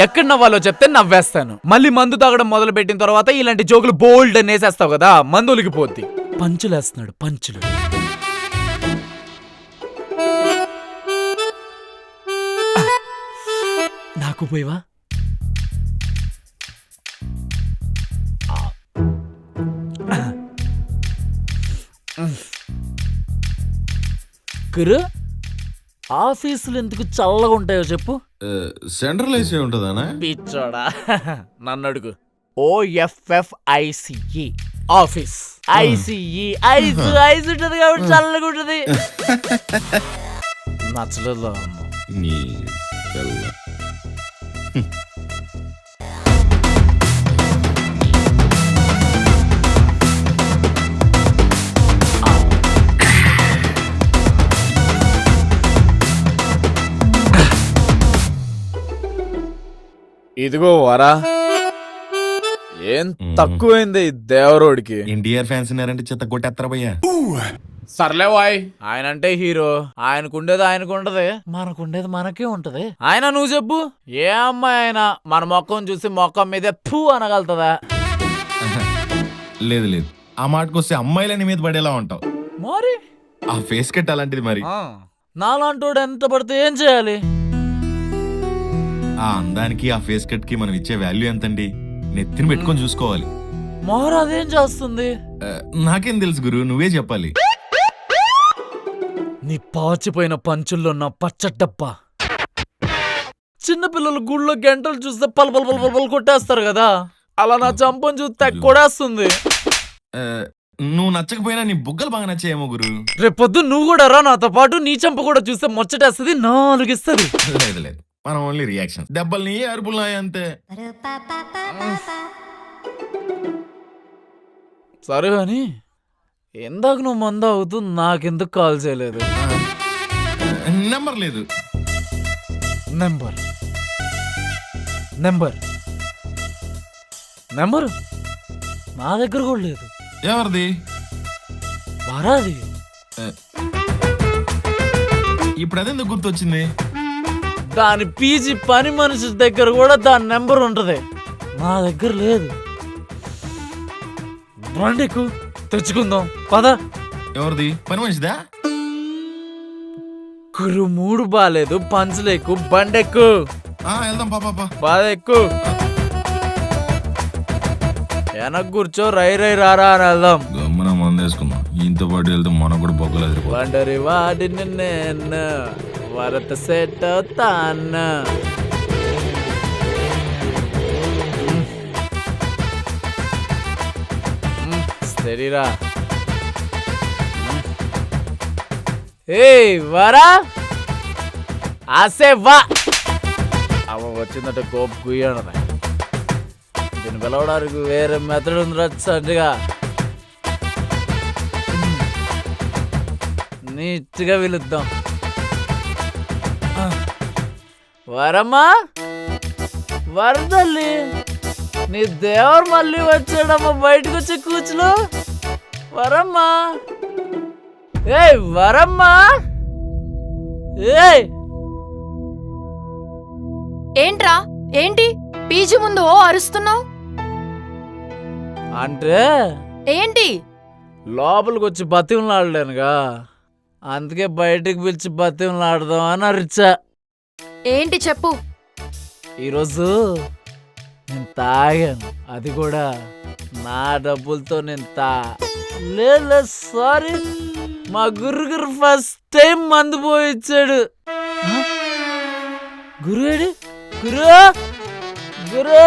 ఎక్కడ నవ్వాలో చెప్తే నవ్వేస్తాను. మళ్ళీ మందు తాగడం మొదలు పెట్టిన తర్వాత ఇలాంటి జోకులు బోల్డ్ అని వేసేస్తావు కదా, మందు ఒలిగిపోద్ది. పంచులేస్తున్నాడు, పంచులు. నాకు పోయివా? గురు, ఆఫీసులు ఎందుకు చల్లగా ఉంటాయో చెప్పు. సెంట్రల్ ఏసీ ఉంటుందానా? పిచ్చోడా, నన్ను అడుగు. OFFICE office. ICE ice ice ఉంటది కాబట్టి చల్లగా ఉంటది. నచ్చలేదు. ఇదిగో వరా, ఏం తక్కువైంది దేవరోడికి. ఎన్టీఆర్ ఫ్యాన్స్ ఉన్నారంటే చెత్త కొట్టేస్తారా భయ్యా? సర్లే వాయ్, ఆయన అంటే హీరో, ఆయనకుండేది ఆయనకుంటది, మనకుండేది మనకే ఉంటది. ఆయన నువ్వు చెప్పు, ఏ అమ్మాయి అయినా మన మొక్కం చూసి మొక్కం మీదే ఫూ అనగలుగుతుందా? లేదు లేదు, ఆ మాటకొస్తే అమ్మాయిలని మీద పడేలా ఉంటావు. మరి ఆ ఫేస్ కట్ అలాంటిది. మరి నాలాంటోడు ఎంత పడితే ఏం చేయాలి? ఆ అందానికి ఆ ఫేస్ కట్ కి మనం ఇచ్చే వాల్యూ ఎంతండి? నెత్తిని పెట్టుకొని చూసుకోవాలి. మరి అదేం చేస్తుంది? నాకేం తెలుసు గురు, నువ్వే చెప్పాలి. నీ పాచిపోయిన పంచుల్లో నా పచ్చట్టప్ప. చిన్నపిల్లలు గుళ్ళో గంటలు చూస్తే పలు కొట్టేస్తారు కదా, అలా నా చంపని చూస్తే కొడేస్తుంది. నువ్వు నచ్చకపోయినా నీ బుగ్గలు బాగా నచ్చాయేమో గురు. రేపొద్దు నువ్వు కూడా రా నాతో పాటు, నీ చంప కూడా చూస్తే ముచ్చటేస్తుంది, 4 ఇస్తుంది. లేదు లేదు, మనం ఓన్లీ రియాక్షన్. దెబ్బలు నీ అరుపులు నాయి అంతే. సరే అని ఎందాక నువ్వు మంద అవుతూ నాకెందుకు కాల్ చేయలేదు? నెంబర్ లేదు. నెంబర్ నెంబర్ నెంబరు నా దగ్గర కూడా లేదు. ఎవరిది? వరాది. ఇప్పుడు అదెందుకు గుర్తొచ్చింది? దాని పీజీ పని మనిషి దగ్గర కూడా దాని నెంబర్ ఉంటది, నా దగ్గర లేదు. బండికు తెచ్చుకుందాం పద. ఎవరిది? పని మనిషిదా? కురు మూడు బాలేదు, పంచలేకు, బండెక్కు. వెళ్దాం పాపా. బాధెక్కు, వెనక్కు కూర్చో, రై రారా అని వెళ్దాం. గమ్మున మందు వేసుకుందాం. ఈయనతో పాటు వెళ్తే మనకు కూడా బొగ్గలేదు. వండరి వాడిని నేను వరత సెట్ అవుతాను. సరేరా. ఏ వరా ఆసే వా. వచ్చిందంటే కోప కుయ్యడమే. దీన్ని పిలవడానికి వేరే మెథడ్ ఉంది రచ్చండిగా. నీట్గా పిలుద్దాం. వరమ్మా, వరదల్లి, నీ దేవుడు మళ్ళీ వచ్చాడమ్మా, బయటకు వచ్చి కూర్చులో. వరమ్మా, ఏయ్ వరమ్మా, ఏయ్. ఏంట్రా, ఏంటి పీజీ ముందు ఓ అరుస్తున్నావు? అంటే ఏంటి? లోపలికి వచ్చి బతిమలాడలేనుగా, అందుకే బయటికి పిలిచి బతిమలాడదాం అని అరిచా. ఏంటి చెప్పు. ఈరోజు నేను తాగాను, అది కూడా నా డబ్బులతో. నేను లేదు సారీ, మా గురుగారు ఫస్ట్ టైం మందు పోయిచ్చాడు. గురువేడి? గురు గురు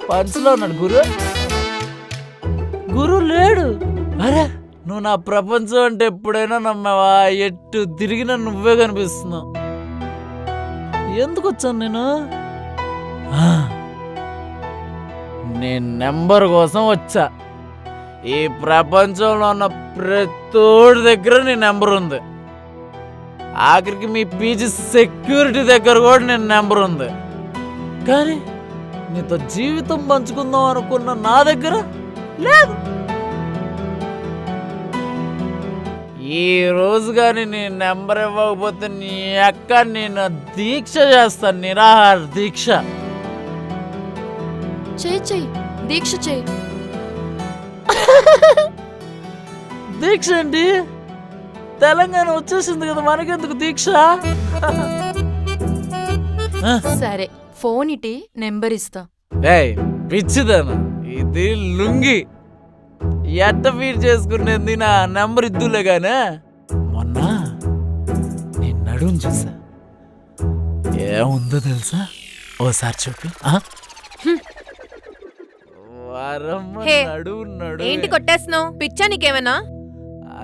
పంచులో ఉన్నాడు. గురు లేడు. అరే, నువ్వు నా ప్రపంచం అంటే ఎప్పుడైనా నమ్మావా? ఎట్టు తిరిగినా నువ్వే కనిపిస్తున్నావు. ఎందుకు వచ్చాను నేను? నీ నెంబర్ కోసం వచ్చా. ఈ ప్రపంచంలో ఉన్న ప్రతోడి దగ్గర నీ నెంబర్ ఉంది. ఆఖరికి మీ పీజీ సెక్యూరిటీ దగ్గర కూడా నీ నెంబర్ ఉంది. కానీ నీతో జీవితం పంచుకుందాం అనుకున్న నా దగ్గర లేదు. ఈ రోజు కానీ నీ నెంబర్ ఇవ్వకపోతే నీ అక్క నేను దీక్ష చేస్తాను, నిరాహార దీక్ష. చెయ్యి దీక్ష చెయ్యి. దీక్ష ఏంటి? తెలంగాణ వచ్చేసింది కదా, మనకెందుకు దీక్ష? సరే, ఫోన్ ఇటీ, నెంబర్ ఇస్తా. ఏయ్ పిచ్చిదానా, ఇది లుంగి. ఎట్ట ఫీడ్ చేసుకునేది నా నెంబర్ ఇద్దులే గానే. మొన్న నేను నడుము చూసా, ఏముందో తెలుసా? ఓసారి చూపి. ఏంటి కొట్టేస్తున్నావు? పిచ్చా నీకేమైనా?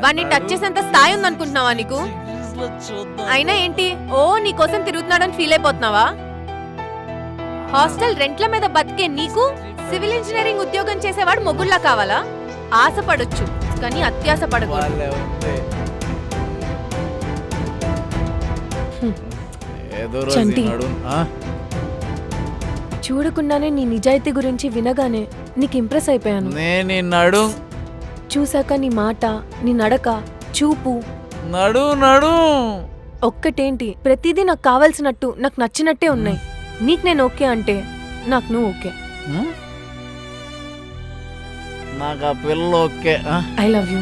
వాడిని టచ్ చేసేంత స్థాయి ఉందనుకుంటున్నావా నీకు? అయినా ఏంటి, ఓ నీకోసం తిరుగుతున్నాడని ఫీల్ అయిపోతున్నావా? హాస్టల్ రెంట్ల మీద బతికే నీకు సివిల్ ఇంజనీరింగ్ ఉద్యోగం చేసేవాడు మొగుళ్ళ కావాలా? ఆశపడొచ్చు కానీ అత్యాశ పడకూడదు. చంటి, చూడకుండానే నీ నిజాయితీ గురించి వినగానే నీకు ఇంప్రెస్ అయిపోయాను. చూసాక నీ మాట, నీ నడక, చూపు, నడు ఒక్కటేంటి ప్రతిదీ నాకు కావాల్సినట్టు, నాకు నచ్చినట్టే ఉన్నాయి. నీకు నేను ఓకే అంటే నాకు నువ్వు ఓకే. నాకు ఆ పిల్ల ఓకే. I love you.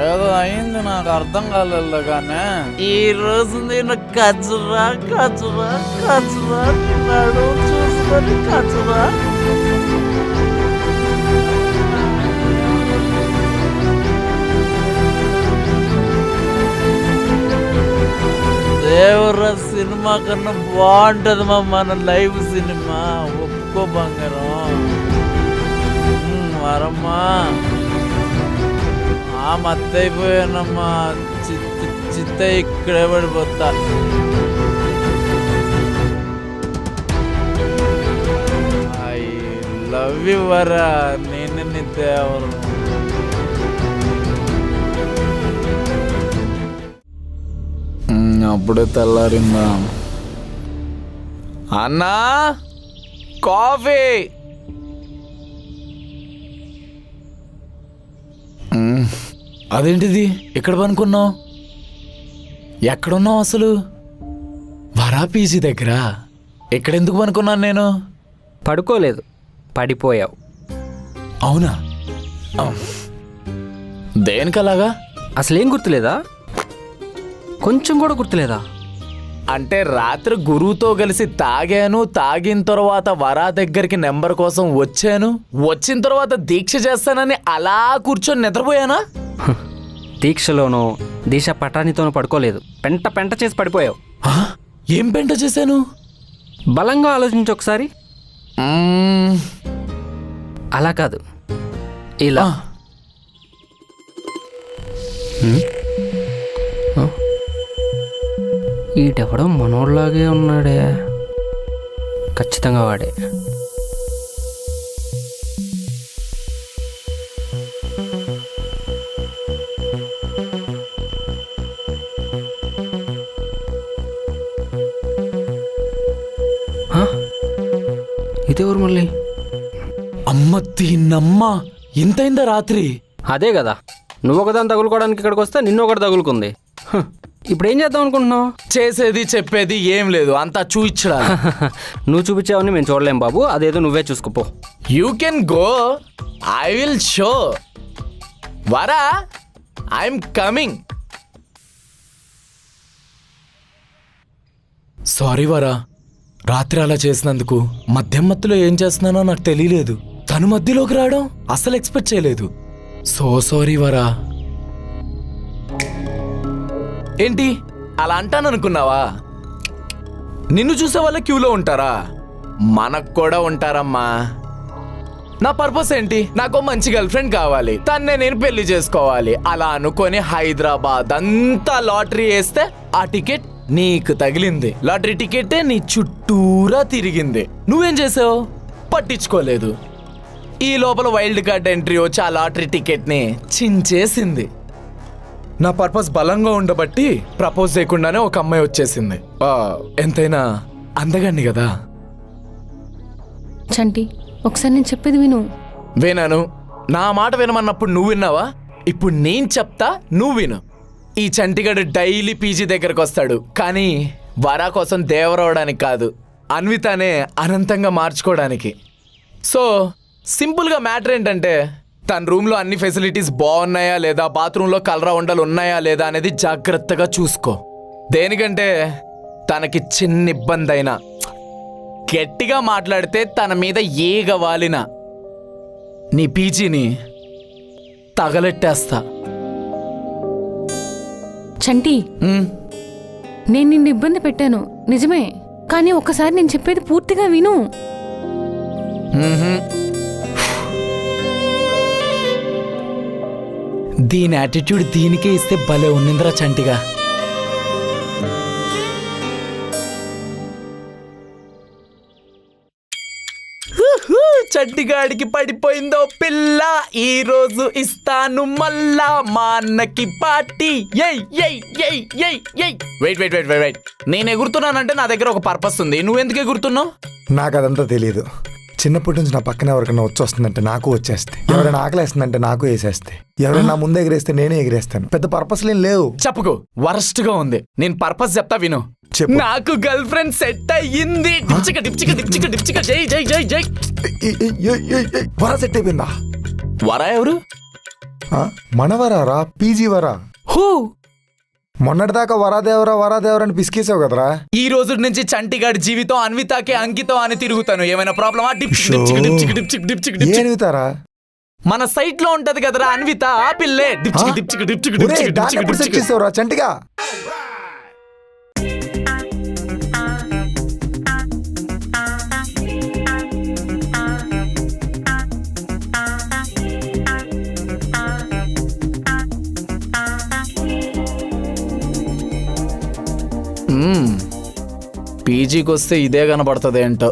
ఏదో అయింది, నాకు అర్థం కాలేదు. కానీ ఈ రోజు నేను కజరా కజరా కజరా నడు చూసుకొని కజరా. దేవుర సినిమా కన్నా బాగుంటది మన లైవ్ సినిమా. ఒప్పుకో బంగారం. వరమ్మా, మత్తైపోయానమ్మా. చిత్త ఇక్కడే పడిపోతా. ఐ లవ్ యు వరా, నేను నీ దేవుడు. అప్పుడే తెల్లారిందా? అన్నా, కాఫీ. అదేంటిది, ఎక్కడ పనుకున్నావు? ఎక్కడున్నావు అసలు? వరా పీజీ దగ్గర. ఎక్కడెందుకు పనుకున్నాను నేను? పడుకోలేదు, పడిపోయావు. అవునా? దేనికలాగా? అసలేం గుర్తులేదా? కొంచెం కూడా గుర్తులేదా? అంటే రాత్రి గురువుతో కలిసి తాగాను, తాగిన తర్వాత వరా దగ్గరికి నెంబర్ కోసం వచ్చాను, వచ్చిన తర్వాత దీక్ష చేస్తానని అలా కూర్చొని నిద్రపోయానా? దీక్షలోనో దీక్ష పటానితోనో పడుకోలేదు, పెంట పెంట చేసి పడిపోయావు. ఏం పెంట చేశాను? బలంగా ఆలోచించు ఒకసారి. అలా కాదు, ఇలా. ఈటెవడో మనోళ్ళలాగే ఉన్నాడే, ఖచ్చితంగా వాడే. ఇదెవరు మళ్ళీ? అమ్మ దీన్నమ్మ, ఇంతైందా రాత్రి? అదే కదా, నువ్వు ఒకదాన్ని తగులుకోవడానికి ఇక్కడికి వస్తే నిన్ను ఒకటి తగులుకుంది. ఇప్పుడు ఏం చేద్దాం అనుకుంటున్నావు? చేసేది చెప్పేది ఏం లేదు, అంతా చూయించడా. నువ్వు చూపించావని మేము చూడలేం బాబు, అదేదో నువ్వే చూసుకోపో. You can go, I will show. Vara, I'm coming. Sorry Vara, రాత్రి అలా చేసినందుకు. మధ్యం మధ్యలో ఏం చేస్తున్నానో నాకు తెలియలేదు. తను మధ్యలోకి రావడం అసలు ఎక్స్పెక్ట్ చేయలేదు. సో సారీ వరా. ఏంటి అలా అంటాననుకున్నావా? నిన్ను చూసే వాళ్ళ క్యూలో ఉంటారా? మనకు కూడా ఉంటారమ్మా. నా పర్పస్ ఏంటి? నాకు మంచి గర్ల్ ఫ్రెండ్ కావాలి, తన్నే నేను పెళ్లి చేసుకోవాలి. అలా అనుకొని హైదరాబాద్ అంతా లాటరీ వేస్తే ఆ టికెట్ నీకు తగిలింది. లాటరీ టికెటే నీ చుట్టూరా తిరిగింది. నువ్వేం చేసావు? పట్టించుకోలేదు. ఈ లోపల వైల్డ్ కార్డ్ ఎంట్రీ వచ్చి ఆ లాటరీ టికెట్ ని చించేసింది. నా పర్పస్ బలంగా ఉండబట్టి ప్రపోజ్ చేయకుండానే ఒక అమ్మాయి వచ్చేసింది. ఎంతైనా అందగాన్ని కదా. చంటి, ఒకసారి నేను చెప్పేది విను. వినను. నా మాట వినమన్నప్పుడు నువ్వు విన్నావా? ఇప్పుడు నేను చెప్తా, నువ్వు విను. ఈ చంటిగాడు డైలీ పీజీ దగ్గరకు వస్తాడు, కానీ వరా కోసం దేవరవడానికి కాదు, అన్వితానే అనంతంగా మార్చుకోవడానికి. సో సింపుల్గా మ్యాటర్ ఏంటంటే, తన రూమ్లో అన్ని ఫెసిలిటీస్ బాగున్నాయా లేదా, బాత్రూంలో కలరా ఉండలు ఉన్నాయా లేదా అనేది జాగ్రత్తగా చూసుకో. దేనికంటే తనకి చిన్న ఇబ్బంది అయినా, గట్టిగా మాట్లాడితే తన మీద ఏగవాలినా నీ పీజీని తగలెట్టేస్తా. చంటి, నేను నిన్ను ఇబ్బంది పెట్టాను నిజమే, కానీ ఒక్కసారి నేను చెప్పేది పూర్తిగా విను. దీని యాటిట్యూడ్ దీనికే ఇస్తే భలే ఉన్నిందిరా చంటిగా. చంటిగాడికి పడిపోయిందో పిల్ల, ఈ రోజు ఇస్తాను మళ్ళా మా అన్నకి పార్టీ. వెయిట్, నేను ఎగురుతున్నానంటే నా దగ్గర ఒక పర్పస్ ఉంది. నువ్వెందుకు ఎగురుతున్నావు? నాకు అదంతా తెలియదు. చిన్నప్పటి నుంచి నా పక్కన ఎవరికైనా వచ్చి వస్తుందంటే నాకు వచ్చేస్తే, ఎవరైనా ఆకలేస్తుందంటే నాకు వేసేస్తే, ఎవరైనా ముందే ఎగిరేస్తే నేనే ఎగిరేస్తాను. పెద్ద పర్పస్ ఏం లేవు. చెప్పుకో, వరస్ట్ గా ఉంది. నేను పర్పస్ చెప్తా విను. నాకు గర్ల్ ఫ్రెండ్ సెట్ అయ్యింది. వరా సెట్ అయిపోయిందా? వరా ఎవరు? మనవరారా, పీజీ వరా. హూ? మొన్నటిదాకా వరాదేవరా అని పిసికేసావు కదరా. ఈ రోజు నుంచి చంటిగాడి జీవితం అన్వితాకే అంకితం అని తిరుగుతాను. ఏమైనా ప్రాబ్లమా? అన్వితారా? మన సైట్ లో ఉంటది కదరా అన్విత, ఆ పిల్లే. చేసావురా చంటిగా? పీజీకి వస్తే ఇదే కనబడుతుంది ఏంటో.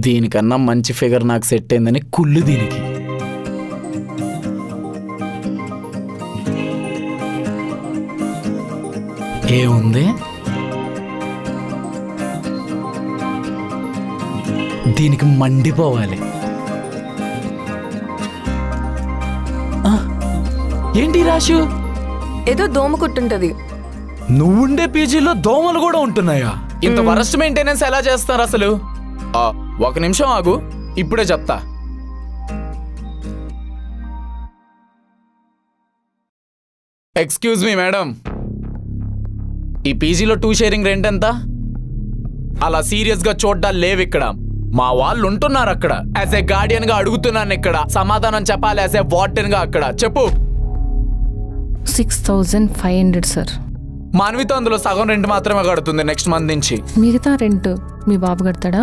దీనికన్నా మంచి ఫిగర్ నాకు సెట్ అయిందని కుళ్ళు దీనికి. ఏముంది? దీనికి మండిపోవాలి. ఏంటి రాశు? ఏదో దోమ కుట్టుంటది. నువ్వుండే పీజీలో దోమలు కూడా ఉంటున్నాయా? ఇంత వరస్ట్ మెయింటెనెన్స్ ఎలా చేస్తారు అసలు? ఒక నిమిషం ఆగు, ఇప్పుడే చెప్తా. ఎక్స్క్యూజ్ మీ మేడం, ఈ పీజీలో 2 షేరింగ్ రెంట్ ఎంత? అలా సీరియస్ గా చూడ్డాలు లేవు ఇక్కడ. మా వాళ్ళు ఉంటున్నారు అక్కడ. యాజ్ ఏ గార్డియన్ గా అడుగుతున్నాను ఇక్కడ. సమాధానం చెప్పాలి యాజ్ ఏ వార్డెన్ గా అక్కడ. చెప్పు. 6500 సార్. మాన్విత అందులో సగం రెంట్ మాత్రమే కడుతుంది నెక్స్ట్ మంత్ నుంచి. మిగతా రెంట్ మీ బాబు కడతాడా?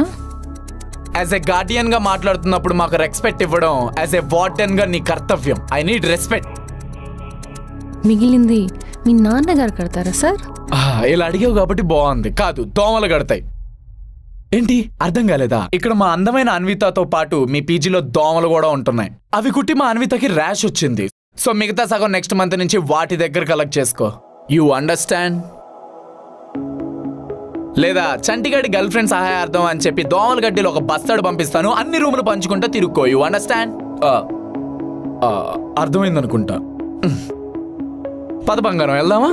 యాజ్ ఎ గార్డియన్ గా మాట్లాడుతున్నప్పుడు మాకు రెస్పెక్ట్ ఇవ్వడం యాజ్ ఎ వార్డెన్ గా నీ కర్తవ్యం. I need respect. మిగిలింది మీ నాన్నగారు కడతారా సార్? ఇలా అడిగావు కాబట్టి బాగుంది. కాదు, దోమలు కడతాయి. ఏంటి అర్థం కాలేదా? ఇక్కడ మా అందమైన అన్వితతో పాటు మీ పీజీలో దోమలు కూడా ఉంటున్నాయి. అవి కుట్టి మా అన్వితకి ర్యాష్ వచ్చింది. సో మిగతా సగం నెక్స్ట్ మంత్ నుంచి వాటి దగ్గర కలెక్ట్ చేసుకో. You understand? లేదా చంటిగాడి గర్ల్ ఫ్రెండ్ సహాయార్థం అని చెప్పి దోమల గడ్డిలో ఒక బస్తాడు పంపిస్తాను, అన్ని రూములు పంచుకుంటా తిరుక్కో. You understand? అర్థమైందనుకుంటా. పద బంగారం, వెళ్దామా?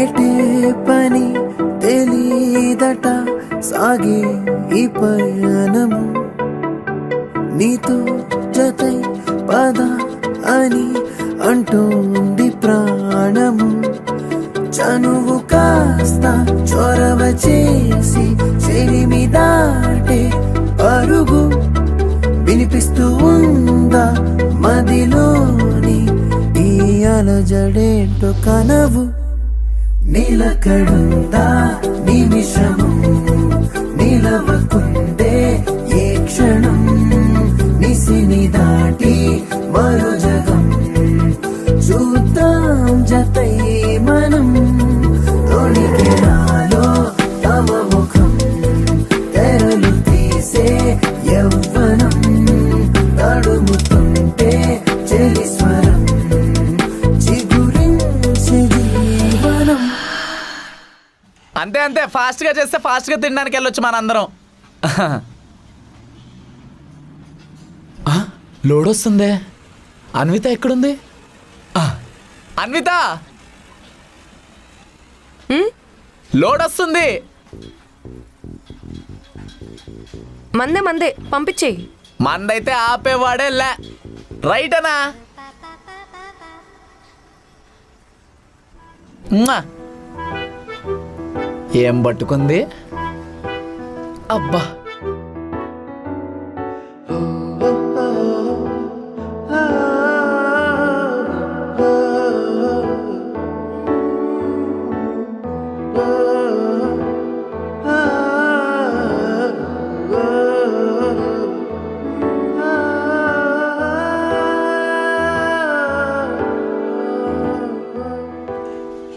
ఎటే పని తెలీదట సాగే ఈ పయనము, నీతో జతై పద అని అంటోంది ప్రాణము. చనువు కాస్త చొరవ చేసి చెరిమి దాటే పరుగు వినిపిస్తూ ఉందా మదిలోని ఈ అలజడేంటో కనవు. నిలకడుందా నిమిషము నిలవకుందే ఏ క్షణం, నిసిని దాటి మరో జగం చూద్దాం జతై మనం. తొణికి నాలో తమ ముఖం తెరలు తీసే యవ్వనం, తడుముతుంటే చెలి స్వరం చిగురించే జీవనం. అంతే అంతే, ఫాస్ట్ గా చేస్తే ఫాస్ట్ గా తినడానికి వెళ్ళొచ్చు మనందరం. లోడ్ వస్తుందే. అన్విత ఎక్కడుంది? అన్విత, లోడ్ వస్తుంది. మందే పంపించేయి. మందైతే ఆపేవాడే లే. రైట్ అనా? ఏం పట్టుకుంది? అబ్బా,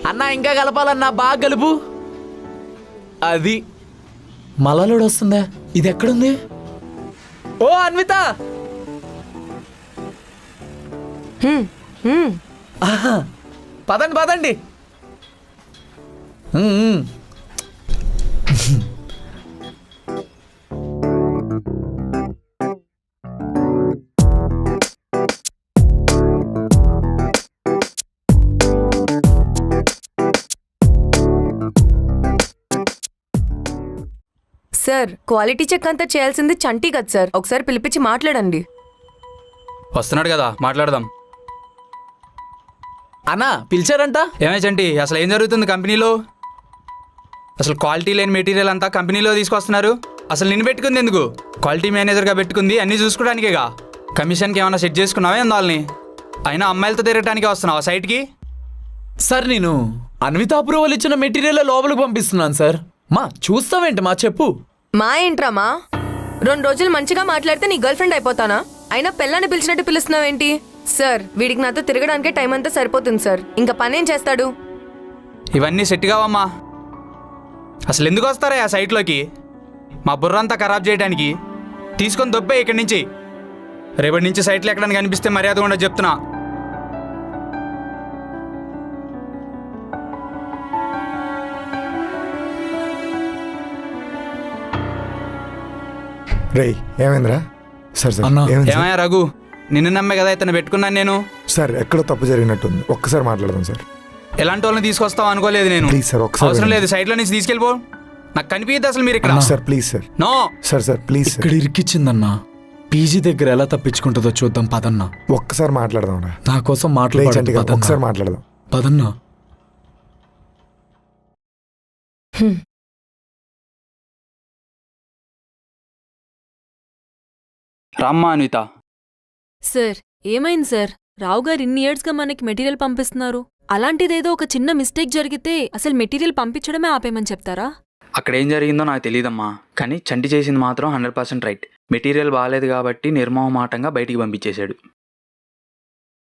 అన్నా ఇంకా కలపాలన్నా, బాగా కలుపు. అది మలలోడు వస్తుందా? ఇది ఎక్కడుంది? ఓ అన్విత, పదండి పదండి. సార్, క్వాలిటీ చెక్ అంతా చేయాల్సింది చంటి కదా సార్, ఒకసారి పిలిపించి మాట్లాడండి. వస్తున్నాడు కదా, మాట్లాడదాం. అన్నా పిలిచారంట? ఏమే చంటి, అసలు ఏం జరుగుతుంది కంపెనీలో? అసలు క్వాలిటీ లేని మెటీరియల్ అంతా కంపెనీలో తీసుకొస్తున్నారు. అసలు నిన్ను పెట్టుకుంది ఎందుకు? క్వాలిటీ మేనేజర్గా పెట్టుకుంది అన్నీ చూసుకోవడానికేగా. కమిషన్కి ఏమైనా సెట్ చేసుకున్నావా వాళ్ళని? అయినా అమ్మాయిలతో తిరగటానికి వస్తున్నావా సైట్కి? సార్, నేను అన్విత అప్రూవల్ ఇచ్చిన మెటీరియల్ లోపలికి పంపిస్తున్నాను సార్. మా చూస్తావేంటి? మా చెప్పు. మా ఏంట్రామా, 2 రోజులు మంచిగా మాట్లాడితే నీ గర్ల్ ఫ్రెండ్ అయిపోతానా? అయినా పిల్లని పిలిచినట్టు పిలుస్తున్నావేంటి? సార్, వీడికి నాతో తిరగడానికే టైం అంతా సరిపోతుంది సార్, ఇంకా పనేం చేస్తాడు? ఇవన్నీ సెట్ కావమ్మా. అసలు ఎందుకు వస్తారా ఆ సైట్లోకి? మా బుర్రంతా ఖరాబ్ చేయడానికి. తీసుకొని దొబ్బే ఇక్కడి నుంచి. రేపటి నుంచి సైట్లు ఎక్కడానికి కనిపిస్తే మర్యాద ఉండదు చెప్తున్నా. రేయ్, ఏమైందిరా? సార్ సార్, అన్నా. ఏమైంది సార్? ఏమయ్యా రఘు, నిన్ను నమ్మే కదా ఇతను పెట్టుకున్నాను నేను. సార్, ఎక్కడో తప్పు జరిగినట్టుంది, ఒక్కసారి మాట్లాడదాం సార్. ఎలాంటి వాళ్ళని తీసుకొస్తావు అనుకోలేదు నేను. ప్లీజ్ సార్, ఒక్కసారి అవసరం వినండి. లేదు, సైట్లో నుంచి తీసుకెళ్ళిపో. నాకు కనిపించదు అసలు మీరు ఇక్కడ. Sir please sir. No sir sir please sir. ఇక్కడ ఇరికిచ్చిందన్నా. పీజీ దగ్గర ఎలా తప్పించుకుంటుందో చూద్దాం పదన్నా. ఒక్కసారి మాట్లాడదాం రా. నా కోసం రే మాట్లాడు చంటిగా, ఒకసారి మాట్లాడదాం. పదన్నా. రామ్మా అన్విత. సార్ ఏమైంది సార్? రావు గారు ఇన్ని ఇయర్స్గా మనకి మెటీరియల్ పంపిస్తున్నారు. అలాంటిదేదో ఒక చిన్న మిస్టేక్ జరిగితే అసలు మెటీరియల్ పంపించడమే ఆపేయమని చెప్తారా? అక్కడ ఏం జరిగిందో నాకు తెలియదమ్మా, కానీ చంటి చేసింది మాత్రం 100% రైట్. మెటీరియల్ బాగాలేదు కాబట్టి నిర్మోహమాటంగా బయటికి పంపించేశాడు.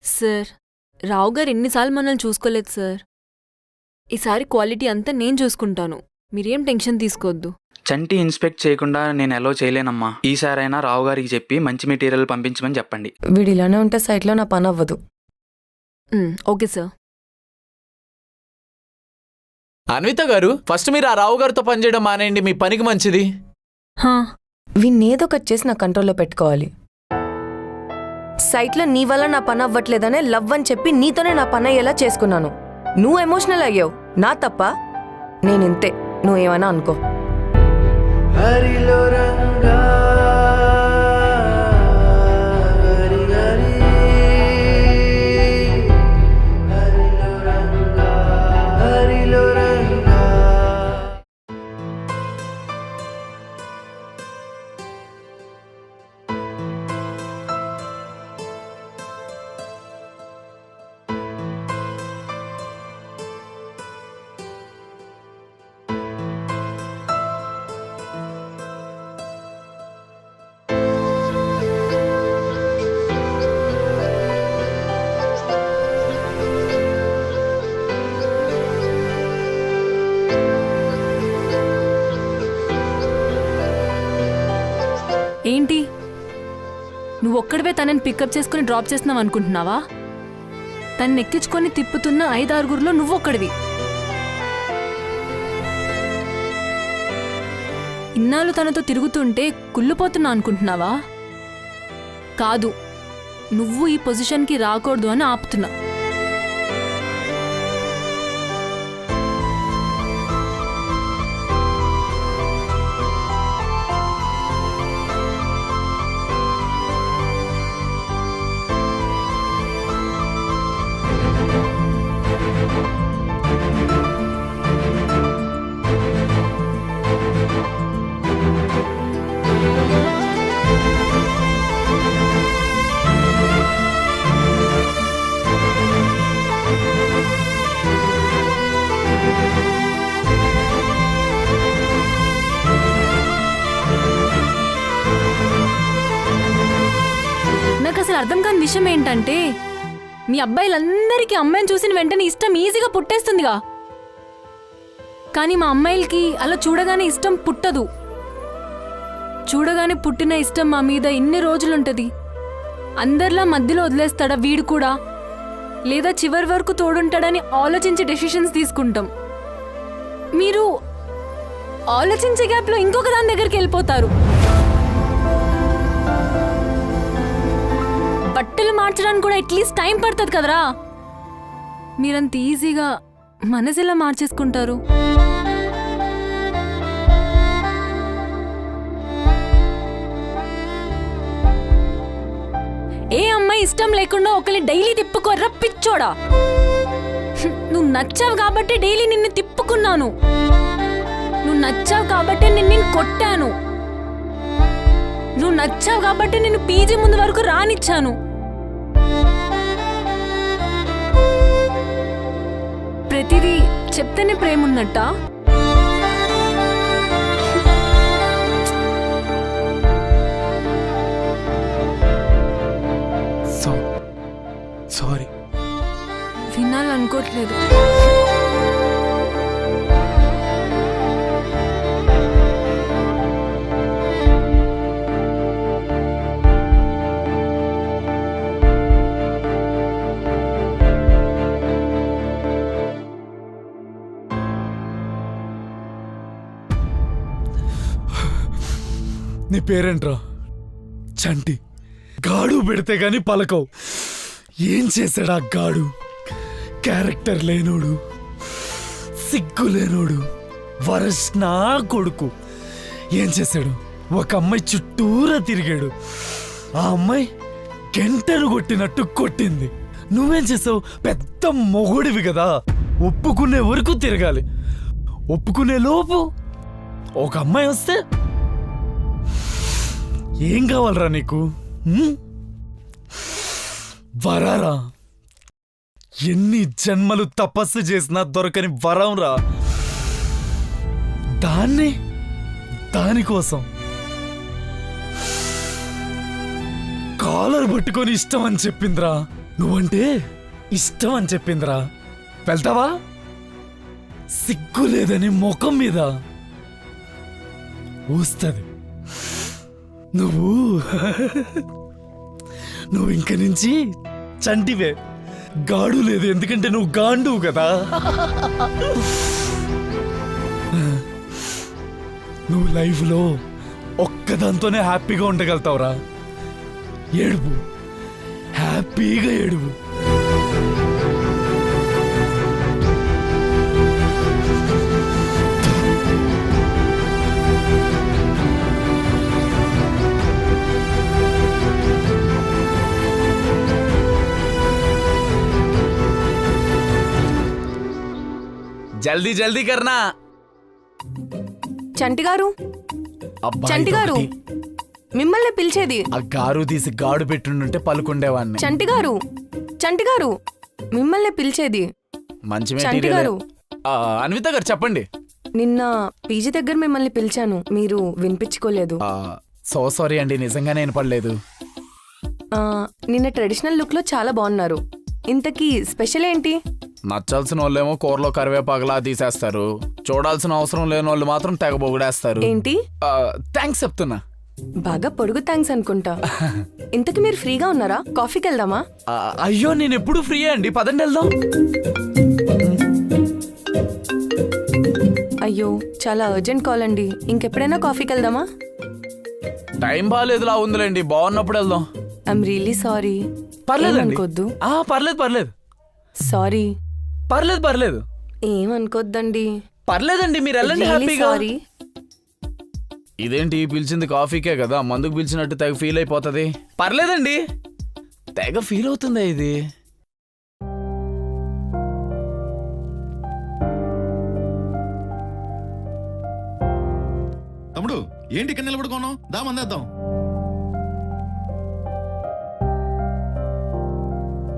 సార్ రావు గారు ఎన్నిసార్లు మనల్ని చూసుకోలేదు సార్. ఈసారి క్వాలిటీ అంతా నేను చూసుకుంటాను, మీరేం టెన్షన్ తీసుకోవద్దు. చంటి ఇన్స్పెక్ట్ చేయకుండా నేను ఎలా చేయలేనమ్మా. ఈసారైనా రావు గారికి చెప్పి మంచి మెటీరియల్ పంపించమని చెప్పండి. వీడు ఇలానే ఉంటే సైట్లో నా పని అవ్వదు. Okay sir. అన్విత గారు, ఫస్ట్ మీరు ఆ రావు గారితో పనిచేయడం మానేయండి, మీ పనికి మంచిది. వీణ్ణేదో కట్ చేసి నా కంట్రోల్లో పెట్టుకోవాలి. సైట్లో నీ వల్ల నా పని అవ్వట్లేదనే లవ్ అని చెప్పి నీతోనే నా పని అయ్యేలా చేసుకున్నాను. నువ్వు ఎమోషనల్ అయ్యావు, నా తప్ప. నేనింతే, నువ్వేమైనా అనుకో. హరిలో రంగా హరి హరి హరిలో రంగా హరిలో రంగా. ఏంటి నువ్వు ఒక్కడివే తనని పికప్ చేసుకుని డ్రాప్ చేస్తున్నావు అనుకుంటున్నావా? తన్ని ఎక్కించుకొని తిప్పుతున్న 5-6 నువ్వొక్కడివి. ఇన్నాళ్ళు తనతో తిరుగుతుంటే కుళ్ళిపోతున్నా అనుకుంటున్నావా? కాదు, నువ్వు ఈ పొజిషన్కి రాకూడదు అని ఆపుతున్నా. నాకు అసలు అర్థం కాని విషయం ఏంటంటే, మీ అబ్బాయిలందరికీ అమ్మాయిని చూసిన వెంటనే ఇష్టం ఈజీగా పుట్టేస్తుందిగా, కానీ మా అమ్మాయిలకి అలా చూడగానే ఇష్టం పుట్టదు. చూడగానే పుట్టిన ఇష్టం మా మీద ఇన్ని రోజులుంటది. అందరిలా మధ్యలో వదిలేస్తాడా వీడు కూడా, లేదా చివరి వరకు తోడుంటాడని ఆలోచించి డెసిషన్స్ తీసుకుంటాం. మీరు ఆలోచించే గ్యాప్లో ఇంకొక దాని దగ్గరికి వెళ్ళిపోతారు. బట్టలు మార్చడానికి కూడా అట్లీస్ట్ టైం పడుతుంది కదరా. మీరంత ఈజీగా మనసులా మార్చేసుకుంటారు. ఏ అమ్మాయి ఇష్టం లేకుండా ఒకరిని డైలీ తిప్పుకోర్రా పిచ్చోడా. నువ్వు నచ్చావు కాబట్టి డైలీ నిన్ను తిప్పుకున్నాను. నువ్వు నచ్చావు కాబట్టి నిన్ను కొట్టాను. నువ్వు నచ్చావు కాబట్టి నిన్ను పీజీ ముందు వరకు రానిచ్చాను. ప్రతిదీ చెప్తేనే ప్రేమ ఉన్నట్టా? సారీ. వినాలనుకోవట్లేదు. నీ పేరేంట్రా? చంటి. గాడు పెడితే గాని పలకవు. ఏం చేశాడా గాడు? క్యారెక్టర్ లేనోడు, సిగ్గు లేనోడు, వరస్ నా కొడుకు. ఏం చేశాడు? ఒక అమ్మాయి చుట్టూరా తిరిగాడు. ఆ అమ్మాయి గంటను కొట్టినట్టు కొట్టింది. నువ్వేం చేసావు? పెద్ద మొగుడివి కదా, ఒప్పుకునే వరకు తిరగాలి. ఒప్పుకునే లోపు ఒక అమ్మాయి వస్తే ఏం కావాలరా నీకు? వరారా, ఎన్ని జన్మలు తపస్సు చేసినా దొరకని వరం రా. దానికోసం కాలర్ పట్టుకొని ఇష్టం అని చెప్పిందిరా. నువ్వంటే ఇష్టం అని చెప్పిందిరా. వెళ్తావా? సిగ్గు లేదని ముఖం మీద ఊస్తుంది. నువ్వు ఇంక నుంచి చంటివే, గాడు లేదు. ఎందుకంటే నువ్వు గాండువు కదా. నువ్వు లైఫ్లో ఒక్కదాంతోనే హ్యాపీగా ఉండగలుగుతావురా. ఏడుపు, హ్యాపీగా ఏడుపు. జల్దీ జల్దీ కర్నా. చంటి గారు, అబ్బా, చంటి గారు, మిమ్మల్ని పిలిచేది. ఆ గారు తీసి గాడు పెట్టుంటే పలుకుండేవాడిని. చంటి గారు, చంటి గారు, మిమ్మల్ని పిలిచేది. మంచి చంటి మెటీరియల్. గారు, అన్విత గారు చెప్పండి. నిన్న పీజీ దగ్గర మిమ్మల్ని పిలిచాను, మీరు వినిపించుకోలేదు. సో సారీ అండి, నిజంగానే వినపడలేదు. నిన్న ట్రెడిషనల్ లుక్ లో చాలా బాగున్నారు. ఇంతకీ స్పెషల్ ఏంటి? నచ్చాల్సిన వాళ్ళేమో కూరలో కరివేపాకులా తీసేస్తారు, చూడాల్సిన అవసరం లేని వాళ్ళు మాత్రం తెగ పొగిడేస్తారు. ఏంటి? థ్యాంక్స్ చెప్తున్నా. బాగా పొడుగు థ్యాంక్స్ అనుకుంటా. ఇంతకీ మీరు ఫ్రీగా ఉన్నారా? కాఫీకి వెళ్దామా? అయ్యో, నేను ఎప్పుడు ఫ్రీ అండి, పదండి వెళ్దాం. అయ్యో, చాలా అర్జెంట్ కాల్ అండి. ఇంకెప్పుడైనా కాఫీకి వెళ్దామా? టైం బాగాలేదులా ఉందిలేండి, బాగున్నప్పుడు వెళ్దాం. I'm really sorry. పర్లేదండి. ఏమనుకోద్దు. పర్లేదు. సారీ. పర్లేదు. ఏమనుకోద్దండి. పర్లేదండి, మీరు వెళ్ళండి హ్యాపీగా. సారీ. ఇదేంటి పిలిచింది కాఫీకే కదా, మందుకు పిలిచినట్టు తెగ ఫీల్ అయిపోతుంది. పర్లేదండి, తెగ ఫీల్ అవుతుందా ఇది? తమ్ముడు, ఏంటి ఇక్కడ నిలబడుకోను? దా మందేద్దాం.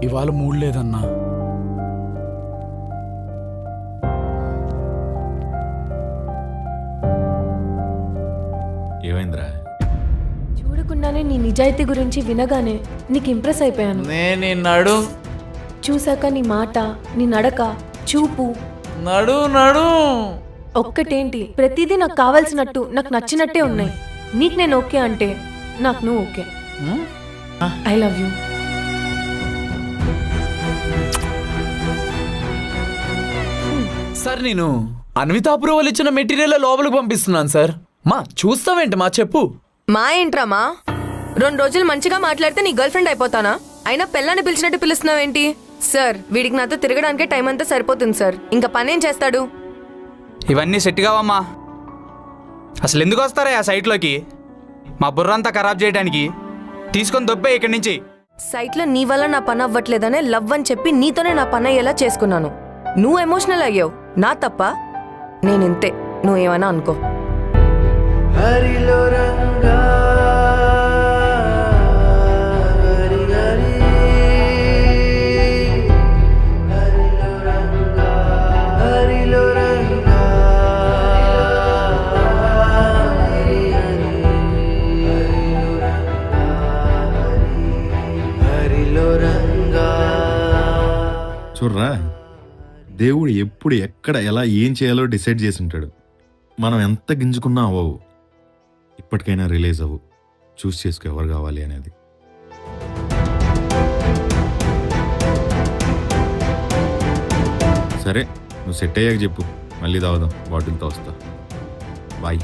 ఇవాళ మూడ్ లేదన్నా. ఏమైందిరా? చూడకుండానే నీ నిజాయితీ గురించి వినగానే నీకు ఇంప్రెస్ అయిపోయాను. నడు చూసాక నీ మాట, నీ నడక, చూపు, నడు ఒక్కటేంటి ప్రతిదీ నాకు కావాల్సినట్టు, నాకు నచ్చినట్టే ఉన్నాయి. నీకు నేను ఓకే అంటే నాకు నువ్వు okay. I love you. Sir, నేను అన్విత అప్రూవల్ ఇచ్చిన మెటీరియల్ లోపలికి పంపిస్తున్నాను సార్. మా చూస్తావేంటి? మా చెప్పు. మా ఏంట్రామా? 2 రోజులు మంచిగా మాట్లాడితే నీ గర్ల్ ఫ్రెండ్ అయిపోతానా? అయినా పిల్లని పిలిచినట్టు పిలుస్తున్నావేంటి? సార్, వీడికి నాతో తిరగడానికే టైం అంతా సరిపోతుంది సార్. ఇంకా పనేం చేస్తాడు? ఇవన్నీ సెట్ కావమ్మా. అసలు ఎందుకు వస్తారా ఆ సైట్లోకి? మా బుర్రంతా ఖరాబ్ చేయడానికి. తీసుకొని దొబ్బే ఇక్కడి నుంచి. సైట్లో నీ వల్ల నా పని అవ్వట్లేదనే లవ్ అని చెప్పి నీతోనే నా పని అయ్యేలా చేసుకున్నాను. నువ్వు ఎమోషనల్ అయ్యావు, నా తప్ప. నేనింతే, నువ్వేమన్నా అనుకో. హరిలో రంగా హరి హరి హరిలో రంగా హరిలో రంగా హరి హరి హరిలో రంగా. చూర్రా, దేవుడు ఎప్పుడు ఎక్కడ ఎలా ఏం చేయాలో డిసైడ్ చేసి ఉంటాడు. మనం ఎంత గింజుకున్నా అవ్వవు. ఇప్పటికైనా రిలీజ్ అవ్వు, చూస్ చేసుకో ఎవరు కావాలి అనేది. సరే, నువ్వు సెట్ అయ్యాక చెప్పు, మళ్ళీ తాగుదాం. బాటిల్తో వస్తా. బాయ్.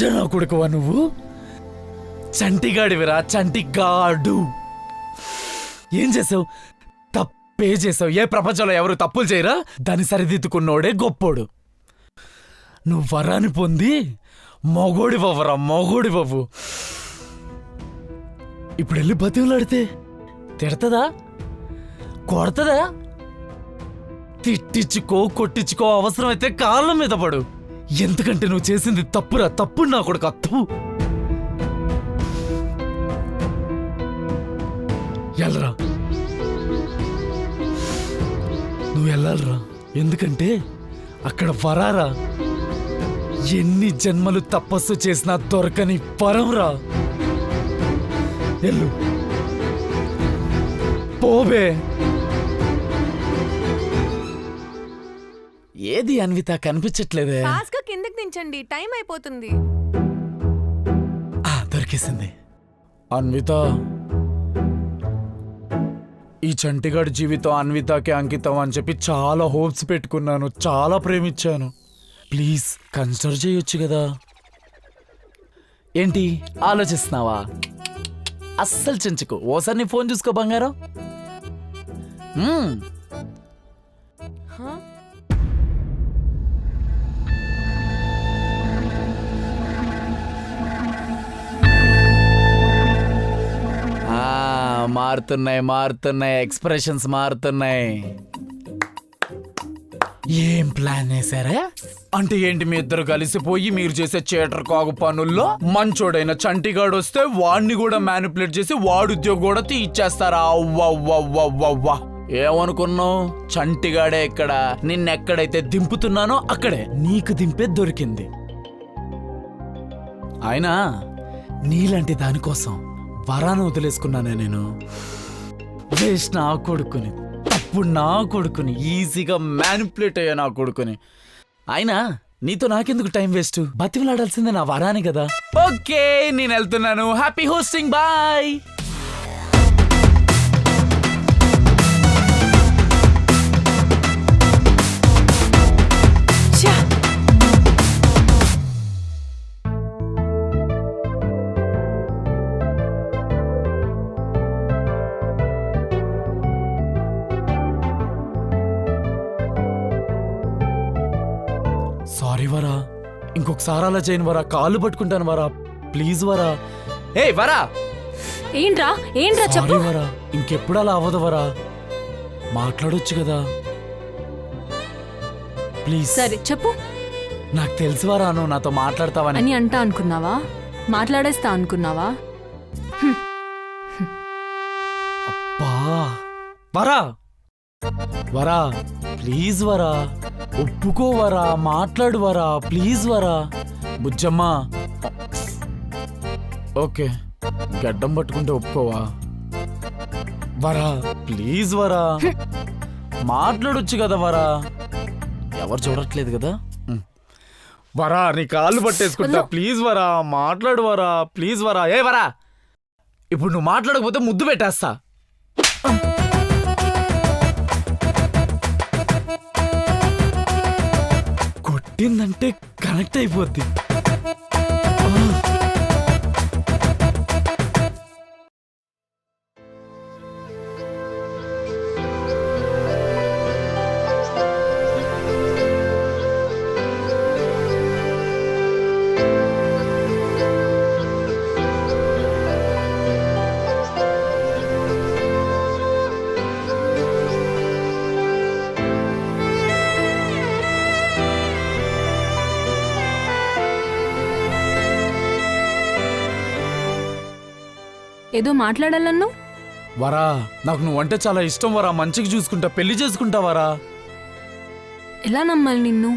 నా కొడుకువా నువ్వు? చంటిగాడివిరా, చంటిగాడు. ఏం చేసావు? తప్పే చేసావు. ఏ ప్రపంచంలో ఎవరు తప్పులు చేయరా? దాన్ని సరిదిద్దుకున్నోడే గొప్పోడు. నువ్వు వరాన్ని పొంది మొగోడి బావరా, మొగోడి బాబు. ఇప్పుడు వెళ్ళి బతిమలాడితే తిడతదా, కొడతదా? తిట్టించుకో, కొట్టించుకో, అవసరమైతే కాళ్ళ మీద పడు. ఎందుకంటే నువ్వు చేసింది తప్పురా, తప్పు నా కొడుకు, తప్పు. వెళ్ళరా, నువ్వు వెళ్ళాలరా. ఎందుకంటే అక్కడ వరారా, ఎన్ని జన్మలు తపస్సు చేసినా దొరకని వరంరా. ఎల్లు, పోబే. ఏది అన్విత కనిపించట్లేదే? కిందకి దించండి, టైం అయిపోతుంది. దొరికేసింది. అన్విత, ఈ చంటిగాడి జీవితం అన్వితకి అంకితం అని చెప్పి చాలా హోప్స్ పెట్టుకున్నాను, చాలా ప్రేమించాను. ప్లీజ్ కన్సిడర్ చేయొచ్చు కదా. ఏంటి ఆలోచిస్తున్నావా? అస్సలు చెంచుకో. ఓసారి నీ ఫోన్ చూసుకో బంగారం. మారుతున్నాయి, ఎక్స్ప్రెషన్స్ మారుతున్నాయి. ఏం ప్లాన్ వేసారా? అంటే ఏంటి, మీ ఇద్దరు కలిసిపోయి మీరు చేసే చేటర్ కాగు పనుల్లో మంచోడైన చంటిగాడు వస్తే వాడిని కూడా మ్యానిపులేట్ చేసి వాడు ఉద్యోగం కూడా తీయిచ్చేస్తారా? అవ్వవ్వవ్వవ్వా, ఏమనుకున్నావు? చంటిగాడే ఇక్కడ. నిన్నెక్కడైతే దింపుతున్నానో అక్కడే నీకు దింపే దొరికింది. అయినా నీలాంటి దానికోసం వరాన్ని వదిలేసుకున్నానే నేను. వేస్ట్ నా కొడుకుని, తప్పు నా కొడుకుని, ఈజీగా మ్యానిపులేట్ అయ్యా నా కొడుకుని. అయినా నీతో నాకెందుకు టైం వేస్ట్? బతిమలాడాల్సిందే నా వరాని కదా. ఓకే, నేను వెళ్తున్నాను. Happy hosting, bye. సారీ వరా, ఇంకొకసారి అలా చేయను వరా, కాళ్ళు పట్టుకుంటాను వరా, ప్లీజ్ వరా. ఏ వరా, ఏంట్రా చెప్పు. సారీ వరా, ఇంకెప్పుడు అలా అవ్వదు వరా, మాట్లాడొచ్చు కదా ప్లీజ్. సరే చెప్పు. నాకు తెలుసు వరా, నువ్వు నాతో మాట్లాడతావని. అని అంటా అనుకున్నావా? మాట్లాడేస్తా అనుకున్నావా? అబ్బా వరా, వరా ప్లీజ్ వరా, ఒప్పుకోవరా, మాట్లాడు వరా, ప్లీజ్ వరా. బుజ్జమ్మ, ఓకే, గడ్డం పట్టుకుంటే ఒప్పుకోవా? వరా ప్లీజ్ వరా, మాట్లాడొచ్చు కదా వరా, ఎవరు చూడట్లేదు కదా. వరా, నీ కాళ్ళు పట్టేసుకుంటా, ప్లీజ్ వరా, మాట్లాడు వరా, ప్లీజ్ వరా. ఏ వరా, ఇప్పుడు నువ్వు మాట్లాడకపోతే ముద్దు పెట్టేస్తా. కొట్టిందంటే కనెక్ట్ అయిపోద్ది. ఏదో మాట్లాడాలన్ను. వరా, నాకు నువ్వంటే చాలా ఇష్టం వరా, మంచిగా చూసుకుంటా, పెళ్లి చేసుకుంటా వరా. ఎలా నమ్మాలి నిన్ను?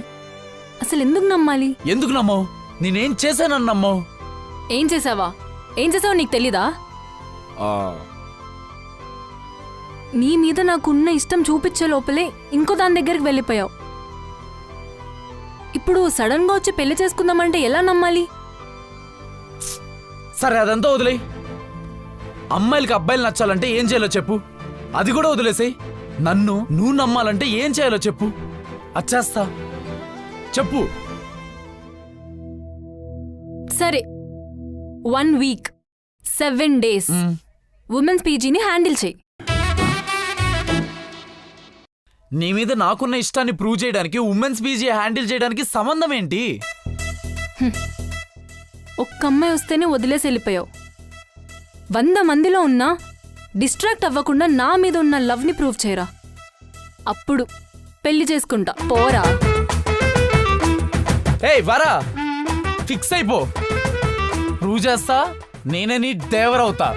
అసలు ఎందుకు నమ్మాలి? ఎందుకు నమ్మవు? నేనేం చేశానని నమ్మవు? ఏం చేసావా నీకు తెలీదా? నీ మీద నాకున్న ఇష్టం చూపించే లోపలే ఇంకో దాని దగ్గరికి వెళ్ళిపోయావు. ఇప్పుడు సడన్ గా వచ్చి పెళ్లి చేసుకుందామంటే ఎలా నమ్మాలి? సరే అదంతా వదిలే. అమ్మాయిలకి అబ్బాయిలు నచ్చాలంటే ఏం చేయాలో చెప్పు. అది కూడా వదిలేసేయ్. నన్ను నువ్వు నమ్మాలంటే ఏం చేయాలో చెప్పు. అచ్చేస్తా, చెప్పు. 1 వీక్ 7 డేస్ ఉమెన్స్ పీజీని హ్యాండిల్ చేయి. నీ మీద నాకున్న ఇష్టాన్ని ప్రూవ్ చేయడానికి ఉమెన్స్ పీజీ హ్యాండిల్ చేయడానికి సంబంధం ఏంటి? ఒక్క అమ్మాయి వస్తేనే వదిలేసి వెళ్ళిపోయావు. 100 మందిలో ఉన్నా డిస్ట్రాక్ట్ అవ్వకుండా నా మీద ఉన్న లవ్ని ప్రూవ్ చేయరా, అప్పుడు పెళ్లి చేసుకుంటా. పోరా. ఏయ్ వరా, ఫిక్స్ అయిపో. ప్రూవ్ చేస్తా, నేనే నీ దేవరవుతా.